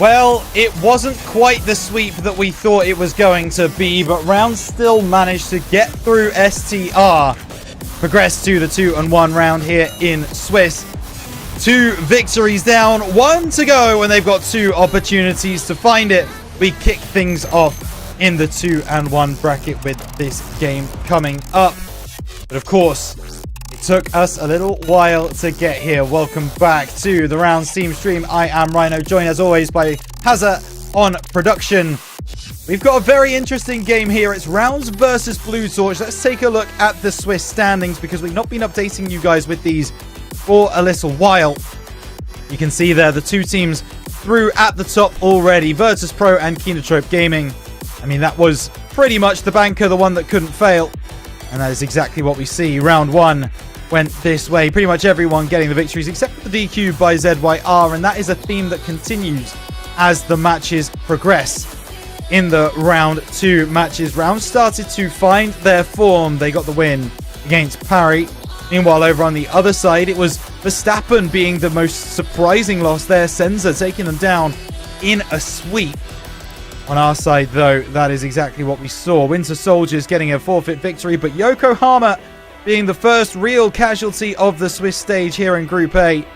Well, it wasn't quite the sweep that we thought it was going to be, but Rounds still managed to get through STR. Progress to the 2-1 round here in Swiss. 2 victories down, 1 to go, and they've got 2 opportunities to find it. We kick things off in the 2-1 bracket with this game coming up. But of course, it took us a little while to get here. Welcome back to the Rounds team stream. I am Rhino, joined as always by Hazza on production. We've got a very interesting game here. It's Rounds versus Blue Torch. Let's take a look at the Swiss standings because we've not been updating you guys with these for a little while. You can see there the 2 teams through at the top already. Virtus Pro and Kinotrope Gaming. I mean, that was pretty much the banker, the one that couldn't fail. And that is exactly what we see. Round 1 went this way. Pretty much everyone getting the victories except for the DQ by ZYR. And that is a theme that continues as the matches progress. In the round 2 matches, Rounds started to find their form. They got the win against Parry. Meanwhile, over on the other side, it was Verstappen being the most surprising loss there. Senza taking them down in a sweep. On our side, though, that is exactly what we saw. Winter Soldiers getting a forfeit victory, but Yokohama being the first real casualty of the Swiss stage here in Group A.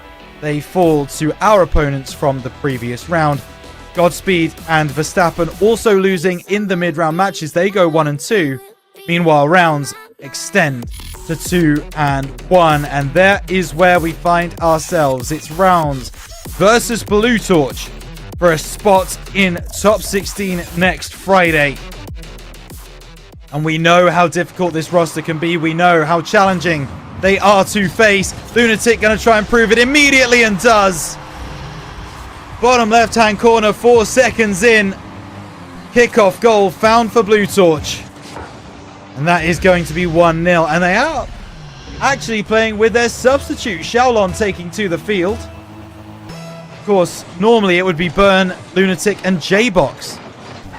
They fall to our opponents from the previous round. Godspeed and Verstappen also losing in the mid-round matches. They go 1-2. Meanwhile, Rounds extend to 2-1. And there is where we find ourselves. It's Rounds versus Blue Torch for a spot in top 16 next Friday. And we know how difficult this roster can be. We know how challenging they are to face. Lunatic going to try and prove it immediately and does. Bottom left-hand corner, 4 seconds in. Kickoff goal found for Blue Torch. And that is going to be 1-0. And they are actually playing with their substitute. Xiaolon taking to the field. Of course, normally it would be Burn, Lunatic, and J-Box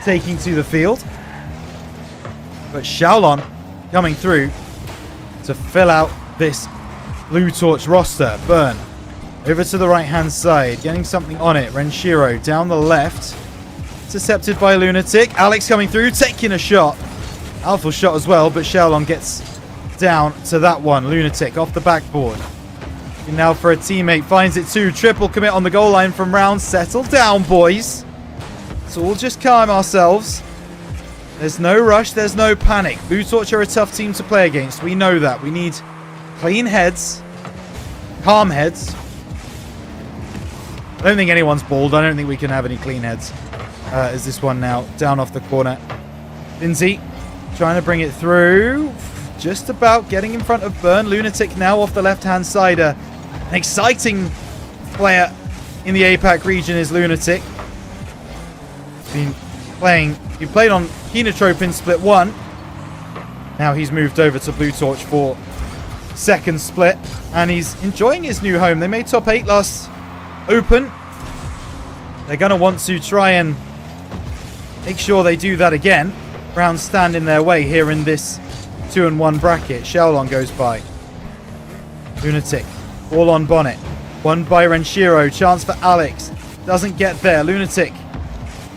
taking to the field. But Xiaolon coming through to fill out this Blue Torch roster. Burn over to the right-hand side, getting something on it. Renshiro down the left. Intercepted by Lunatic. Alex coming through, taking a shot. Alpha shot as well, but Xiaolon gets down to that one. Lunatic off the backboard. And now for a teammate, finds it too. Triple commit on the goal line from Rounds. Settle down, boys. So we'll just calm ourselves. There's no rush, there's no panic. Blue Torch are a tough team to play against. We know that. We need clean heads. Calm heads. I don't think anyone's bald. I don't think we can have any clean heads. Is this one now down off the corner. Finzi trying to bring it through. Just about getting in front of Burn. Lunatic now off the left-hand side. An exciting player in the APAC region is Lunatic. He played on Kinotrope in Split 1. Now he's moved over to Blue Torch for second split. And he's enjoying his new home. They made top 8 last Open. They're going to want to try and make sure they do that again. Rounds stand in their way here in this 2-1 bracket. Xiaolon goes by. Lunatic. All on Bonnet. One by Renshiro. Chance for Alex. Doesn't get there. Lunatic.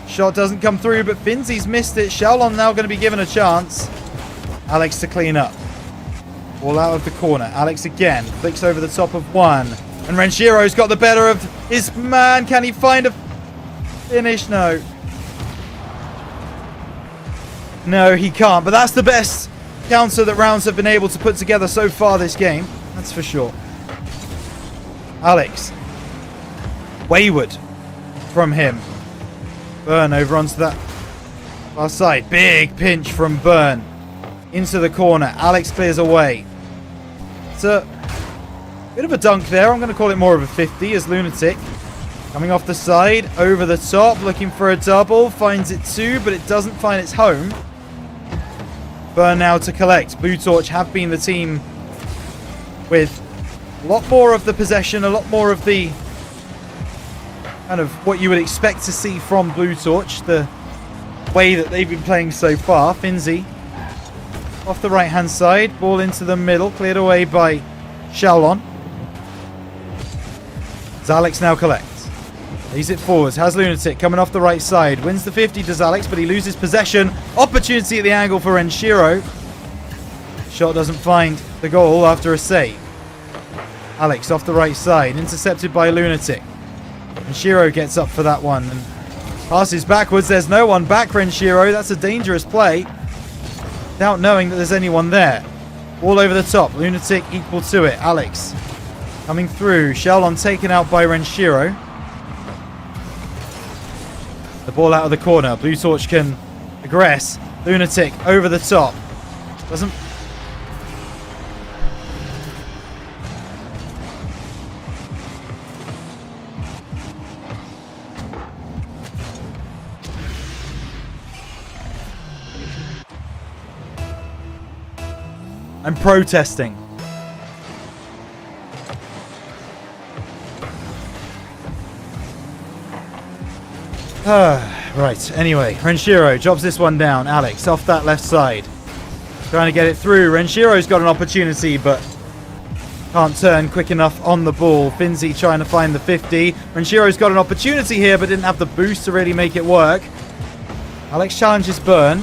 Shot doesn't come through, but Finzi's missed it. Xiaolon now going to be given a chance. Alex to clean up. All out of the corner. Alex again. Flicks over the top of one. And Renshiro's got the better of his man. Can he find a finish? No. No, he can't. But that's the best counter that Rounds have been able to put together so far this game. That's for sure. Alex. Wayward from him. Burn over onto that far side. Big pinch from Burn. Into the corner. Alex clears away. It's a bit of a dunk there. I'm going to call it more of a 50 as Lunatic. Coming off the side. Over the top. Looking for a double. Finds it too, but it doesn't find its home. Burn now to collect. Blue Torch have been the team with a lot more of the possession. A lot more of the kind of what you would expect to see from Blue Torch. The way that they've been playing so far. Finzi off the right hand side. Ball into the middle. Cleared away by Xiaolon. As Alex now collects. Leaves it forwards. Has Lunatic coming off the right side. Wins the 50, does Alex, but he loses possession. Opportunity at the angle for Renshiro. Shot doesn't find the goal after a save. Alex off the right side. Intercepted by Lunatic. Renshiro gets up for that one and passes backwards. There's no one back, Renshiro. That's a dangerous play. Without knowing that there's anyone there. All over the top. Lunatic equal to it. Alex coming through. Xiaolon taken out by Renshiro. The ball out of the corner. Blue Torch can aggress. Lunatic over the top. Doesn't... I'm protesting. Right, anyway, Renshiro drops this one down. Alex off that left side. Trying to get it through. Renshiro's got an opportunity, but can't turn quick enough on the ball. Finzi trying to find the 50. Renshiro's got an opportunity here, but didn't have the boost to really make it work. Alex challenges Burn.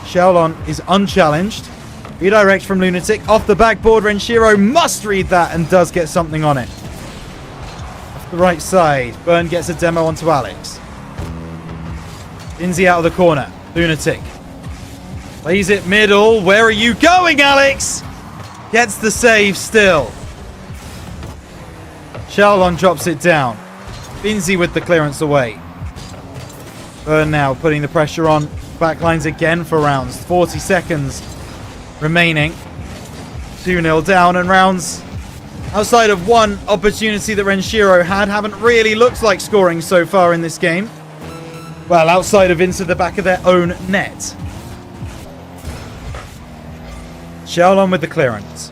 Xiaolon is unchallenged. Redirect from Lunatic. Off the backboard. Renshiro must read that and does get something on it. Off the right side. Burn gets a demo onto Alex. Finzi out of the corner. Lunatic. Plays it middle. Where are you going, Alex? Gets the save still. Xiaolon drops it down. Finzi with the clearance away. Burn now putting the pressure on. Backlines again for rounds. 40 seconds remaining. 2-0 down, and rounds outside of one opportunity that Renshiro had haven't really looked like scoring so far in this game. Well, outside of into the back of their own net. Xiaolon with the clearance.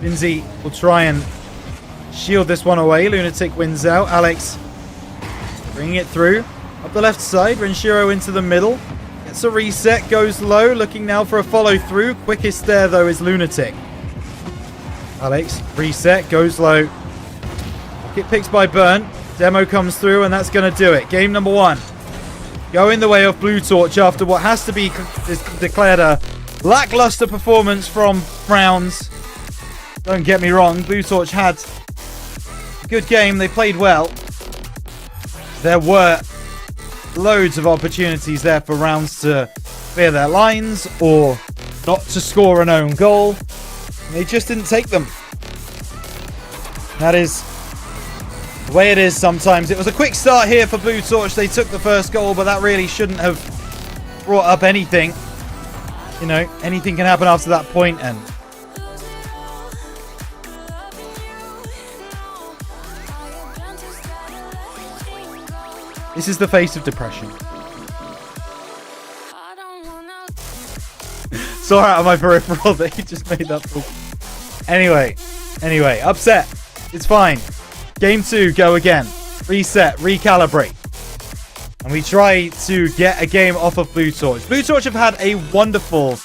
Finzi will try and shield this one away. Lunatic wins out. Alex bringing it through. Up the left side. Renshiro into the middle. Gets a reset. Goes low. Looking now for a follow through. Quickest there, though, is Lunatic. Alex, reset. Goes low. Get picked by Burn. Demo comes through, and that's going to do it. Game number 1. Going the way of Blue Torch after what has to be declared a lackluster performance from rounds. Don't get me wrong, Blue Torch had a good game. They played well. There were loads of opportunities there for rounds to clear their lines or not to score an own goal. They just didn't take them. That is the way it is sometimes. It was a quick start here for Blue Torch. They took the first goal, but that really shouldn't have brought up anything. You know, anything can happen after that point, and this is the face of depression. Saw out of my peripheral that he just made that ball. Anyway, upset. It's fine. Game 2, go again. Reset, recalibrate. And we try to get a game off of Blue Torch. Blue Torch have had a wonderful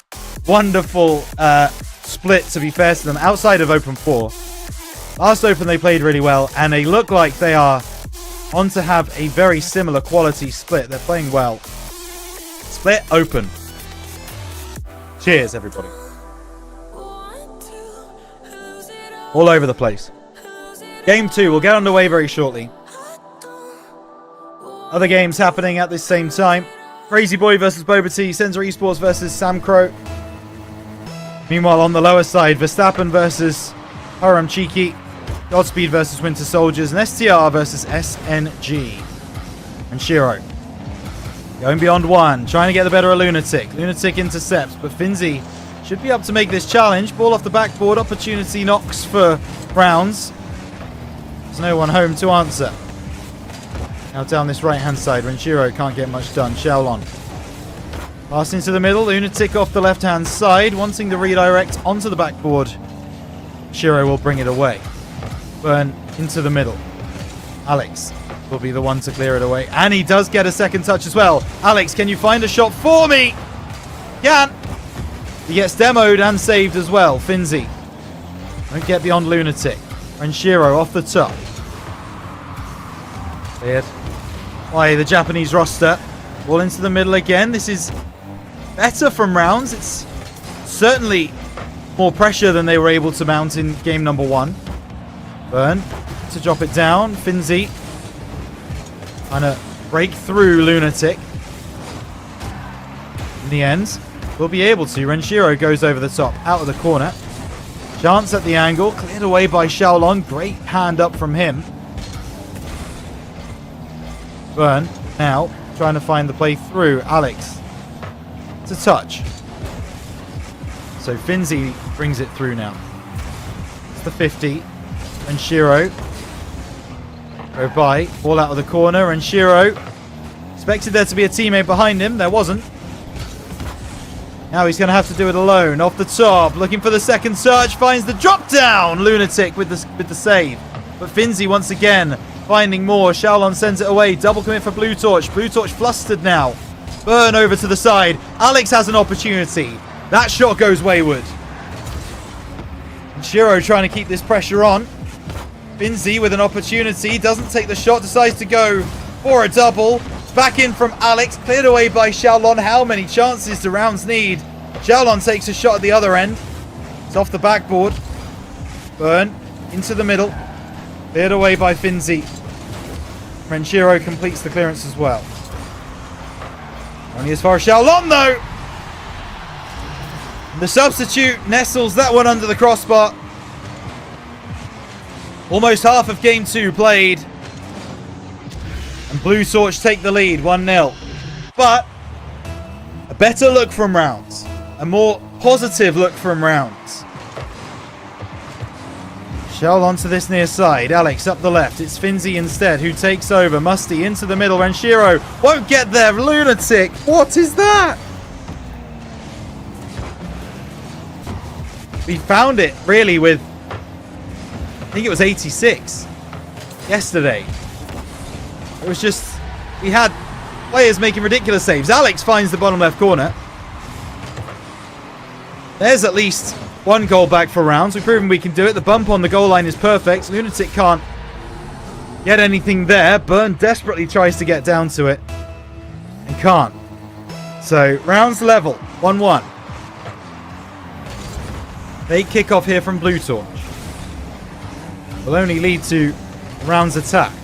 split, to be fair to them, outside of Open 4. Last Open they played really well, and they look like they are on to have a very similar quality split. They're playing well. Split Open. Cheers, everybody. All over the place. Game 2 will get underway very shortly. Other games happening at this same time. Crazy Boy versus Boba T. Sensor Esports versus Sam Crow. Meanwhile, on the lower side, Verstappen versus Haram Cheeky. Godspeed versus Winter Soldiers. And STR versus SNG. And Shiro. Going beyond 1. Trying to get the better of Lunatic. Lunatic intercepts, but Finzi should be up to make this challenge. Ball off the backboard. Opportunity knocks for rounds. There's no one home to answer. Now down this right-hand side, Renshiro can't get much done. Xiaolon. Pass into the middle. Lunatic off the left-hand side, wanting to redirect onto the backboard. Shiro will bring it away. Burn into the middle. Alex will be the one to clear it away. And he does get a second touch as well. Alex, can you find a shot for me? Can. He gets demoed and saved as well. Finzi won't get beyond Lunatic. Renshiro off the top. Cleared by the Japanese roster. Ball into the middle again. This is better from Rounds. It's certainly more pressure than they were able to mount in game number 1. Burn to drop it down. Finzi trying to break through Lunatic. In the end, we'll be able to. Renshiro goes over the top, out of the corner. Chance at the angle, cleared away by Xiaolon. Great hand up from him. Burn now trying to find the play through. Alex to touch. So Finzi brings it through now. It's the 50. And Shiro go by. Ball out of the corner. And Shiro expected there to be a teammate behind him. There wasn't. Now he's going to have to do it alone. Off the top. Looking for the second search. Finds the drop down. Lunatic with the save. But Finzi once again finding more. Xiaolon sends it away. Double commit for Blue Torch. Blue Torch flustered now. Burn over to the side. Alex has an opportunity. That shot goes wayward. And Shiro trying to keep this pressure on. Finzi with an opportunity. Doesn't take the shot. Decides to go for a double. Back in from Alex. Cleared away by Xiaolon. How many chances do Rounds need? Xiaolon takes a shot at the other end. It's off the backboard. Burn into the middle. Cleared away by Finzi. Renshiro completes the clearance as well. Only as far as Xiaolon though. The substitute nestles that one under the crossbar. Almost half of game 2 played. And Blue Torch take the lead, 1-0. But a better look from Rounds. A more positive look from Rounds. Xiaolon to this near side. Alex up the left. It's Finzi instead who takes over. Musty into the middle. Renshiro won't get there. Lunatic. What is that? We found it really with, I think it was 86 yesterday. It was just, we had players making ridiculous saves. Alex finds the bottom left corner. There's at least one goal back for Rounds. We've proven we can do it. The bump on the goal line is perfect. Lunatic can't get anything there. Burn desperately tries to get down to it and can't. So Rounds level, 1-1. They kick off here from Blue Torch. Will only lead to Rounds attack.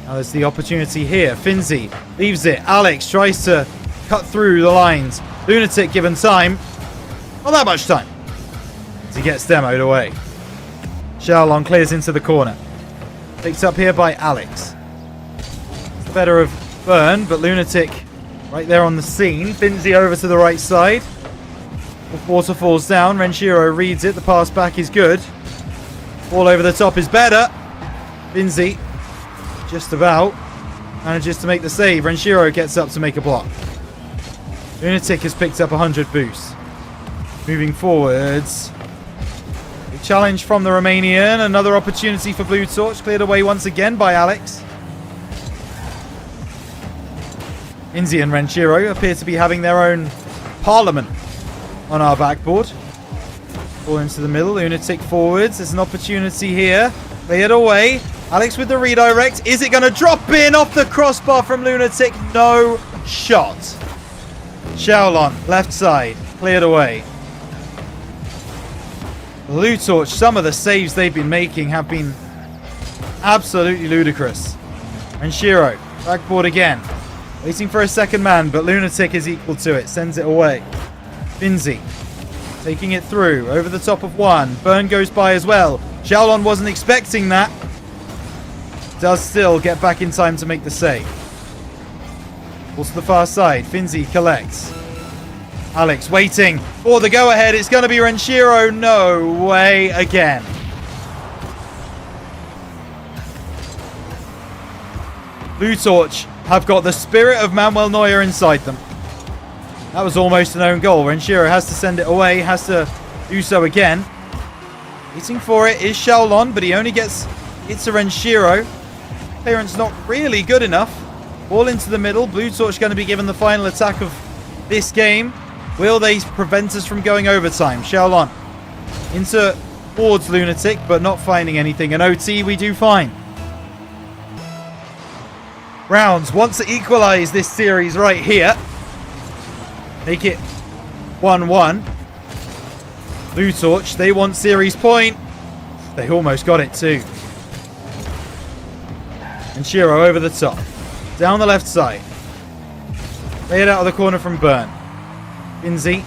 Now there's the opportunity here. Finzi leaves it. Alex tries to cut through the lines. Lunatic given time. Not that much time. As he gets demoed away. Xiaolon clears into the corner. Picked up here by Alex. It's better of Burn, but Lunatic right there on the scene. Finzi over to the right side. Water falls down. Renshiro reads it. The pass back is good. Ball over the top is better. Finzi just about manages to make the save. Renshiro gets up to make a block. Lunatic has picked up 100 boosts. Moving forwards. A challenge from the Romanian. Another opportunity for Blue Torch. Cleared away once again by Alex. Finzi and Renshiro appear to be having their own parliament on our backboard. Ball into the middle. Lunatic forwards. There's an opportunity here. Cleared away. Alex with the redirect. Is it going to drop in off the crossbar from Lunatic? No shot. Xiaolon, left side. Cleared away. Blue Torch, some of the saves they've been making have been absolutely ludicrous. And Shiro, backboard again. Waiting for a second man, but Lunatic is equal to it. Sends it away. Finzi taking it through. Over the top of one. Burn goes by as well. Xiaolon wasn't expecting that. Does still get back in time to make the save. Balls to the far side. Finzi collects. Alex waiting for the go-ahead. It's going to be Renshiro. No way again. Blue Torch have got the spirit of Manuel Neuer inside them. That was almost an own goal. Renshiro has to send it away. Has to do so again. Waiting for it is Xiaolon, but he only gets it to Renshiro. Clearance not really good enough. Ball into the middle. Blue Torch going to be given the final attack of this game. Will they prevent us from going overtime? Xiaolon into towards Lunatic, but not finding anything. An OT we do find. Rounds wants to equalize this series right here. Make it 1-1. Blue Torch, they want series point. They almost got it too. And Shiro over the top. Down the left side. Lay it out of the corner from Burn. Finzi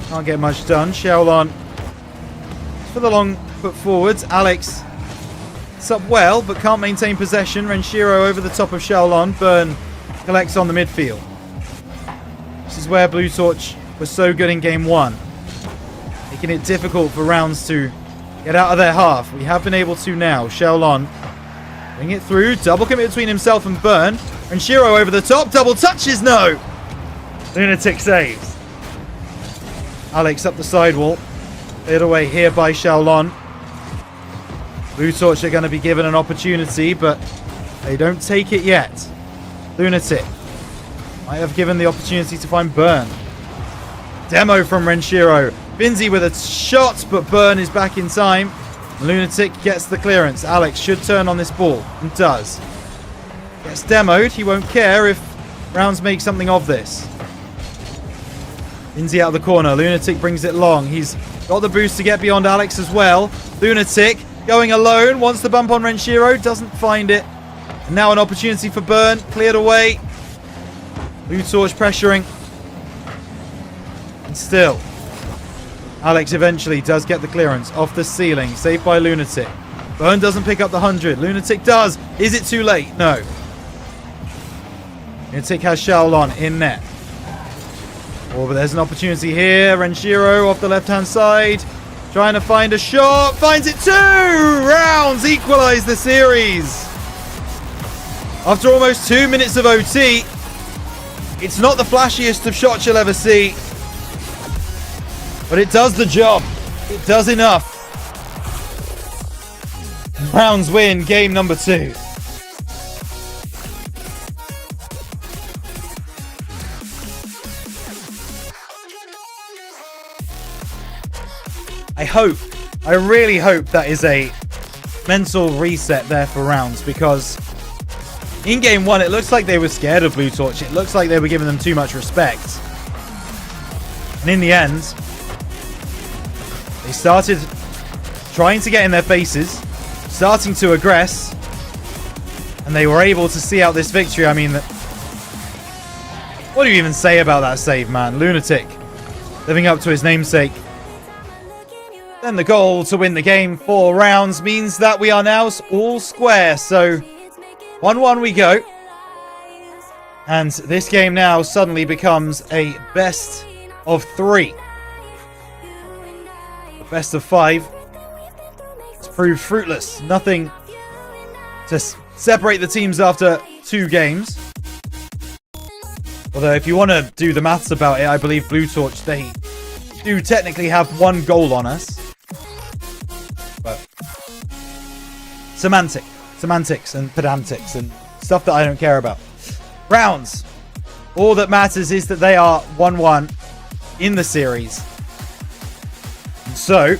can't get much done. Xiaolon for the long foot forwards. Alex it's up well, but can't maintain possession. Renshiro over the top of Xiaolon. Burn collects on the midfield. This is where Blue Torch was so good in game 1. Making it difficult for Rounds to get out of their half. We have been able to now. Xiaolon bring it through. Double commit between himself and Burn. Renshiro over the top. Double touches. No. Lunatic saves. Alex up the sidewall. Cleared away here by Xiaolon. Blue Torch are going to be given an opportunity, but they don't take it yet. Lunatic might have given the opportunity to find Burn. Demo from Renshiro. Finzi with a shot, but Burn is back in time. Lunatic gets the clearance. Alex should turn on this ball, and does. Gets demoed. He won't care if Rounds make something of this. Finzi out of the corner. Lunatic brings it long. He's got the boost to get beyond Alex as well. Lunatic going alone. Wants the bump on Renshiro. Doesn't find it. And now an opportunity for Burn. Cleared away. Blue Torch pressuring. And still, Alex eventually does get the clearance off the ceiling. Saved by Lunatic. Burn doesn't pick up the 100. Lunatic does. Is it too late? No. Lunatic has Xiaolon in net. Oh, but there's an opportunity here. Renshiro off the left-hand side. Trying to find a shot. Finds it too! Rounds equalize the series. After almost 2 minutes of OT. It's not the flashiest of shots you'll ever see. But it does the job. It does enough. Rounds win game number 2. I really hope that is a mental reset there for Rounds, because in game 1 it looks like they were scared of Blue Torch. It looks like they were giving them too much respect. And in the end, they started trying to get in their faces, starting to aggress, and they were able to see out this victory. I mean, what do you even say about that save, man? Lunatic living up to his namesake. Then the goal to win the game 4 rounds means that we are now all square. So 1-1 we go. And this game now suddenly becomes a best of 3. The best of 5. It's proved fruitless. Nothing to separate the teams after 2 games. Although if you want to do the maths about it, I believe Blue Torch, they do technically have 1 goal on us. But semantics and pedantics and stuff that I don't care about. Rounds. All that matters is that they are 1-1 in the series. And so,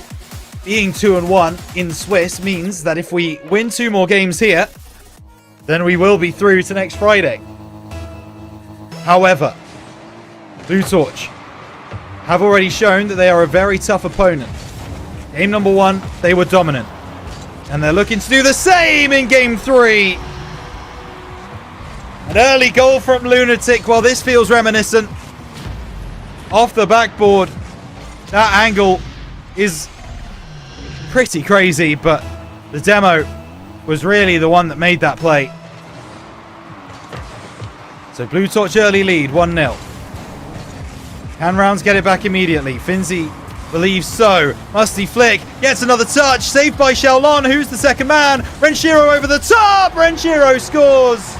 being 2-1 in Swiss means that if we win 2 more games here, then we will be through to next Friday. However, Blue Torch have already shown that they are a very tough opponent. Game number 1, they were dominant. And they're looking to do the same in game 3. An early goal from Lunatic. Well, this feels reminiscent. Off the backboard. That angle is pretty crazy, but the demo was really the one that made that play. So Blue Torch early lead, 1-0. Can Rounds get it back immediately? Finzi believes so. Musty flick. Gets another touch. Saved by Xiaolon. Who's the second man? Renshiro over the top. Renshiro scores.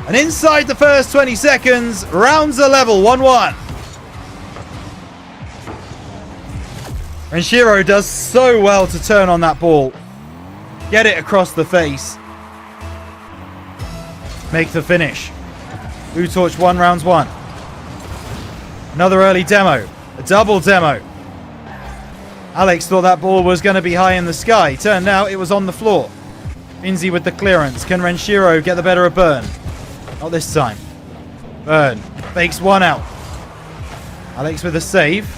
And inside the first 20 seconds, Rounds are level, 1-1. Renshiro does so well to turn on that ball. Get it across the face. Make the finish. Blue Torch 1, Rounds 1. Another early demo. A double demo. Alex thought that ball was going to be high in the sky. Turned out it was on the floor. Finzi with the clearance. Can Renshiro get the better of Burn? Not this time. Burn fakes one out. Alex with a save.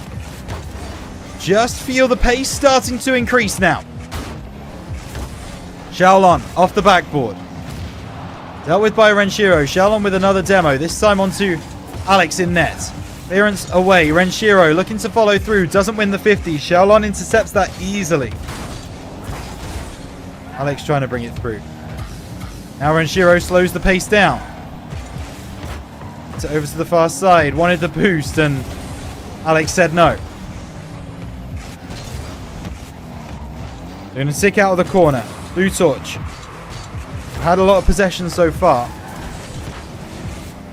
Just feel the pace starting to increase now. Xiaolon off the backboard. Dealt with by Renshiro. Xiaolon with another demo. This time onto Alex in net. Clearance away. Renshiro looking to follow through. Doesn't win the 50. Xiaolon intercepts that easily. Alex trying to bring it through. Now Renshiro slows the pace down. It's over to the far side. Wanted the boost and Alex said no. Lunatic out of the corner. Blue Torch. Had a lot of possession so far.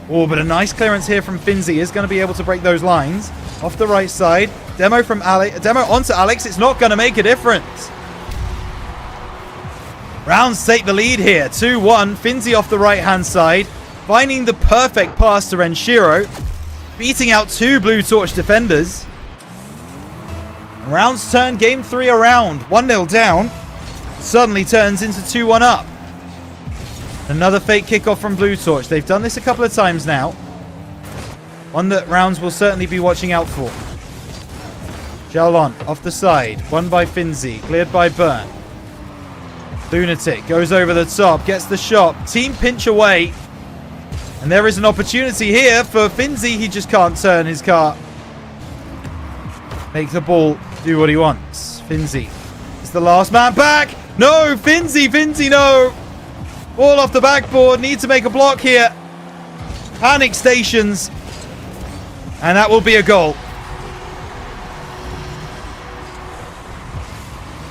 Oh, but a nice clearance here from Finzi is going to be able to break those lines. Off the right side. Demo from Alex. Demo onto Alex. It's not going to make a difference. Rounds take the lead here. 2-1. Finzi off the right-hand side. Finding the perfect pass to Renshiro. Beating out two Blue Torch defenders. Rounds turn game 3 around. 1-0 down. Suddenly turns into 2-1 up. Another fake kickoff from Blue Torch. They've done this a couple of times now. One that Rounds will certainly be watching out for. Xiaolon off the side. Won by Finzi. Cleared by Burn. Lunatic goes over the top. Gets the shot. Team pinch away. And there is an opportunity here for Finzi. He just can't turn his car. Make the ball do what he wants. Finzi is the last man back. No, Finzi, no. Ball off the backboard. Need to make a block here. Panic stations. And that will be a goal.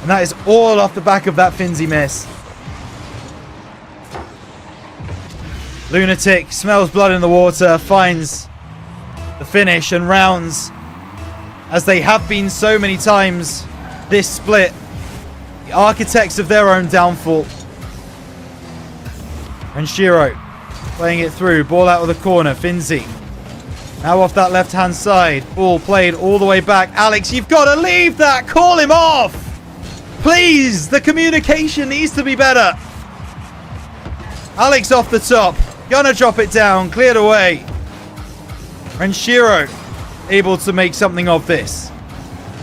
And that is all off the back of that Finzi miss. Lunatic smells blood in the water. Finds the finish and Rounds, as they have been so many times this split, the architects of their own downfall. And Shiro playing it through. Ball out of the corner. Finzi now off that left-hand side. Ball played all the way back. Alex, you've got to leave that. Call him off. Please, the communication needs to be better. Alex off the top. Gonna drop it down. Cleared away. Renshiro able to make something of this.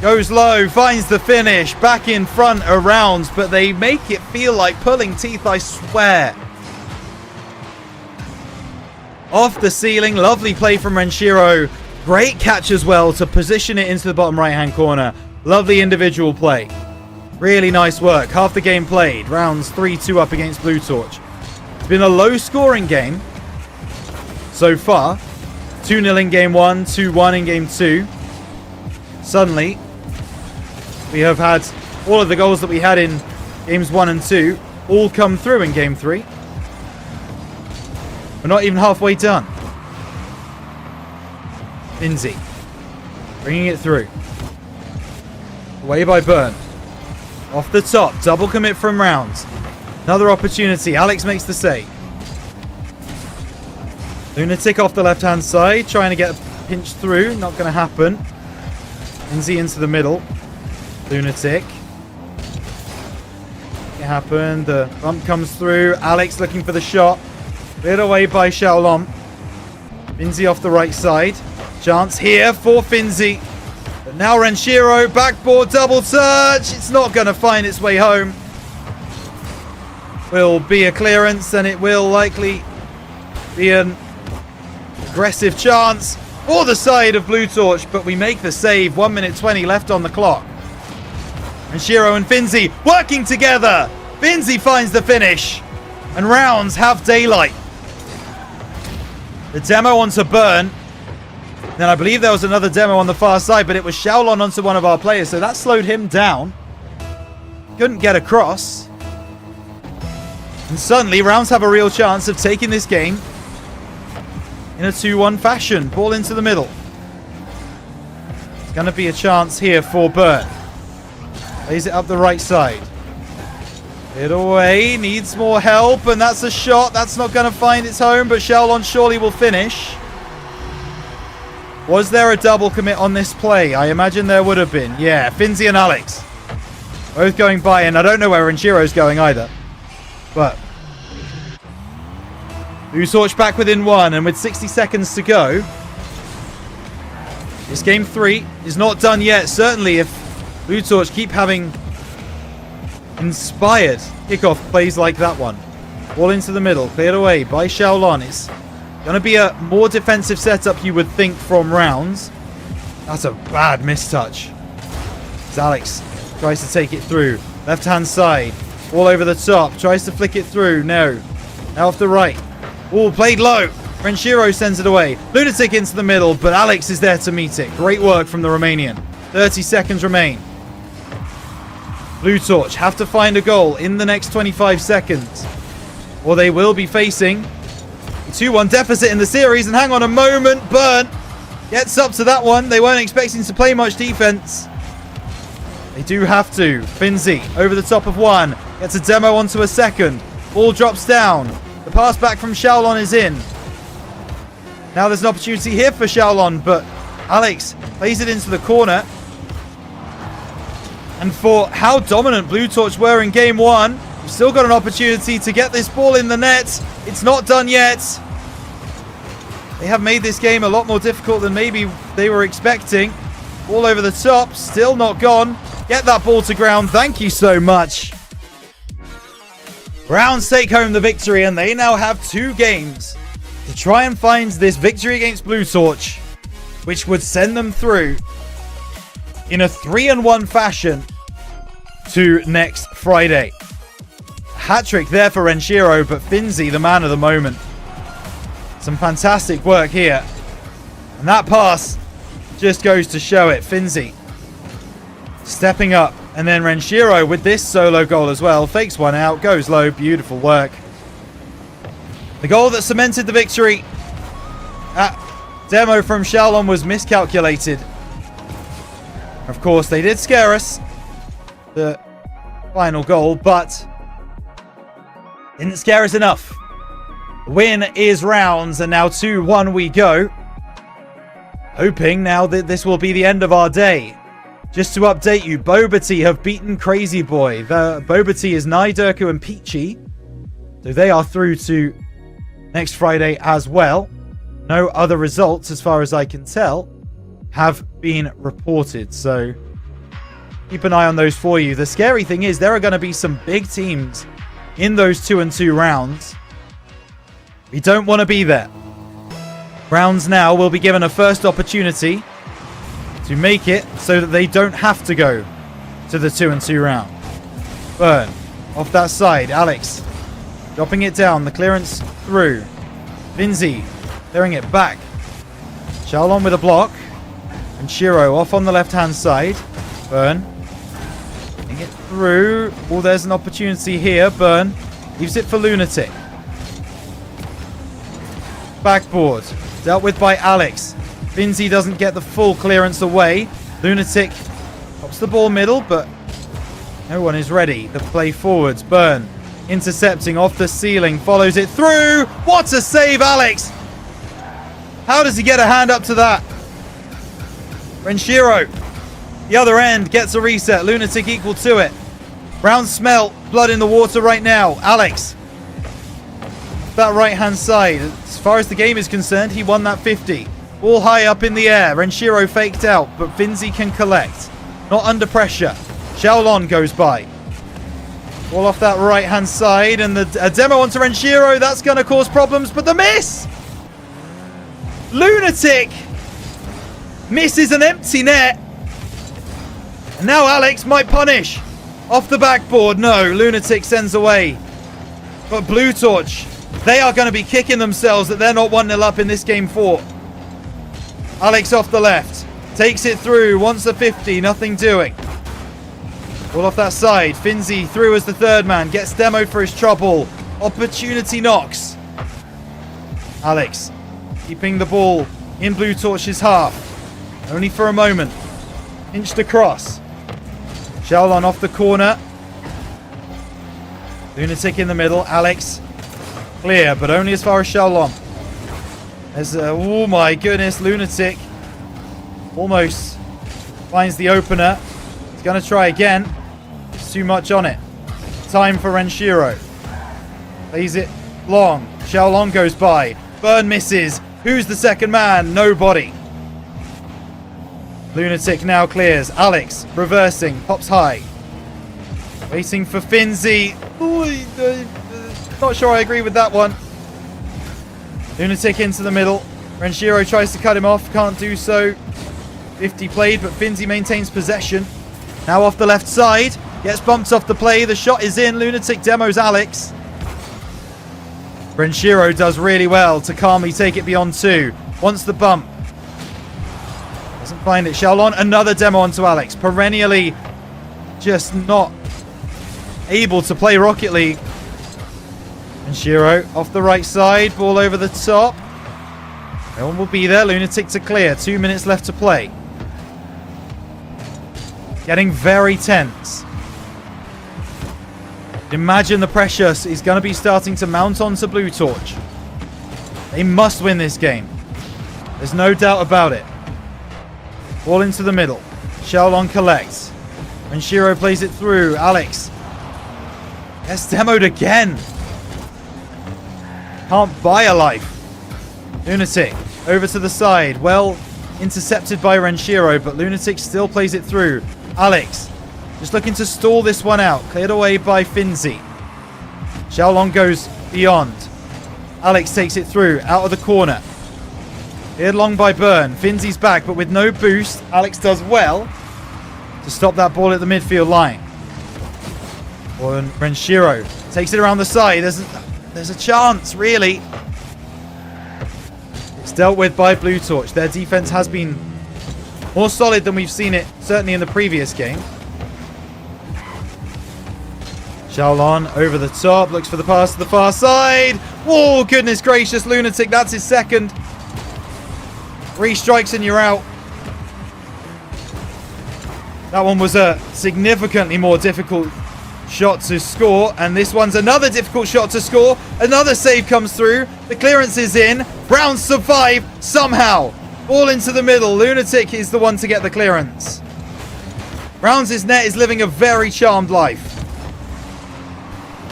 Goes low. Finds the finish. Back in front of Rounds. But they make it feel like pulling teeth, I swear. Off the ceiling. Lovely play from Renshiro. Great catch as well to position it into the bottom right-hand corner. Lovely individual play. Really nice work. Half the game played. Rounds 3-2 up against Blue Torch. It's been a low-scoring game so far. 2-0 in game 1, 2-1 in game 2. Suddenly, we have had all of the goals that we had in games 1 and 2 all come through in game 3. We're not even halfway done. Finzi bringing it through. Away by Burn. Off the top. Double commit from Rounds. Another opportunity. Alex makes the save. Lunatic off the left-hand side. Trying to get a pinch through. Not going to happen. Finzi into the middle. Lunatic. It happened. The bump comes through. Alex looking for the shot. Cleared away by Xiaolon. Finzi off the right side. Chance here for Finzi. But now Renshiro, backboard double touch. It's not going to find its way home. Will be a clearance, and it will likely be an aggressive chance for the side of Blue Torch. But we make the save. 1 minute 20 left on the clock. Renshiro and Finzi working together. Finzi finds the finish. And Rounds have daylight. The demo onto Burn. Then I believe there was another demo on the far side, but it was Xiaolon onto one of our players, so that slowed him down. Couldn't get across. And suddenly, Rounds have a real chance of taking this game in a 2-1 fashion. Ball into the middle. It's going to be a chance here for Burn. Plays it up the right side. It away. Needs more help, and that's a shot. That's not going to find its home, but Xiaolon surely will finish. Was there a double commit on this play? I imagine there would have been. Yeah, Finzi and Alex both going by, and I don't know where Renshiro's going either. But Blue Torch back within 1, and with 60 seconds to go, this game 3 is not done yet. Certainly if Blue Torch keep having inspired kickoff plays like that one. Ball into the middle, cleared away by Xiaolon. It's going to be a more defensive setup, you would think, from Rounds. That's a bad mistouch. As Alex tries to take it through. Left-hand side. All over the top. Tries to flick it through. No. Now off the right. Oh, played low. Renshiro sends it away. Lunatic into the middle, but Alex is there to meet it. Great work from the Romanian. 30 seconds remain. Blue Torch have to find a goal in the next 25 seconds, or they will be facing a 2-1 deficit in the series. And hang on a moment. Burn gets up to that one. They weren't expecting to play much defense. They do have to. Finzi over the top of one. Gets a demo onto a second. Ball drops down. The pass back from Xiaolon is in. Now there's an opportunity here for Xiaolon, but Alex plays it into the corner. And for how dominant Blue Torch were in game 1, we've still got an opportunity to get this ball in the net. It's not done yet. They have made this game a lot more difficult than maybe they were expecting. All over the top, still not gone. Get that ball to ground. Thank you so much. Rounds take home the victory, and they now have 2 games to try and find this victory against Blue Torch, which would send them through in a 3-1 fashion to next Friday. Hat-trick there for Renshiro, but Finzi, the man of the moment. Some fantastic work here. And that pass just goes to show it. Finzi stepping up. And then Renshiro with this solo goal as well. Fakes one out, goes low. Beautiful work. The goal that cemented the victory. That demo from Xiaolon was miscalculated. Of course, they did scare us. The final goal, but didn't scare us enough. Win is Rounds, and now 2-1 we go. Hoping now that this will be the end of our day. Just to update you, Bobati have beaten Crazy Boy. The Bobati is Naiderku and Peachy. So they are through to next Friday as well. No other results, as far as I can tell, have been reported. So keep an eye on those for you. The scary thing is there are going to be some big teams in those 2-2 rounds. We don't want to be there. Rounds now will be given a first opportunity to make it so that they don't have to go to the 2-2 round. Burn off that side. Alex dropping it down. The clearance through. Finzi clearing it back. Xiaolon with a block. And Shiro off on the left-hand side. Burn getting it through. Oh, there's an opportunity here. Burn leaves it for Lunatic. Backboard dealt with by Alex. Finzi doesn't get the full clearance away. Lunatic pops the ball middle, but no one is ready. The play forwards. Burn intercepting off the ceiling. Follows it through. What a save, Alex! How does he get a hand up to that? Renshiro, the other end, gets a reset. Lunatic equal to it. Round smell. Blood in the water right now. Alex. That right-hand side. As far as the game is concerned, he won that 50. All high up in the air. Renshiro faked out, but Finzi can collect. Not under pressure. Xiaolon goes by. All off that right-hand side, and a demo onto Renshiro. That's going to cause problems, but the miss! Lunatic misses an empty net. And now Alex might punish. Off the backboard. No, Lunatic sends away. But Blue Torch, they are going to be kicking themselves that they're not 1-0 up in this game 4. Alex off the left. Takes it through. Wants a 50. Nothing doing. All off that side. Finzi through as the third man. Gets demo for his trouble. Opportunity knocks. Alex keeping the ball in Blue Torch's half. Only for a moment. Inched across. Xiaolon off the corner. Lunatic in the middle. Alex clear, but only as far as Xiaolon. Oh my goodness, Lunatic almost finds the opener. He's going to try again. It's too much on it. Time for Renshiro. Plays it long. Xiaolong goes by. Burn misses. Who's the second man? Nobody. Lunatic now clears. Alex reversing. Pops high. Waiting for Finzi. Not sure I agree with that one. Lunatic into the middle. Renshiro tries to cut him off. Can't do so. 50 played, but Finzi maintains possession. Now off the left side. Gets bumped off the play. The shot is in. Lunatic demos Alex. Renshiro does really well to calmly take it beyond 2. Wants the bump. Doesn't find it. Xiaolong, another demo onto Alex. Perennially just not able to play Rocket League. Renshiro off the right side. Ball over the top. No one will be there. Lunatic to clear. 2 minutes left to play. Getting very tense. Imagine the pressure is going to be starting to mount onto Blue Torch. They must win this game. There's no doubt about it. Ball into the middle. Xiaolong collects. Renshiro plays it through. Alex gets demoed again. Can't buy a life. Lunatic over to the side. Well intercepted by Renshiro, but Lunatic still plays it through. Alex just looking to stall this one out. Cleared away by Finzi. Xiaolong goes beyond. Alex takes it through. Out of the corner. Cleared long by Burn. Finzi's back, but with no boost. Alex does well to stop that ball at the midfield line. Renshiro takes it around the side. There's a chance, really. It's dealt with by Blue Torch. Their defense has been more solid than we've seen it, certainly in the previous game. Xiaolong over the top, looks for the pass to the far side. Oh, goodness gracious, Lunatic, that's his second. 3 strikes and you're out. That one was a significantly more difficult shot to score, and this one's another difficult shot to score. Another save comes through. The clearance is in. Browns survive somehow. Ball into the middle. Lunatic is the one to get the clearance. Browns' net is living a very charmed life.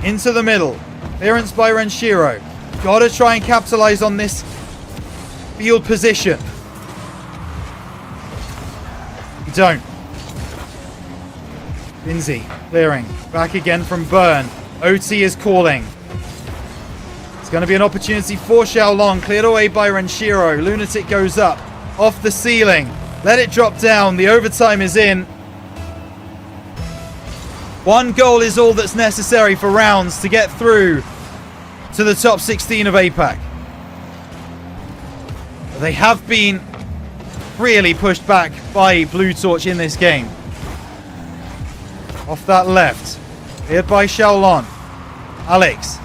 Into the middle. Clearance by Renshiro. Gotta try and capitalize on this field position. You don't. Finzi clearing. Back again from Burn. OT is calling. It's going to be an opportunity for Xiaolong. Cleared away by Renshiro. Lunatic goes up. Off the ceiling. Let it drop down. The overtime is in. 1 goal is all that's necessary for Rounds to get through to the top 16 of APAC. They have been really pushed back by Blue Torch in this game. Off that left. Cleared by Xiaolong. Alex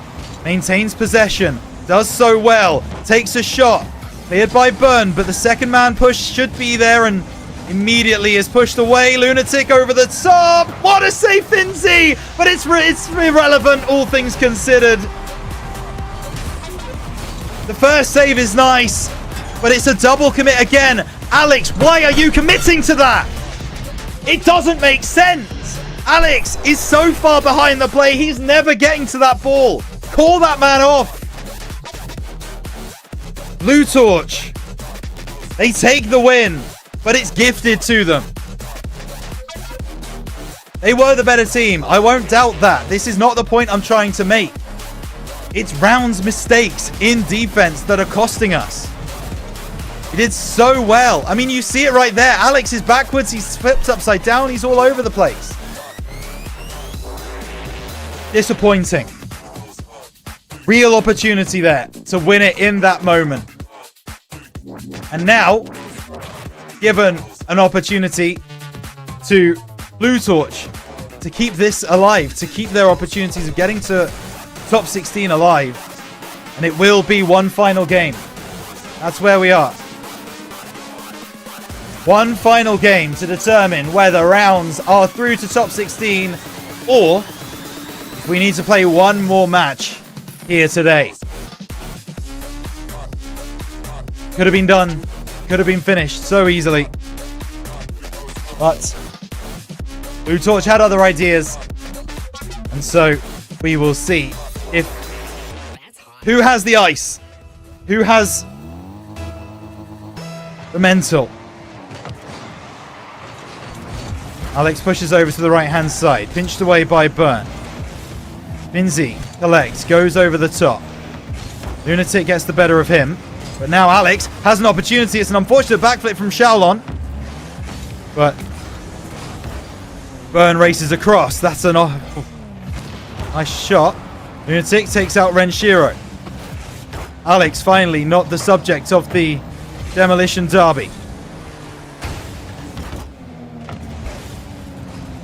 maintains possession. Does so well. Takes a shot. Cleared by Burn, but the second man push should be there and immediately is pushed away. Lunatic over the top. What a save, Finzi! But it's irrelevant, all things considered. The first save is nice, but it's a double commit again. Alex, why are you committing to that? It doesn't make sense. Alex is so far behind the play, he's never getting to that ball. Call that man off. Blue Torch. They take the win, but it's gifted to them. They were the better team. I won't doubt that. This is not the point I'm trying to make. It's Rounds' mistakes in defense that are costing us. He did so well. I mean, you see it right there. Alex is backwards. He's flipped upside down. He's all over the place. Disappointing. Real opportunity there to win it in that moment. And now, given an opportunity to Blue Torch to keep this alive, to keep their opportunities of getting to top 16 alive. And it will be one final game. That's where we are. One final game to determine whether Rounds are through to top 16 or if we need to play one more match here today. Could have been done. Could have been finished so easily. But Blue Torch had other ideas. And so we will see if Who has the ice? Who has the mental? Alex pushes over to the right-hand side. Pinched away by Burn. Finzi collects. Goes over the top. Lunatic gets the better of him. But now Alex has an opportunity. It's an unfortunate backflip from Shaolon. But Burn races across. That's an nice shot. Lunatic takes out Renshiro. Alex finally not the subject of the demolition derby.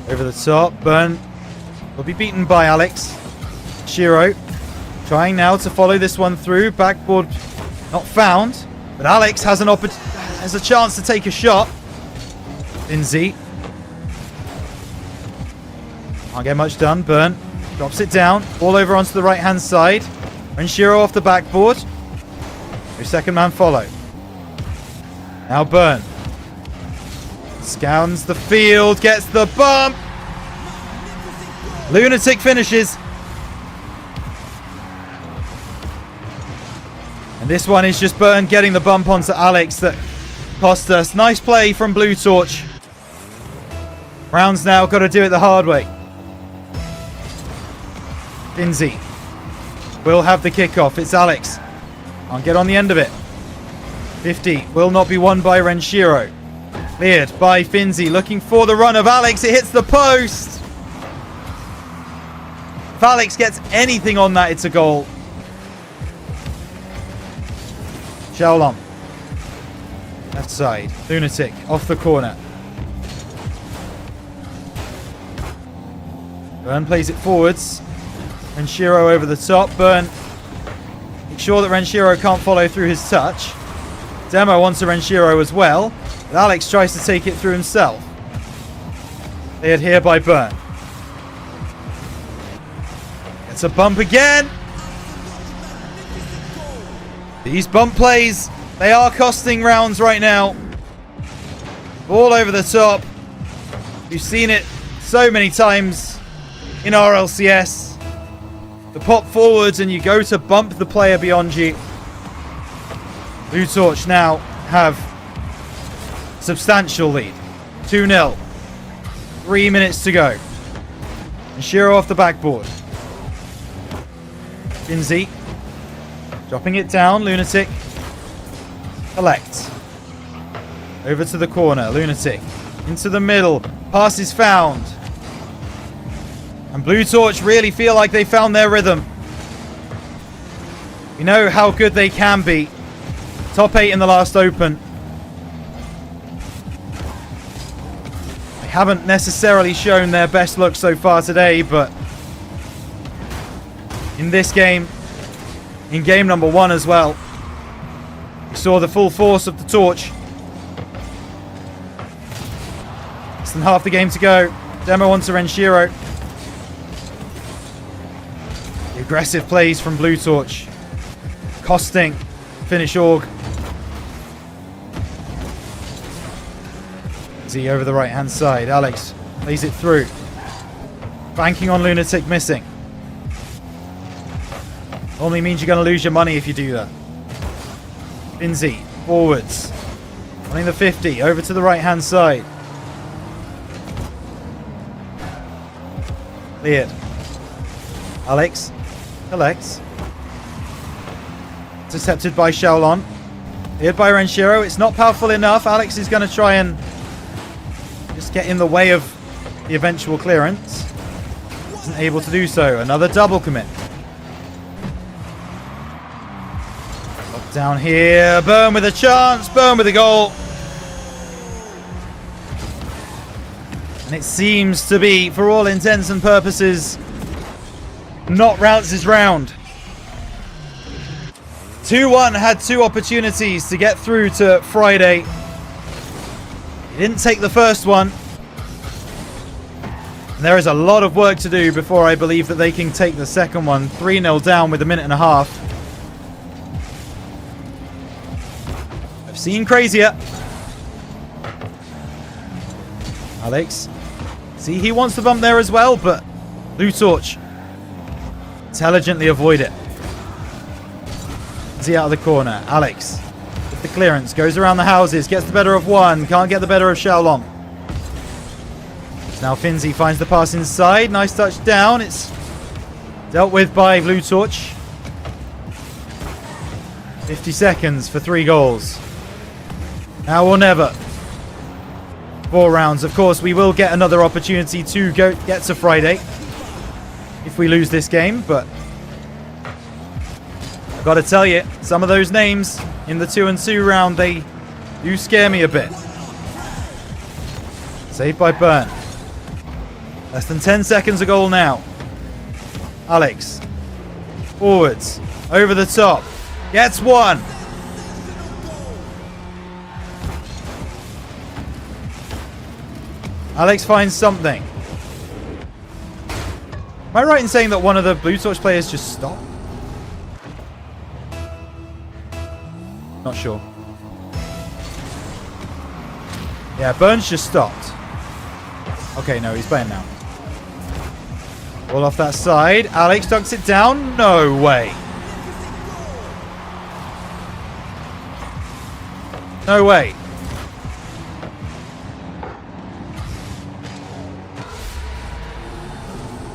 Over the top. Burn will be beaten by Alex. Shiro trying now to follow this one through. Backboard not found. But Alex has a chance to take a shot. Lindsay. Can't get much done. Burn drops it down. Ball over onto the right-hand side. Renshiro off the backboard. No second man follow. Now Burn. Scans the field. Gets the bump. Lunatic finishes. And this one is just Burn getting the bump onto Alex that cost us. Nice play from Blue Torch. Brown's now got to do it the hard way. Finzi will have the kickoff. It's Alex. Can't get on the end of it. 50 will not be won by Renshiro. Cleared by Finzi. Looking for the run of Alex. It hits the post. If Alex gets anything on that, it's a goal. Shaolon. Left side. Lunatic off the corner. Burn plays it forwards. Renshiro over the top. Burn. Make sure that Renshiro can't follow through his touch. Demo wants a Renshiro as well. But Alex tries to take it through himself. Cleared here by Burn. It's a bump again. These bump plays, they are costing rounds right now. Ball over the top. You've seen it so many times in RLCS. The pop forwards and you go to bump the player beyond you. Blue Torch now have substantial lead. 2-0. 3 minutes to go. And Shiro off the backboard. Finzi dropping it down. Lunatic collects. Over to the corner. Lunatic into the middle. Pass is found. And Blue Torch really feel like they found their rhythm. We know how good they can be. Top 8 in the last open. They haven't necessarily shown their best look so far today, but in this game, in game number 1 as well, we saw the full force of the Torch. Less than half the game to go. Demo onto Renshiro. The aggressive plays from Blue Torch. Costing finish org. Z over the right hand side. Alex plays it through. Banking on Lunatic missing. Normally means you're going to lose your money if you do that. Finzi forwards. Running the 50 over to the right hand side. Cleared. Alex collects. Intercepted by Shaolon. Cleared by Renshiro. It's not powerful enough. Alex is going to try and just get in the way of the eventual clearance. Isn't able to do so. Another double commit. Up down here. Burn with a chance. Burn with a goal. And it seems to be, for all intents and purposes, not Rounce's round. 2-1 had 2 opportunities to get through to Friday. He didn't take the first one. And there is a lot of work to do before I believe that they can take the second one. 3-0 down with a minute and a half. I've seen crazier. Alex. See, he wants to bump there as well, but Blue Torch intelligently avoid it. Finzi out of the corner. Alex with the clearance. Goes around the houses. Gets the better of one. Can't get the better of Xiaolong. Now Finzi finds the pass inside. Nice touch down. It's dealt with by Blue Torch. 50 seconds for 3 goals. Now or never. 4 rounds. Of course, we will get another opportunity to get to Friday if we lose this game, but I've got to tell you, some of those names in the 2-2 round, they do scare me a bit. Saved by Burn. Less than 10 seconds a goal now. Alex. Forwards. Over the top. Gets one. Alex finds something. Am I right in saying that one of the Blue Torch players just stopped? Not sure. Yeah, Burns just stopped. Okay, no, he's playing now. Ball off that side. Alex ducks it down. No way. No way.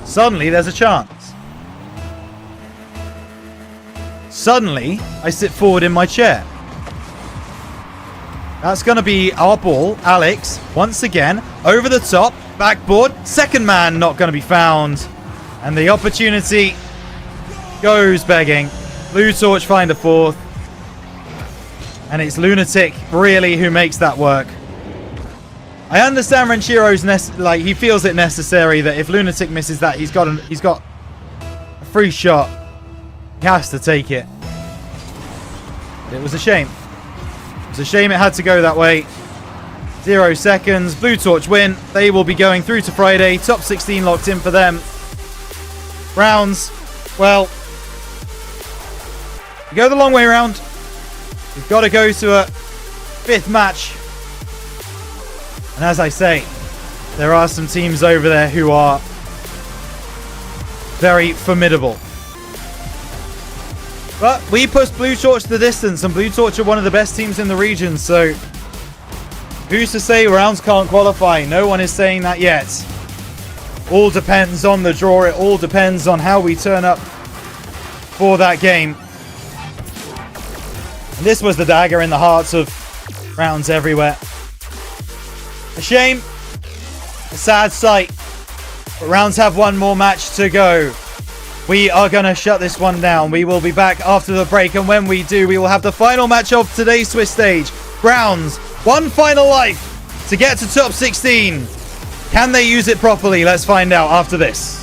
Suddenly, there's a chance. Suddenly, I sit forward in my chair. That's going to be our ball. Alex, once again, over the top, backboard. Second man not going to be found. And the opportunity goes begging. Blue Torch find a fourth. And it's Lunatic, really, who makes that work. I understand Renchiro's he feels it necessary that if Lunatic misses that, he's got a free shot. He has to take it. It was a shame. It was a shame it had to go that way. 0 seconds. Blue Torch win. They will be going through to Friday. Top 16 locked in for them. Rounds. Well, we go the long way round. We've got to go to a 5th match. And as I say, there are some teams over there who are very formidable. But we pushed Blue Torch the distance, and Blue Torch are one of the best teams in the region, so who's to say rounds can't qualify? No one is saying that yet. All depends on the draw. It all depends on how we turn up for that game. And this was the dagger in the hearts of rounds everywhere. A shame. A sad sight. But rounds have one more match to go. We are going to shut this one down. We will be back after the break. And when we do, we will have the final match of today's Swiss stage. Browns, one final life to get to top 16. Can they use it properly? Let's find out after this.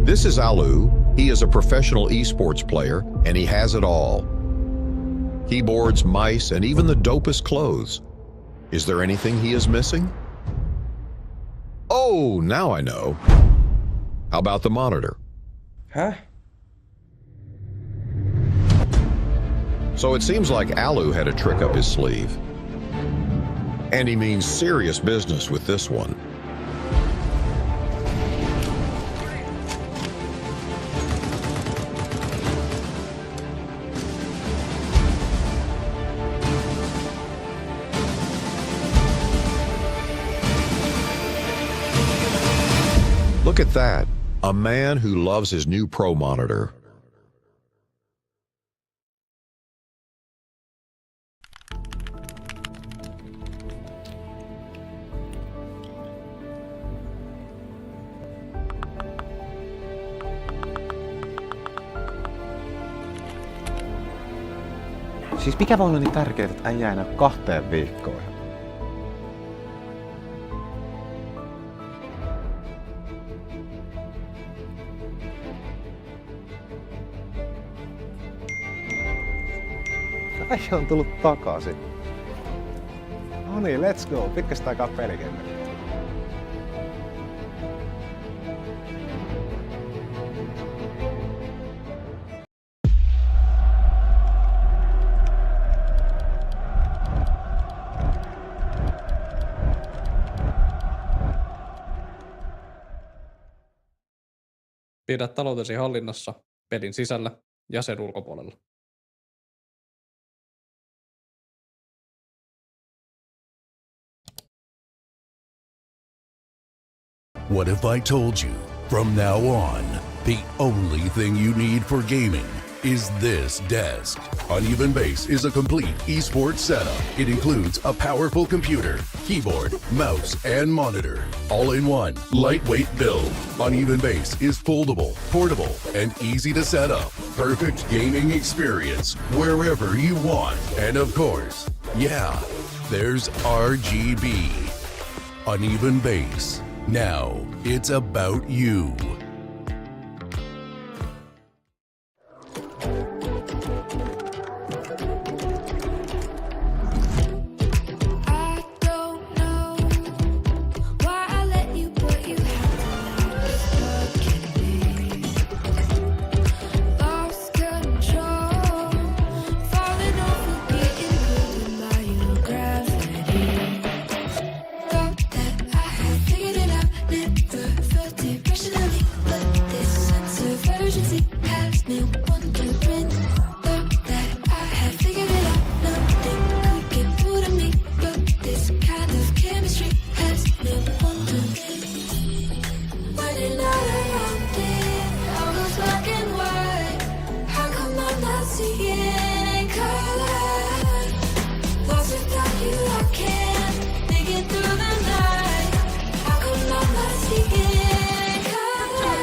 This is Alu. He is a professional esports player, and he has it all. Keyboards, mice, and even the dopest clothes. Is there anything he is missing? Oh, now I know. How about the monitor? Huh? So it seems like Alu had a trick up his sleeve. And he means serious business with this one. Look at that. A man who loves his new Pro monitor. Siis mikä voi olla niin tärkeää, että äijä ei näy 2 viikkoon? Äijä on tullut takaisin. No niin, let's go. Pitkästä aikaa pelikenne. Pidä taloutesi hallinnassa pelin sisällä ja sen ulkopuolella. What if I told you? From now on, the only thing you need for gaming is this desk. Uneven Base is a complete esports setup. It includes a powerful computer, keyboard, mouse, and monitor. All in one, lightweight build. Uneven Base is foldable, portable, and easy to set up. Perfect gaming experience wherever you want. And of course, yeah, there's RGB. Uneven Base. Now, it's about you. I don't know why I let you, but you have to look at me. Lost control, falling over, getting pulled by your gravity. Thought that I had figured it out, never felt it rationally, but this sense of urgency has me wondering. Thought that I had figured it out, nothing could get through to me, but this kind of chemistry has me wondering. When you're not around it, all goes black and white. How come I'm not seeing in color? Lost without you, I can't make it through the night. How come I'm not seeing in color?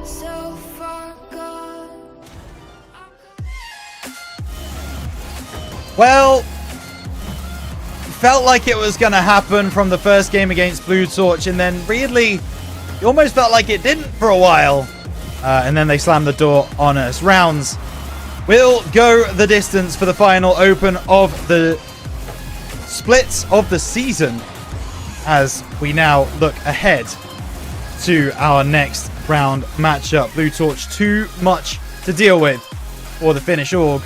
So far gone. Well, felt like it was going to happen from the first game against Blue Torch, and then weirdly, it almost felt like it didn't for a while. And then they slammed the door on us. Rounds will go the distance for the final open of the splits of the season, as we now look ahead to our next round matchup. Blue Torch, too much to deal with for the Finnish org.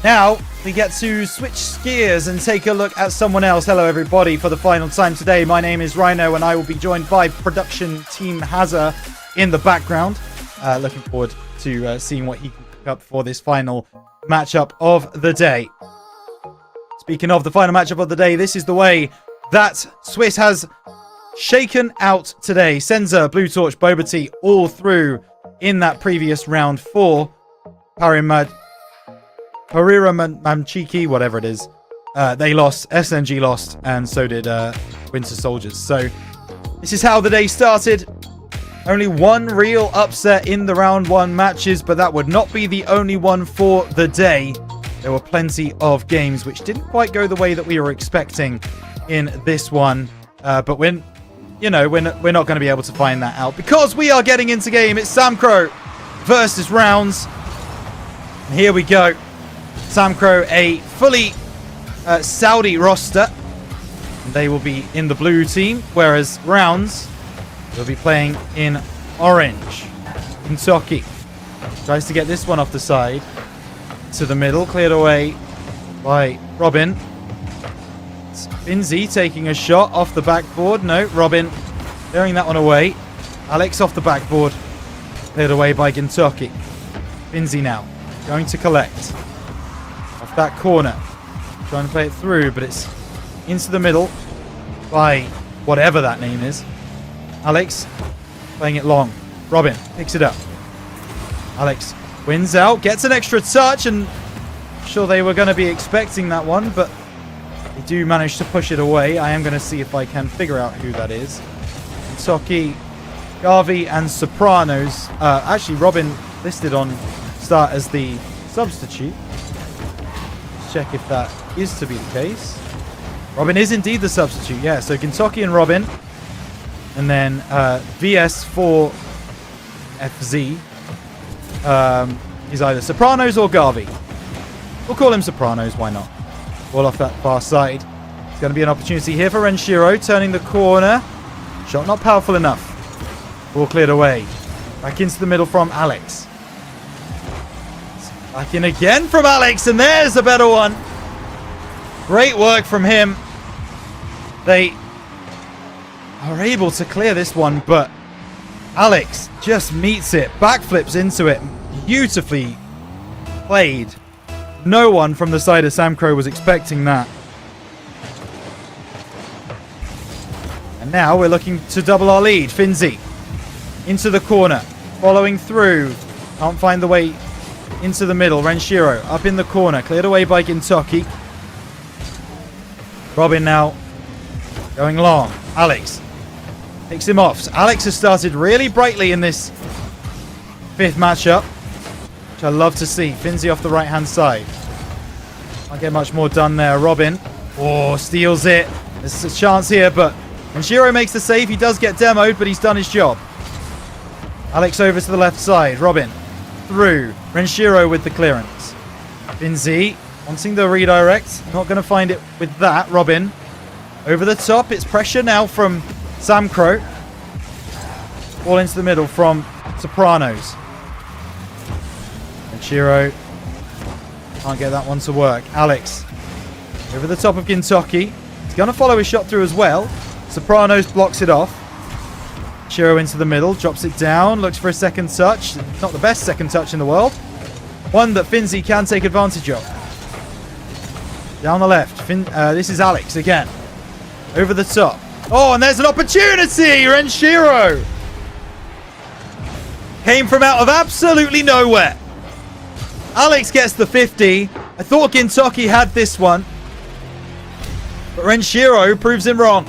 Now, we get to switch gears and take a look at someone else. Hello, everybody, for the final time today. My name is Rhino, and I will be joined by production team Hazza in the background. Looking forward to seeing what he can pick up for this final matchup of the day. Speaking of the final matchup of the day, this is the way that Swiss has shaken out today. Senza, Blue Torch, Bobati all through in that previous round for Parira Manchiki, whatever it is. They lost, SNG lost, and so did Winter Soldiers. So this is how the day started. Only one real upset in the round 1 matches, but that would not be the only one for the day. There were plenty of games which didn't quite go the way that we were expecting in this one. But we're not going to be able to find that out because we are getting into game. It's Samcro versus Rounds. And here we go. Samcro, a fully Saudi roster. They will be in the blue team, whereas Rounds will be playing in orange. Kentucky tries to get this one off the side to the middle, cleared away by Robin. It's Finzi taking a shot off the backboard. No, Robin clearing that one away. Alex off the backboard, cleared away by Kentucky. Finzi now going to collect off that corner, trying to play it through, but it's into the middle by whatever that name is. Alex playing it long. Robin picks it up. Alex wins out, gets an extra touch, and I'm sure they were going to be expecting that one, but they do manage to push it away. I am going to see if I can figure out who that is. Soki, Garvey, and Sopranos. Actually, Robin listed on start as the substitute. Let's check if that is to be the case. Robin is indeed the substitute, yeah. So Kentucky and Robin. And then VS4FZ is either Sopranos or Garvey. We'll call him Sopranos, why not? Ball off that far side. It's going to be an opportunity here for Renshiro, turning the corner. Shot not powerful enough. Ball cleared away. Back into the middle from Alex. Back in again from Alex, and there's a better one. Great work from him. They are able to clear this one, but Alex just meets it, backflips into it. Beautifully played. No one from the side of Samcro was expecting that. And now we're looking to double our lead. Finzi into the corner, following through. Can't find the way into the middle. Renshiro up in the corner, cleared away by Kentucky. Robin now going long. Alex picks him off. So Alex has started really brightly in this 5th matchup, which I love to see. Finzi off the right-hand side. Can't get much more done there. Robin, steals it. There's a chance here, but Renshiro makes the save. He does get demoed, but he's done his job. Alex over to the left side. Robin through. Renshiro with the clearance. Finzi wanting the redirect. Not going to find it with that. Robin over the top. It's pressure now from Samcro. Ball into the middle from Sopranos. Renshiro can't get that one to work. Alex over the top of Kentucky. He's going to follow his shot through as well. Sopranos blocks it off. Shiro into the middle, drops it down, looks for a second touch. Not the best second touch in the world. One that Finzi can take advantage of. Down the left. This is Alex again. Over the top. Oh, and there's an opportunity! Renshiro came from out of absolutely nowhere. Alex gets the 50. I thought Kentucky had this one, but Renshiro proves him wrong.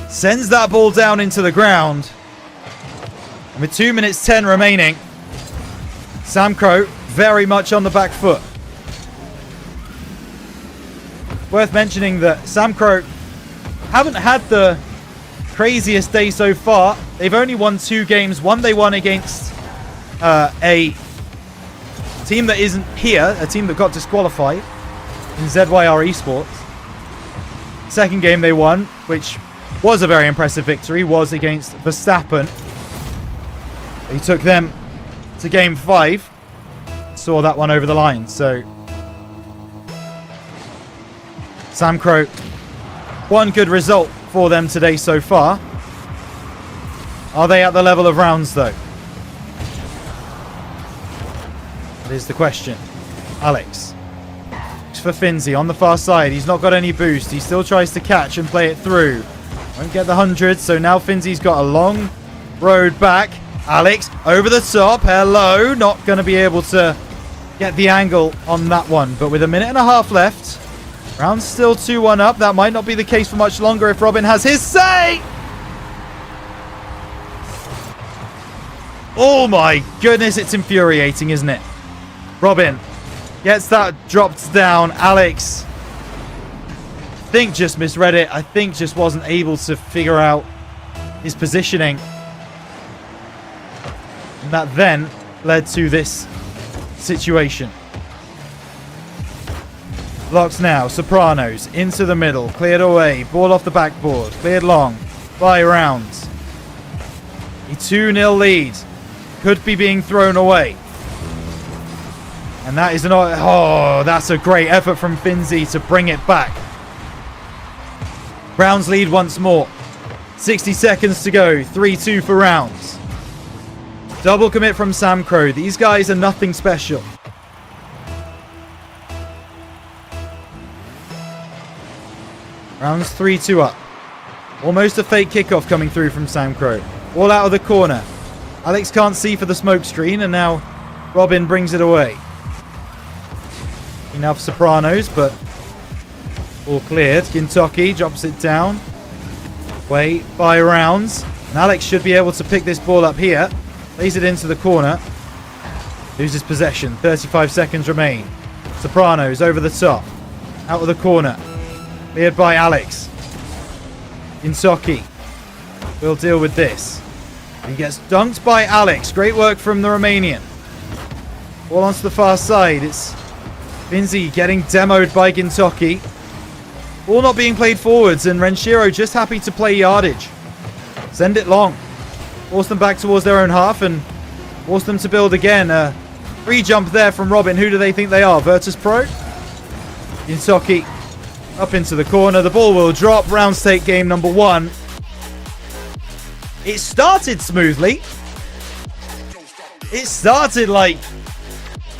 Sends that ball down into the ground. And with 2 minutes 10 remaining, Samcro very much on the back foot. Worth mentioning that Samcro haven't had the craziest day so far. They've only won 2 games. One they won against a team that isn't here, a team that got disqualified in ZYR Esports. Second game they won, which was a very impressive victory, was against Verstappen. He took them to game 5. Saw that one over the line. So Samcro, one good result for them today so far. Are they at the level of Rounds though? That is the question. Alex looks for Finzi on the far side. He's not got any boost. He still tries to catch and play it through. Won't get the 100, so now Finzi's got a long road back. Alex over the top. Hello. Not going to be able to get the angle on that one. But with a minute and a half left, Rounds still 2-1 up. That might not be the case for much longer if Robin has his say. Oh my goodness, it's infuriating, isn't it? Robin gets that dropped down. Alex, I think just misread it. I think just wasn't able to figure out his positioning. And that then led to this situation. Blocks now. Sopranos into the middle. Cleared away. Ball off the backboard. Cleared long. By Rounds. A 2-0 lead. Could be being thrown away. And that is an... Oh, that's a great effort from Finzi to bring it back. Rounds lead once more. 60 seconds to go. 3-2 for Rounds. Double commit from Sam Crow. These guys are nothing special. Rounds 3-2 up. Almost a fake kickoff coming through from Sam Crow. All out of the corner. Alex can't see for the smoke screen, and now Robin brings it away. Enough Sopranos, but all cleared. Gintoki drops it down. Way by Rounds. And Alex should be able to pick this ball up here. Lays it into the corner. Loses possession. 35 seconds remain. Sopranos over the top. Out of the corner. Cleared by Alex. Gintoki will deal with this. He gets dunked by Alex. Great work from the Romanian. Ball onto the far side. It's Finzi getting demoed by Gintoki. Ball not being played forwards, and Renshiro just happy to play yardage. Send it long. Force them back towards their own half and force them to build again. Free jump there from Robin. Who do they think they are? Virtus Pro? Gintoki up into the corner. The ball will drop. Rounds take game number 1. It started smoothly. It started like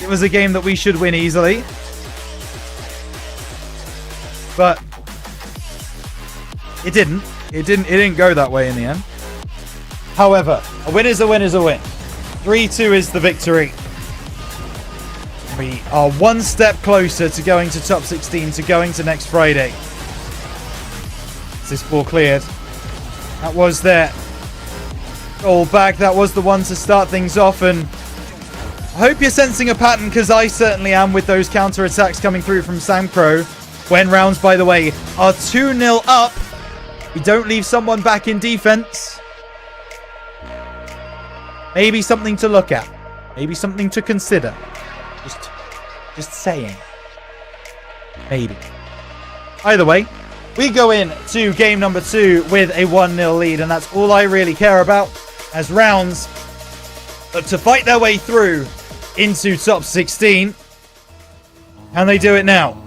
it was a game that we should win easily. But it didn't. It didn't go that way in the end. However, a win is a win is a win. 3-2 is the victory. We are one step closer to going to top 16, to going to next Friday. Is this ball cleared? That was their goal back. That was the one to start things off, and I hope you're sensing a pattern, because I certainly am, with those counter-attacks coming through from Sam Crow. When Rounds, by the way, are 2-0 up, we don't leave someone back in defense. Maybe something to look at. Maybe something to consider. Just saying. Maybe. Either way, we go in to game number 2 with a 1-0 lead, and that's all I really care about, as Rounds look to fight their way through into top 16. Can they do it now?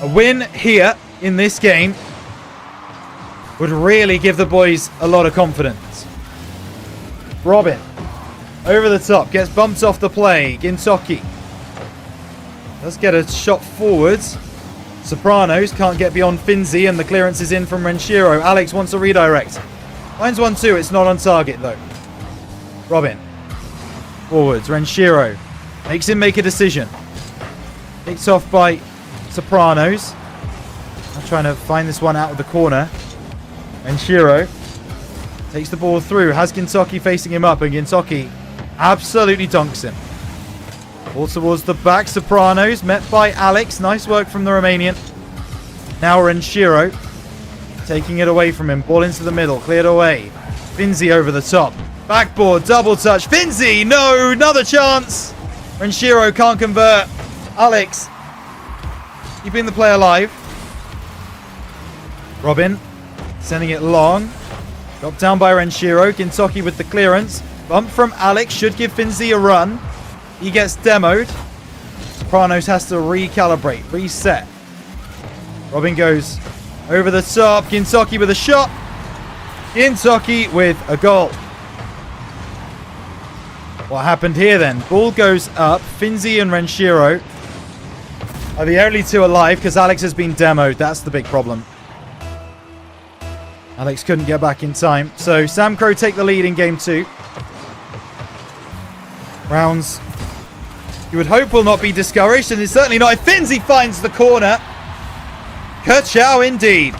A win here in this game would really give the boys a lot of confidence. Robin, over the top, gets bumped off the play. Gintoki does get a shot forwards. Sopranos can't get beyond Finzi, and the clearance is in from Renshiro. Alex wants a redirect. Finds 1-2, it's not on target though. Robin, forwards, Renshiro makes him make a decision. Picked off by Sopranos. I'm trying to find this one out of the corner. Renshiro takes the ball through, has Gintoki facing him up, and Gintoki absolutely dunks him. Ball towards the back. Sopranos met by Alex. Nice work from the Romanian. Now Renshiro taking it away from him. Ball into the middle. Cleared away. Finzi over the top. Backboard. Double touch. Finzi! No! Another chance! Renshiro can't convert. Alex keeping the play alive. Robin sending it long. Dropped down by Renshiro. Gintoki with the clearance. Bump from Alex. Should give Finzi a run. He gets demoed. Sopranos has to recalibrate, reset. Robin goes over the top. Gintoki with a shot. Gintoki with a goal. What happened here then? Ball goes up. Finzi and Renshiro are the only two alive, because Alex has been demoed. That's the big problem. Alex couldn't get back in time. So Sam Crow take the lead in game 2. Rounds you would hope will not be discouraged, and it's certainly not if Finzi finds the corner. Ka-chow indeed.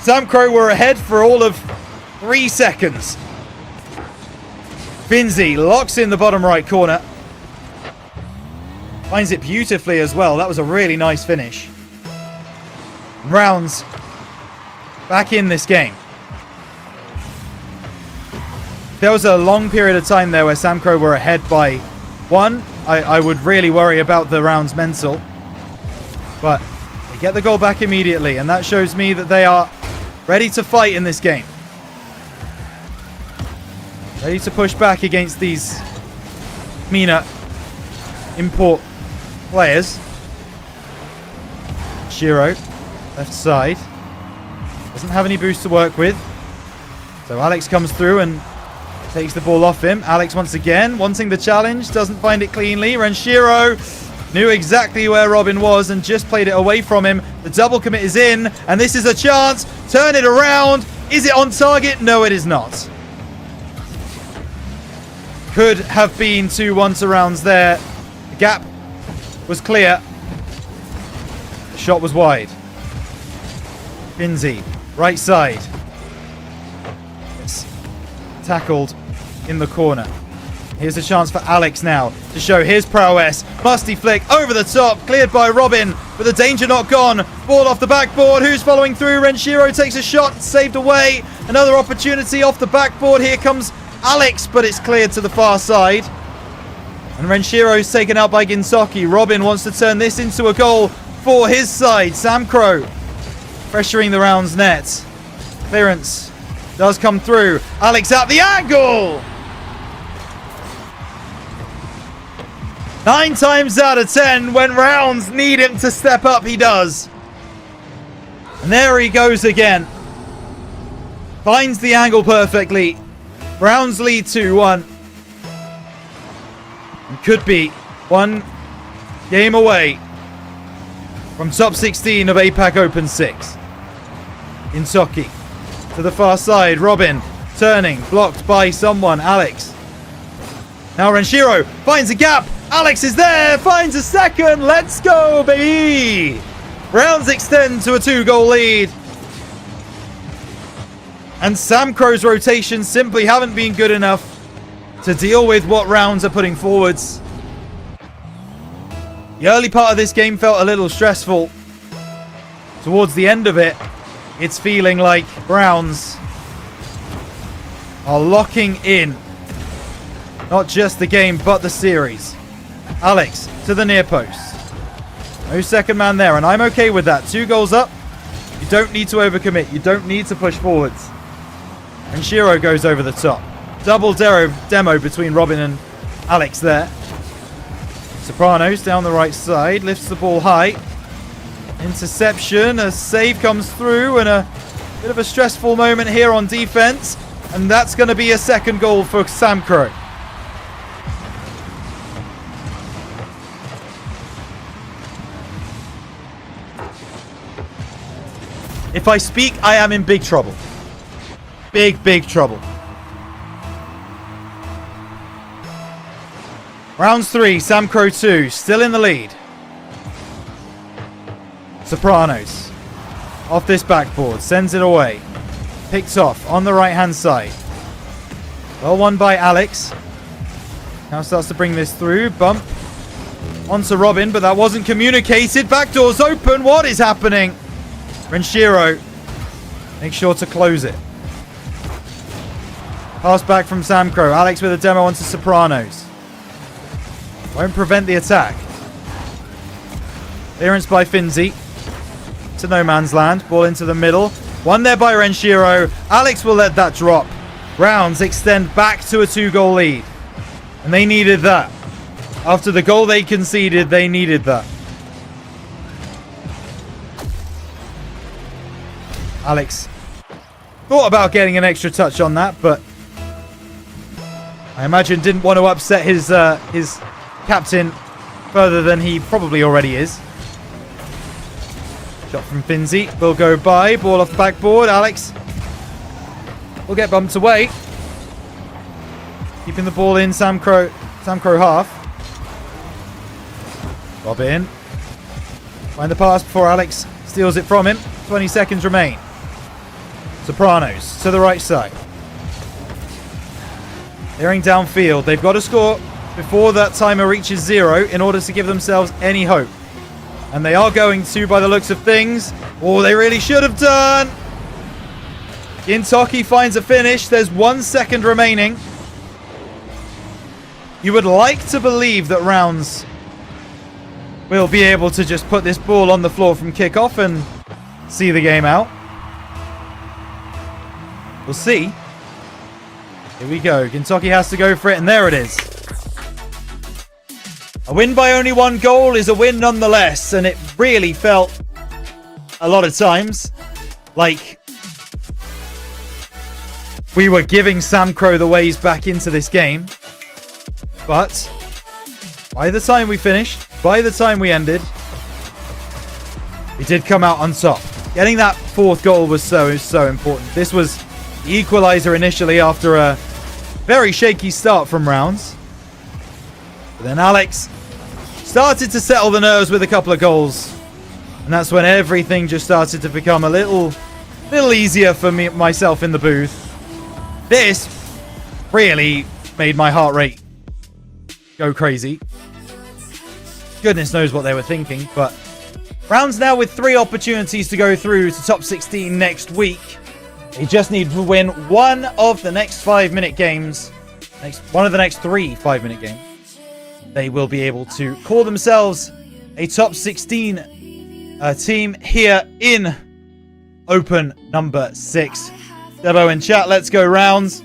Sam Crow were ahead for all of 3 seconds. Finzi locks in the bottom right corner. Finds it beautifully as well. That was a really nice finish. Rounds back in this game. There was a long period of time there where Sam Crow were ahead by 1. I would really worry about the Rounds mental. But they get the goal back immediately, and that shows me that they are ready to fight in this game. Ready to push back against these Mina import players. Shiro, left side. Doesn't have any boost to work with. So Alex comes through and takes the ball off him. Alex once again wanting the challenge. Doesn't find it cleanly. Renshiro knew exactly where Robin was and just played it away from him. The double commit is in. And this is a chance. Turn it around. Is it on target? No, it is not. Could have been 2 1-to-rounds there. The gap was clear. The shot was wide. Finzi, right side. It's tackled in the corner. Here's a chance for Alex now to show his prowess. Musty flick over the top, cleared by Robin, but the danger not gone. Ball off the backboard. Who's following through? Renshiro takes a shot, saved away. Another opportunity off the backboard. Here comes Alex, but it's cleared to the far side. And Renshiro's taken out by Ginsoki. Robin wants to turn this into a goal for his side. Sam Crow pressuring the Rounds net. Clearance does come through. Alex at the angle! 9 times out of 10, when Rounds need him to step up, he does. And there he goes again. Finds the angle perfectly. Rounds lead 2-1. And could be 1 game away from top 16 of APAC Open 6. Insoki to the far side. Robin turning, blocked by someone. Alex. Now Renshiro finds a gap. Alex is there, finds a second. Let's go, baby. Rounds extend to a 2-goal lead. And Sam Crow's rotations simply haven't been good enough to deal with what Rounds are putting forwards. The early part of this game felt a little stressful. Towards the end of it, it's feeling like Rounds are locking in not just the game, but the series. Alex to the near post. No second man there, and I'm okay with that. 2 goals up. You don't need to overcommit. You don't need to push forwards. And Shiro goes over the top. Double demo between Robin and Alex there. Sopranos down the right side. Lifts the ball high. Interception. A save comes through, and a bit of a stressful moment here on defense. And that's going to be a second goal for Sam Crow. If I speak, I am in big trouble. Big trouble. Rounds 3, Sam Crow 2, still in the lead. Sopranos. Off this backboard, sends it away. Picked off on the right-hand side. Well won by Alex. Now starts to bring this through. Bump onto Robin, but that wasn't communicated. Back door's open. What is happening? Renshiro makes sure to close it. Pass back from Sam Crow. Alex with a demo onto Sopranos. Won't prevent the attack. Clearance by Finzi. To no man's land. Ball into the middle. One there by Renshiro. Alex will let that drop. Rounds extend back to a 2-goal lead. And they needed that. After the goal they conceded, they needed that. Alex thought about getting an extra touch on that, but I imagine didn't want to upset his captain further than he probably already is. Shot from Finzi will go by. Ball off the backboard. Alex will get bumped away. Keeping the ball in Sam Crow half. Robin. Find the pass before Alex steals it from him. 20 seconds remain. Sopranos to the right side. Clearing downfield. They've got to score before that timer reaches 0 in order to give themselves any hope. And they are going to by the looks of things. Oh, they really should have done. Gintoki finds a finish. There's 1 second remaining. You would like to believe that Rounds will be able to just put this ball on the floor from kickoff and see the game out. We'll see. Here we go. Gintoki has to go for it, and there it is. A win by only 1 goal is a win nonetheless, and it really felt a lot of times like we were giving Sam Crow the ways back into this game. But by the time we finished, by the time we ended, we did come out on top. Getting that 4th goal was so important. This was the equalizer initially after a very shaky start from Rounds. But then Alex started to settle the nerves with a couple of goals. And that's when everything just started to become a little easier for me, myself in the booth. This really made my heart rate go crazy. Goodness knows what they were thinking, but Rounds now with 3 opportunities to go through to top 16 next week. They just need to win one of the next 5-minute games. One of the next 3 5-minute games. They will be able to call themselves a top 16 team here in Open number 6. Debo in chat, let's go Rounds.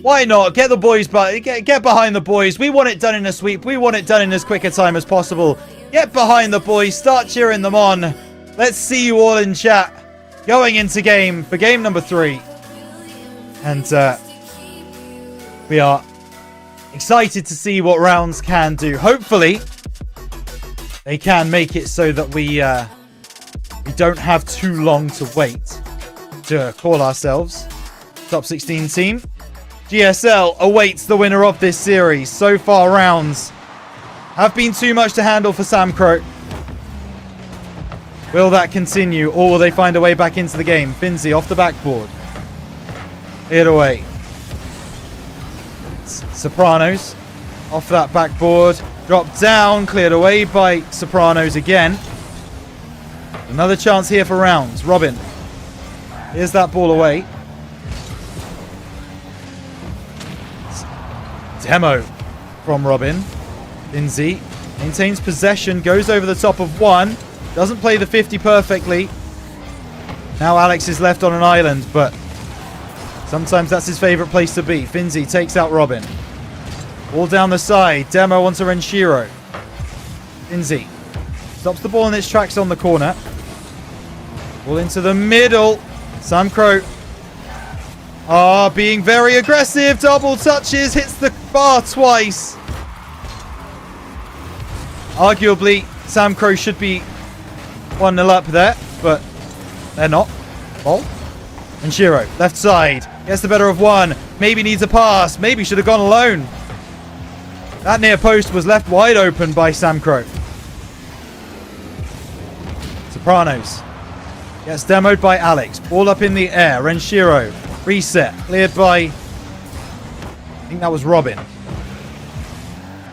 Why not? Get the boys, get behind the boys. We want it done in a sweep. We want it done in as quick a time as possible. Get behind the boys. Start cheering them on. Let's see you all in chat going into game for game number 3. And we are excited to see what Rounds can do. Hopefully, they can make it so that we don't have too long to wait to call ourselves top 16 team. GSL awaits the winner of this series. So far, Rounds have been too much to handle for Sam Crow. Will that continue, or will they find a way back into the game? Finzi off the backboard. Cleared away. Sopranos off that backboard. Dropped down, cleared away by Sopranos again. Another chance here for Rounds. Robin. Here's that ball away. Demo from Robin. Finzi maintains possession, goes over the top of one. Doesn't play the 50 perfectly. Now Alex is left on an island, but sometimes that's his favorite place to be. Finzi takes out Robin. Ball down the side. Demo onto Renshiro. Finzi stops the ball in its tracks on the corner. Ball into the middle. Sam Crow being very aggressive. Double touches. Hits the bar twice. Arguably, Sam Crow should be 1-0 up there, but they're not. Ball. And Shiro, left side. Gets the better of one. Maybe needs a pass. Maybe should have gone alone. That near post was left wide open by Sam Crow. Sopranos. Gets demoed by Alex. Ball up in the air. Renshiro. Reset. Cleared by, I think that was Robin.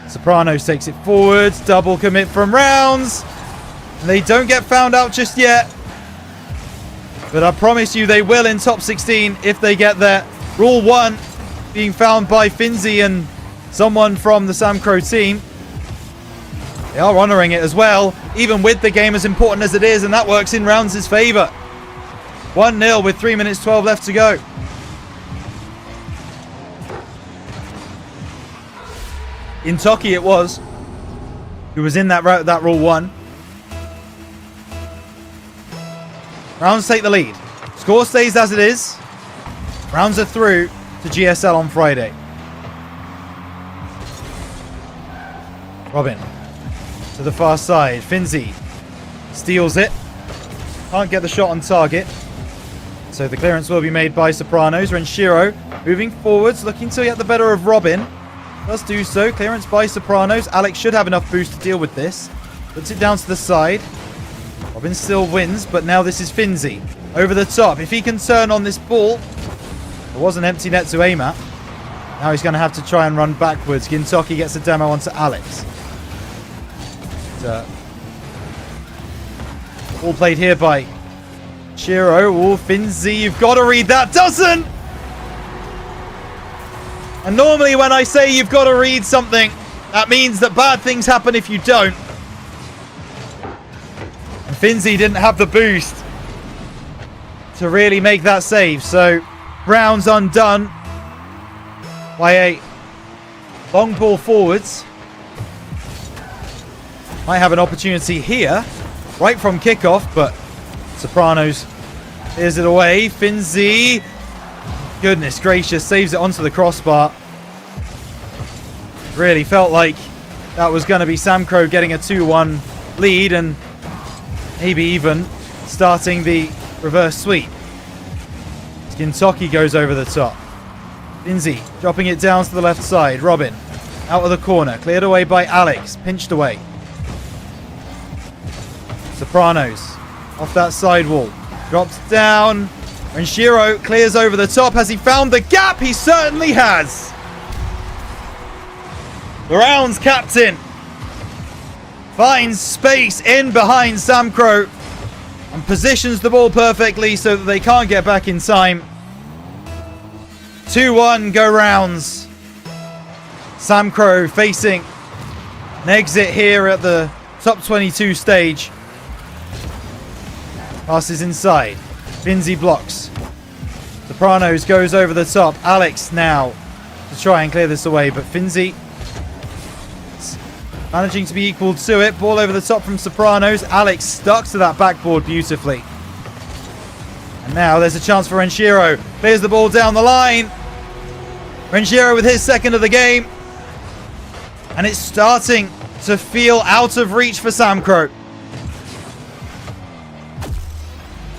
Sopranos takes it forwards. Double commit from Rounds. And they don't get found out just yet. But I promise you they will in top 16 if they get there. Rule 1 being found by Finzi and someone from the Sam Crow team. They are honouring it as well, even with the game as important as it is, and that works in Rounds' favour. 1-0 with 3 minutes 12 left to go. Intoki it was, who was in that Rule 1. Rounds take the lead. Score stays as it is. Rounds are through to GSL on Friday. Robin to the far side. Finzi steals it. Can't get the shot on target. So the clearance will be made by Sopranos. Renshiro moving forwards, looking to get the better of Robin. Does do so. Clearance by Sopranos. Alex should have enough boost to deal with this. Puts it down to the side. Robin still wins, but now this is Finzi. Over the top. If he can turn on this ball. There was an empty net to aim at. Now he's going to have to try and run backwards. Gintoki gets a demo onto Alex. All played here by Shiro. Oh, Finzi, you've got to read that. Doesn't! And normally when I say you've got to read something, that means that bad things happen if you don't. And Finzi didn't have the boost to really make that save. So, Brown's undone by a long ball forwards. Might have an opportunity here, right from kickoff, but Sopranos clears it away. Finzi, goodness gracious, saves it onto the crossbar. Really felt like that was going to be Sam Crow getting a 2-1 lead and maybe even starting the reverse sweep. Gintoki goes over the top. Finzi dropping it down to the left side. Robin out of the corner, cleared away by Alex, pinched away. Sopranos off that side wall, drops down, and Shiro clears over the top. Has he found the gap? He certainly has. The round's captain finds space in behind Sam Crow and positions the ball perfectly so that they can't get back in time. 2-1 go rounds. Sam Crow facing an exit here at the top 22 stage. Passes inside. Finzi blocks. Sopranos goes over the top. Alex now to try and clear this away, but Finzi managing to be equal to it. Ball over the top from Sopranos. Alex stuck to that backboard beautifully. And now there's a chance for Renshiro. Clears the ball down the line. Renshiro with his second of the game. And it's starting to feel out of reach for Sam Crow.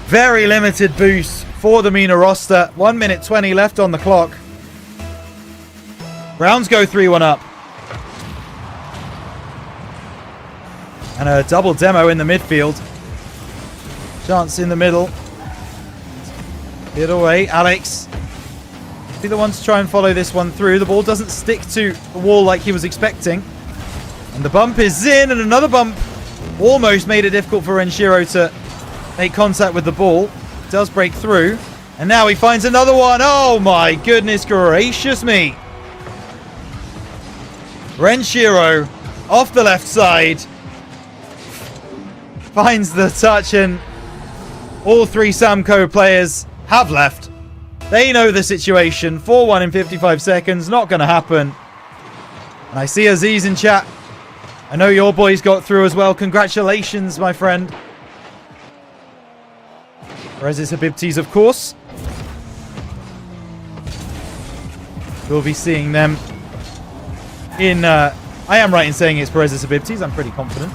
Very limited boost for the MENA roster. 1 minute 20 left on the clock. Browns go 3-1 up. And a double demo in the midfield. Chance in the middle. Cleared away. Alex. Be the one to try and follow this one through. The ball doesn't stick to the wall like he was expecting. And the bump is in. And another bump almost made it difficult for Renshiro to make contact with the ball. It does break through. And now he finds another one. Oh my goodness gracious me. Renshiro off the left side. Finds the touch, and all three Samco players have left. They know the situation. 4-1 in 55 seconds. Not going to happen. And I see Aziz in chat. I know your boys got through as well. Congratulations, my friend. Perez's Habibtis, of course. We'll be seeing them in... I am right in saying it's Perez's Habibtis. I'm pretty confident.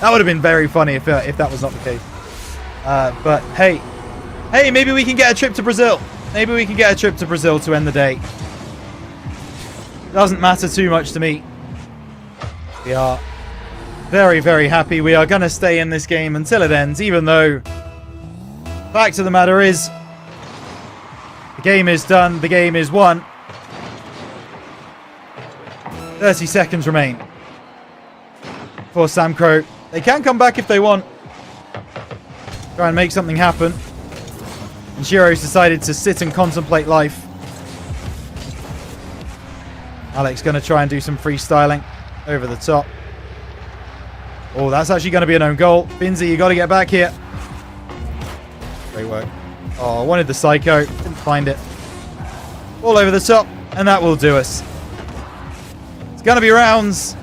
That would have been very funny if that was not the case. But hey, maybe we can get a trip to Brazil. Maybe we can get a trip to Brazil to end the day. Doesn't matter too much to me. We are very, very happy. We are going to stay in this game until it ends, even though the fact of the matter is the game is done. The game is won. 30 seconds remain for Sam Crow. They can come back if they want. Try and make something happen. And Shiro's decided to sit and contemplate life. Alex going to try and do some freestyling over the top. Oh, that's actually going to be an own goal. Finzi, you got to get back here. Great work. Oh, I wanted the psycho. Didn't find it. All over the top. And that will do us. It's going to be rounds.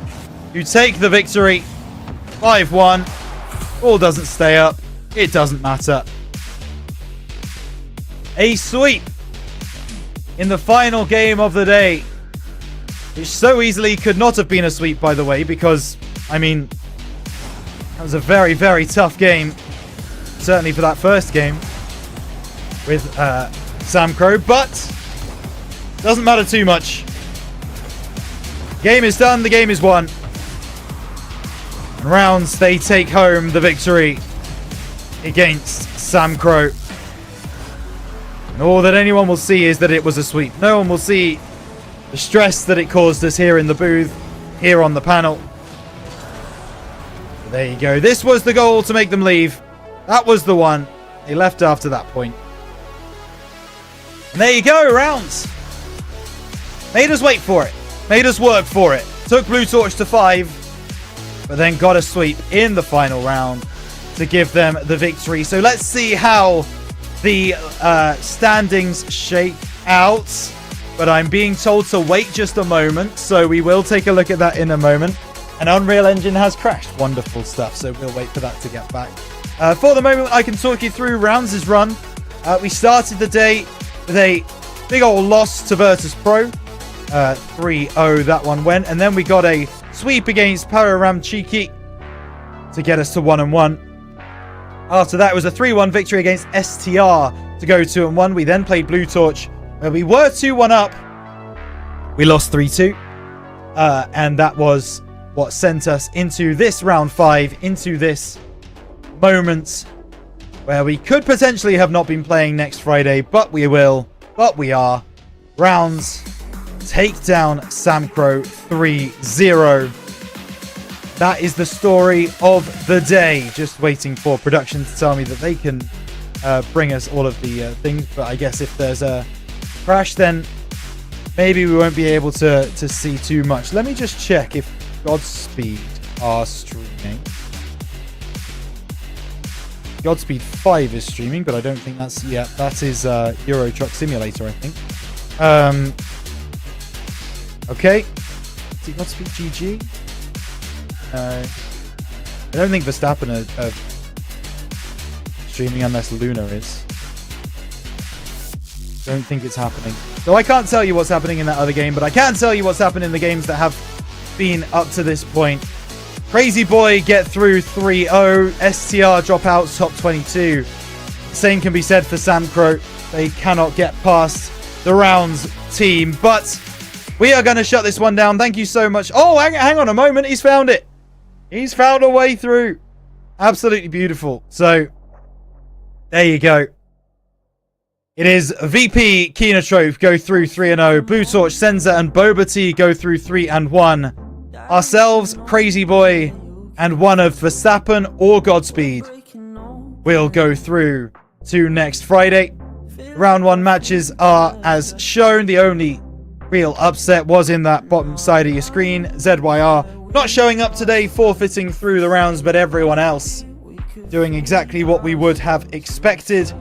You take the victory. 5-1. Ball doesn't stay up. It doesn't matter. A sweep in the final game of the day. Which so easily could not have been a sweep, by the way, because, I mean, that was a very, very tough game. Certainly for that first game with Sam Crow, but doesn't matter too much. Game is done. The game is won. Rounds, they take home the victory against Sam Crow. And all that anyone will see is that it was a sweep. No one will see the stress that it caused us here in the booth, here on the panel. But there you go. This was the goal to make them leave. That was the one. They left after that point. And there you go, rounds. Made us wait for it. Made us work for it. Took Blue Torch to 5, but then got a sweep in the final round to give them the victory. So let's see how the standings shake out. But I'm being told to wait just a moment, so we will take a look at that in a moment. And Unreal Engine has crashed. Wonderful stuff, so we'll wait for that to get back. For the moment, I can talk you through Rounds' run. We started the day with a big old loss to Virtus Pro. 3-0 that one went. And then we got a sweep against Pararam Cheeky to get us to 1-1. After that, it was a 3-1 victory against STR to go 2-1. We then played Blue Torch, where we were 2-1 up. We lost 3-2. And that was what sent us into this round 5, into this moment where we could potentially have not been playing next Friday, but we will. But we are. Rounds take down Sam Crow 3-0. That is the story of the day. Just waiting for production to tell me that they can bring us all of the things. But I guess if there's a crash, then maybe we won't be able to see too much. Let me just check if Godspeed are streaming. Godspeed 5 is streaming, but I don't think that's yet. That is Euro Truck Simulator, I think. Okay. Is it Godspeed GG? I don't think Verstappen are streaming unless Luna is. Don't think it's happening. So I can't tell you what's happening in that other game, but I can tell you what's happened in the games that have been up to this point. Crazy Boy get through 3-0. STR drop out top 22. Same can be said for Sam Crow. They cannot get past the Rounds team, but we are going to shut this one down. Thank you so much. Oh, hang on a moment. He's found it. He's found a way through. Absolutely beautiful. So, there you go. It is VP, Keenatrope go through 3-0. Blue Torch, Senza, and Boba go through 3-1. Ourselves, Crazy Boy, and one of Verstappen or Godspeed will go through to next Friday. Round 1 matches are as shown. The only real upset was in that bottom side of your screen. ZYR not showing up today, forfeiting through the rounds, but everyone else doing exactly what we would have expected.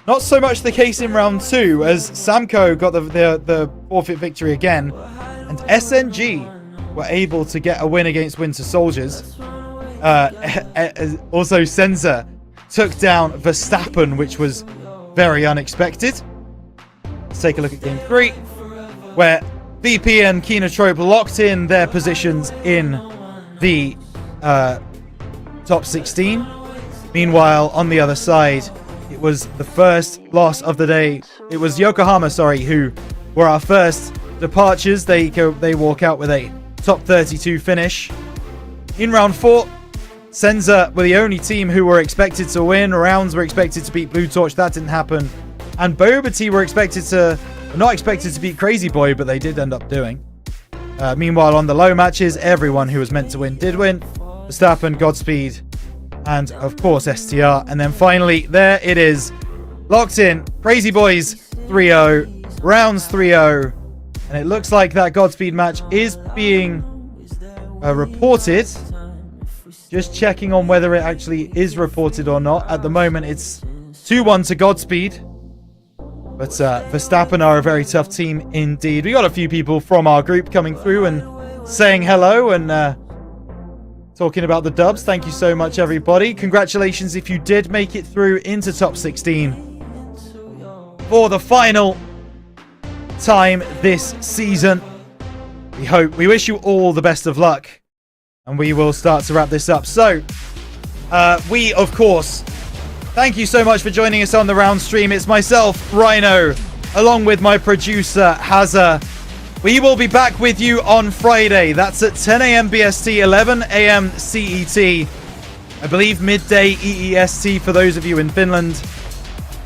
Not so much the case in round 2, as Samco got the forfeit victory again, and SNG were able to get a win against Winter Soldiers. Also, Senza took down Verstappen, which was very unexpected. Let's take a look at game 3, where VP and Keenatrope locked in their positions in the top 16. Meanwhile, on the other side, it was the first loss of the day. It was Yokohama, who were our first departures. They walk out with a top 32 finish. In round 4, Senza were the only team who were expected to win. Rounds were expected to beat Blue Torch. That didn't happen. And Boba were not expected to beat Crazy Boy, but they did end up doing. Meanwhile, on the low matches, everyone who was meant to win did win. Verstappen, Godspeed, and of course STR. And then finally, there it is. Locked in. Crazy Boys 3-0. Rounds 3-0. And it looks like that Godspeed match is being reported. Just checking on whether it actually is reported or not. At the moment, it's 2-1 to Godspeed. But Verstappen are a very tough team indeed. We got a few people from our group coming through and saying hello and talking about the dubs. Thank you so much, everybody. Congratulations if you did make it through into top 16 for the final time this season. We wish you all the best of luck, and we will start to wrap this up. So, we, of course, thank you so much for joining us on the round stream. It's myself, Rhino, along with my producer, Hazza, We will be back with you on Friday. That's at 10 a.m. BST, 11 a.m. CET. I believe midday EEST for those of you in Finland.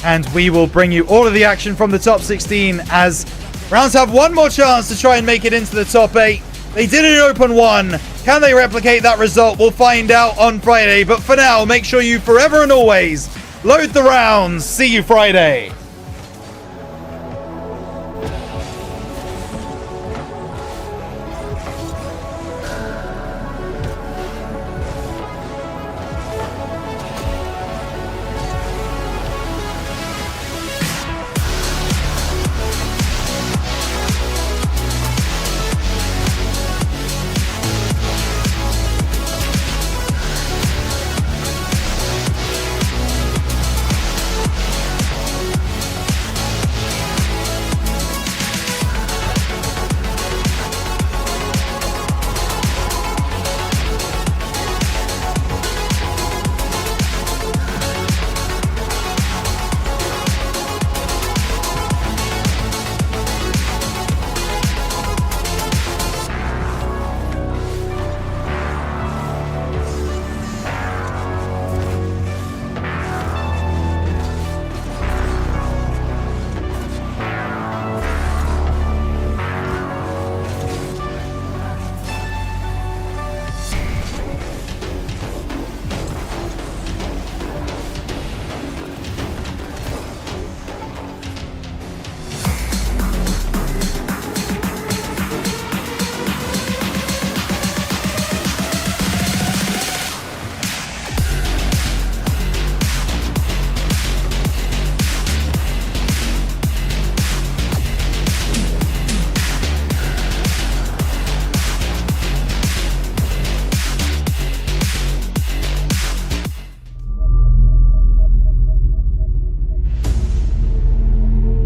And we will bring you all of the action from the top 16 as Browns have one more chance to try and make it into the top 8. They did it in Open 1. Can they replicate that result? We'll find out on Friday. But for now, make sure you forever and always load the rounds. See you Friday.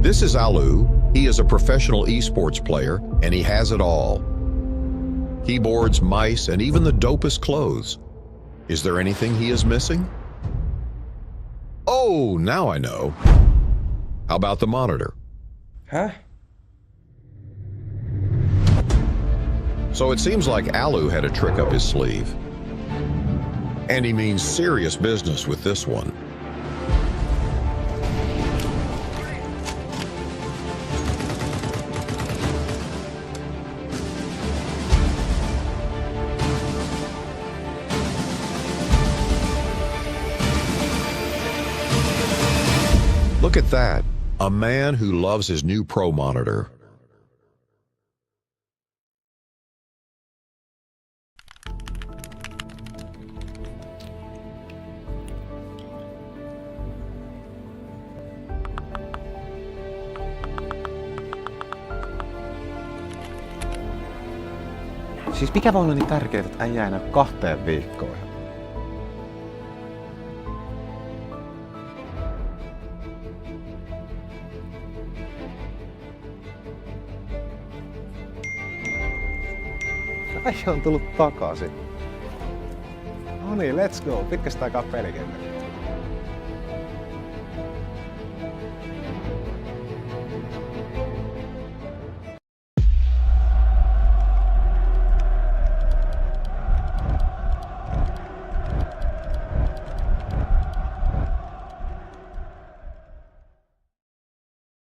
This is Alu. He is a professional esports player, and he has it all. Keyboards, mice, and even the dopest clothes. Is there anything he is missing? Oh, now I know. How about the monitor? Huh? So it seems like Alu had a trick up his sleeve. And he means serious business with this one. Look at that. A man who loves his new Pro monitor. Siis mikä voi olla niin tärkeää, että äijä enää 2 viikkoon? Äijä on tullut takaisin. No niin, let's go. Pitkästä aikaa pelikenttä.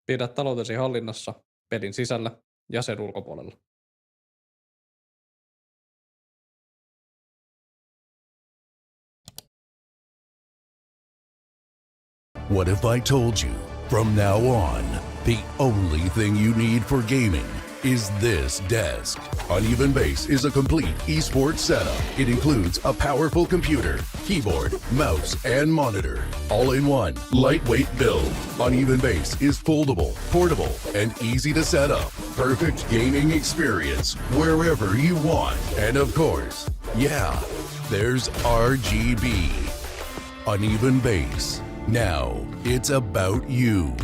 Pidä taloutesi hallinnassa pelin sisällä ja sen ulkopuolella. What if I told you, from now on, the only thing you need for gaming is this desk? Uneven Base is a complete esports setup. It includes a powerful computer, keyboard, mouse, and monitor. All in one, lightweight build. Uneven Base is foldable, portable, and easy to set up. Perfect gaming experience wherever you want. And of course, yeah, there's RGB. Uneven Base. Now it's about you.